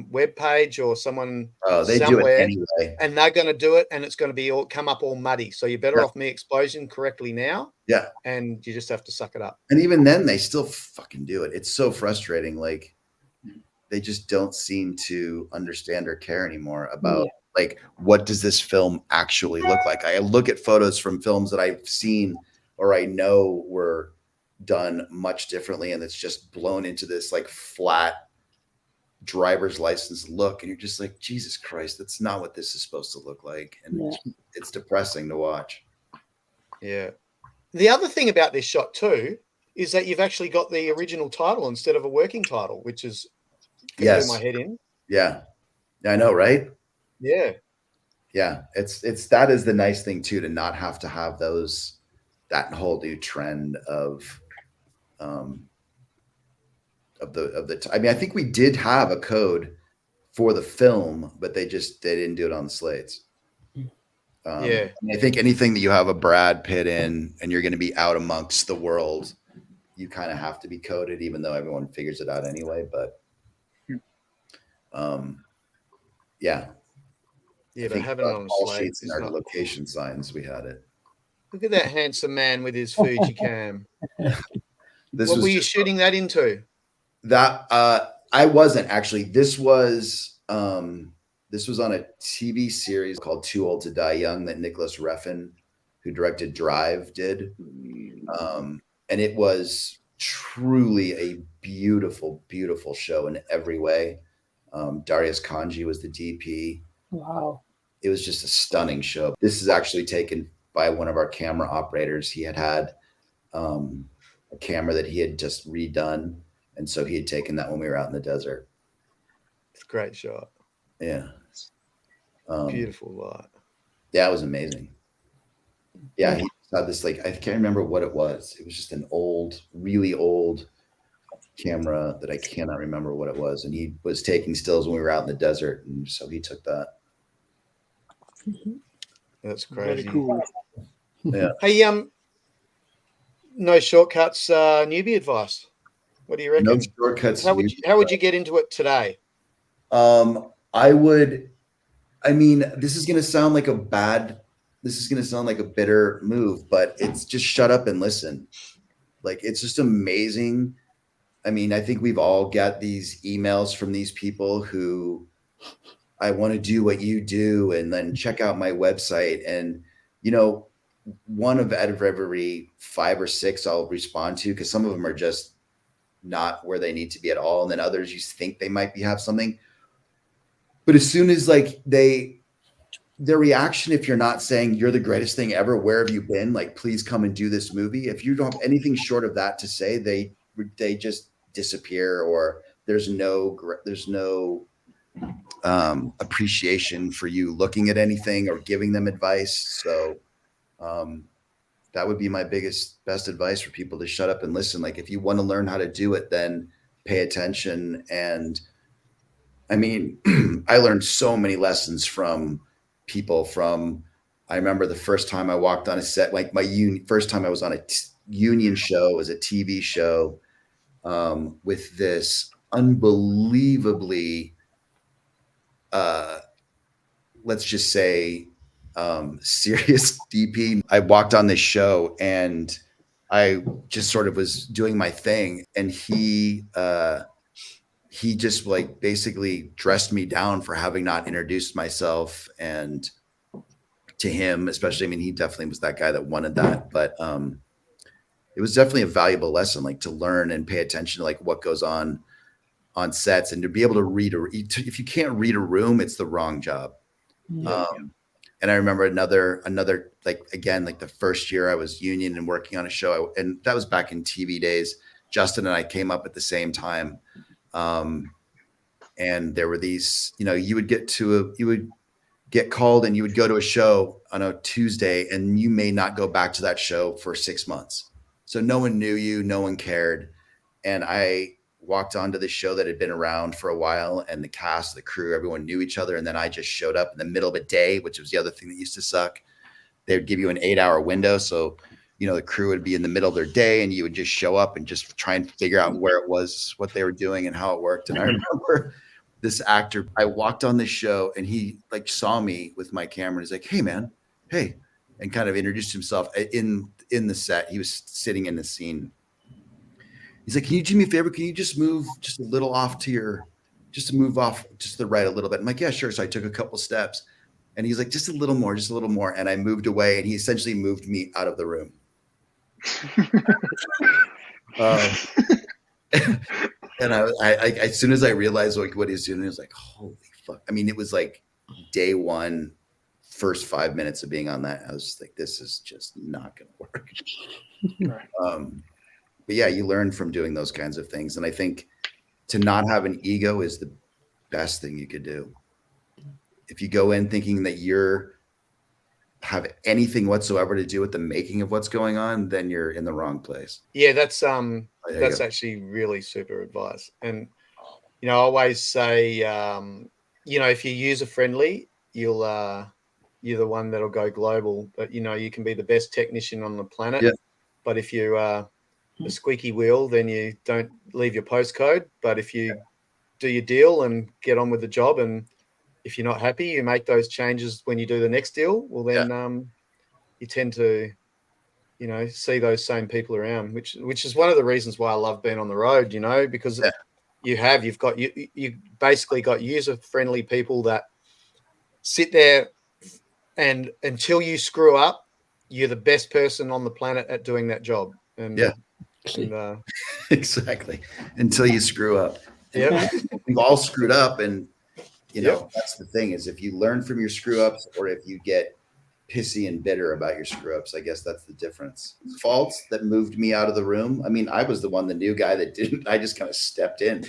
web page or someone they somewhere, do it anyway. And they're going to do it and it's going to be come up all muddy. So you're better off me exposing correctly now. Yeah. And you just have to suck it up. And even then they still fucking do it. It's so frustrating. Like, they just don't seem to understand or care anymore about like, what does this film actually look like? I look at photos from films that I've seen or I know were done much differently, and it's just blown into this like flat driver's license look, and you're just like, Jesus Christ, that's not what this is supposed to look like. And it's depressing to watch. Yeah. The other thing about this shot too is that you've actually got the original title instead of a working title, which is do my head in. Yeah, I know, right? Yeah. Yeah, it's that is the nice thing too, to not have to have that whole new trend of I mean, I think we did have a code for the film, but they didn't do it on the slates. I think anything that you have a Brad Pitt in and you're going to be out amongst the world, you kind of have to be coded, even though everyone figures it out anyway. But yeah, but having it on the slate sheets and our location signs, we had it. Look at that handsome man with his Fuji cam. What were you shooting that into? That I wasn't actually. This was on a TV series called Too Old to Die Young that Nicholas Refn, who directed Drive, did. And it was truly a beautiful, beautiful show in every way. Darius Kanji was the DP. Wow. It was just a stunning show. This is actually taken by one of our camera operators. He had a camera that he had just redone. And so he had taken that when we were out in the desert. It's a great shot. Yeah. Beautiful light. Yeah, it was amazing. Yeah, he had this, like, I can't remember what it was. It was just an old, really old camera that I cannot remember what it was. And he was taking stills when we were out in the desert. And so he took that. That's crazy. Very cool. Yeah. Hey, no shortcuts, newbie advice. What do you reckon? No shortcuts. How would you get into it today? I mean, this is going to sound like a bitter move, but it's just shut up and listen. Like, it's just amazing. I mean, I think we've all got these emails from these people who, I want to do what you do, and then check out my website. And, you know, one of every 5 or 6 I'll respond to, because some of them are just not where they need to be at all. And then others, you think they might have something. But as soon as like their reaction, if you're not saying you're the greatest thing ever, where have you been? Like, please come and do this movie. If you don't have anything short of that to say, they just disappear, or there's no appreciation for you looking at anything or giving them advice. So that would be my best advice for people, to shut up and listen. Like, if you want to learn how to do it, then pay attention. And I mean, I learned so many lessons from people. I remember the first time I walked on a set, like first time I was on a union show, it was a TV show with this unbelievably, let's just say, serious DP. I walked on this show and I just sort of was doing my thing, and he just like basically dressed me down for having not introduced myself. And to him especially, I mean, he definitely was that guy that wanted that, but it was definitely a valuable lesson, like, to learn and pay attention to like what goes on sets, and to be able to read if you can't read a room, it's the wrong job. And I remember another, like, again, like the first year I was union and working on a show, and that was back in TV days. Justin and I came up at the same time. And there were these, you know, you would get called and you would go to a show on a Tuesday, and you may not go back to that show for 6 months. So no one knew you, no one cared. And I walked onto this show that had been around for a while, and the cast, the crew, everyone knew each other. And then I just showed up in the middle of a day, which was the other thing that used to suck. They would give you an 8-hour window. So, you know, the crew would be in the middle of their day, and you would just show up and just try and figure out where it was, what they were doing, and how it worked. And I remember this actor, I walked on this show, and he like saw me with my camera. He's like, "Hey man, hey," and kind of introduced himself in the set. He was sitting in the scene. He's like, "Can you do me a favor? Can you just move just a little off to the right a little bit?" I'm like, "Yeah, sure." So I took a couple steps. And he's like, just a little more, just a little more. And I moved away, and he essentially moved me out of the room. And I as soon as I realized like what he's doing, I was like, holy fuck. I mean, it was like day one, first 5 minutes of being on that. I was just like, this is just not going to work. But yeah, you learn from doing those kinds of things. And I think to not have an ego is the best thing you could do. If you go in thinking that you're have anything whatsoever to do with the making of what's going on, then you're in the wrong place. Yeah, that's actually really super advice. And you know, I always say, you know, if you're user friendly, you're the one that'll go global. But you know, you can be the best technician on the planet. Yeah. But if you a squeaky wheel, then you don't leave your postcode. But if you do your deal and get on with the job, and if you're not happy, you make those changes when you do the next deal. Well, then you tend to, you know, see those same people around, which is one of the reasons why I love being on the road. You know, because you've got you basically got user friendly people that sit there, and until you screw up, you're the best person on the planet at doing that job. And exactly, until you screw up. Yeah, we've all screwed up, and you know that's the thing is if you learn from your screw ups, or if you get pissy and bitter about your screw ups, I guess that's the difference. Faults that moved me out of the room. I mean, I was the new guy that didn't. I just kind of stepped in,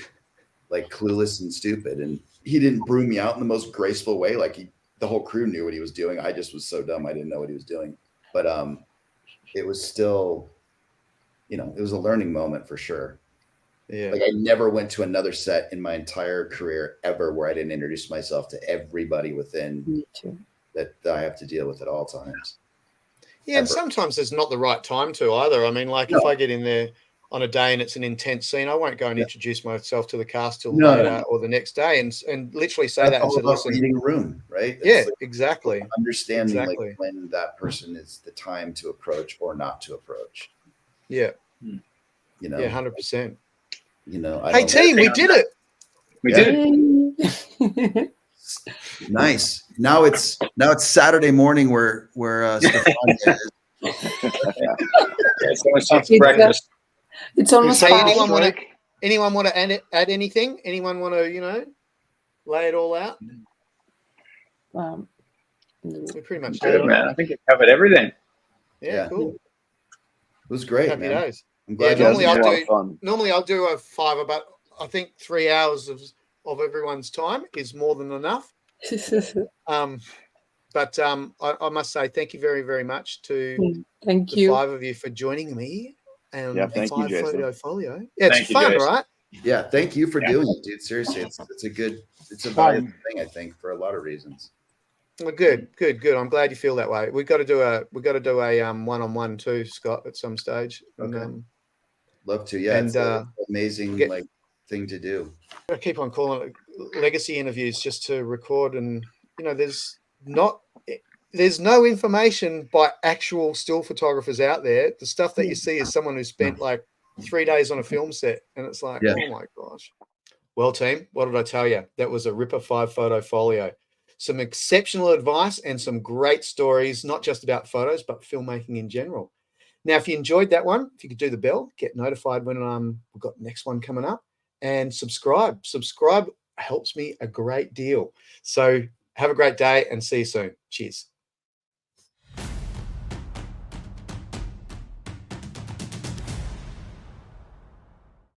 like clueless and stupid, and he didn't broom me out in the most graceful way. Like the whole crew knew what he was doing. I just was so dumb. I didn't know what he was doing, but it was still, you know, it was a learning moment for sure. Yeah. Like I never went to another set in my entire career ever where I didn't introduce myself to everybody within that I have to deal with at all times. Yeah, and sometimes there's not the right time to either. I mean, like if I get in there on a day and it's an intense scene, I won't go and introduce myself to the cast till later or the next day, and literally say that and say, listen, reading a room, right? That's exactly. Understanding like when that person is the time to approach or not to approach. Yeah. You know. Yeah, 100%. You know, hey team, we did it. We did it. Nice. Now it's Saturday morning where Stefania is. It's almost time for breakfast. It's almost anyone want to add anything? Anyone want to, you know, lay it all out? We pretty much did, man. I think you covered everything. Yeah, cool. It was great. Happy man. days. I'm glad normally I'll do a 5, about I think 3 hours of everyone's time is more than enough. But I must say thank you very, very much to the 5 of you for joining me. And thank you, Jason. Photo Folio. Yeah, it's fun, right? Yeah, thank you for doing it, dude. Seriously, it's a valuable thing, I think, for a lot of reasons. Well, good. I'm glad you feel that way. We've got to do a one-on-one too, Scott, at some stage. Okay. And, love to. Yeah, it's an amazing thing to do. I keep on calling it legacy interviews just to record, and you know, there's no information by actual still photographers out there. The stuff that you see is someone who spent like 3 days on a film set, and it's like, oh my gosh. Well, team, what did I tell you? That was a Ripper 5 Photo Folio. Some exceptional advice and some great stories, not just about photos, but filmmaking in general. Now, if you enjoyed that one, if you could do the bell, get notified when we've got the next one coming up, and subscribe. Subscribe helps me a great deal. So have a great day and see you soon. Cheers.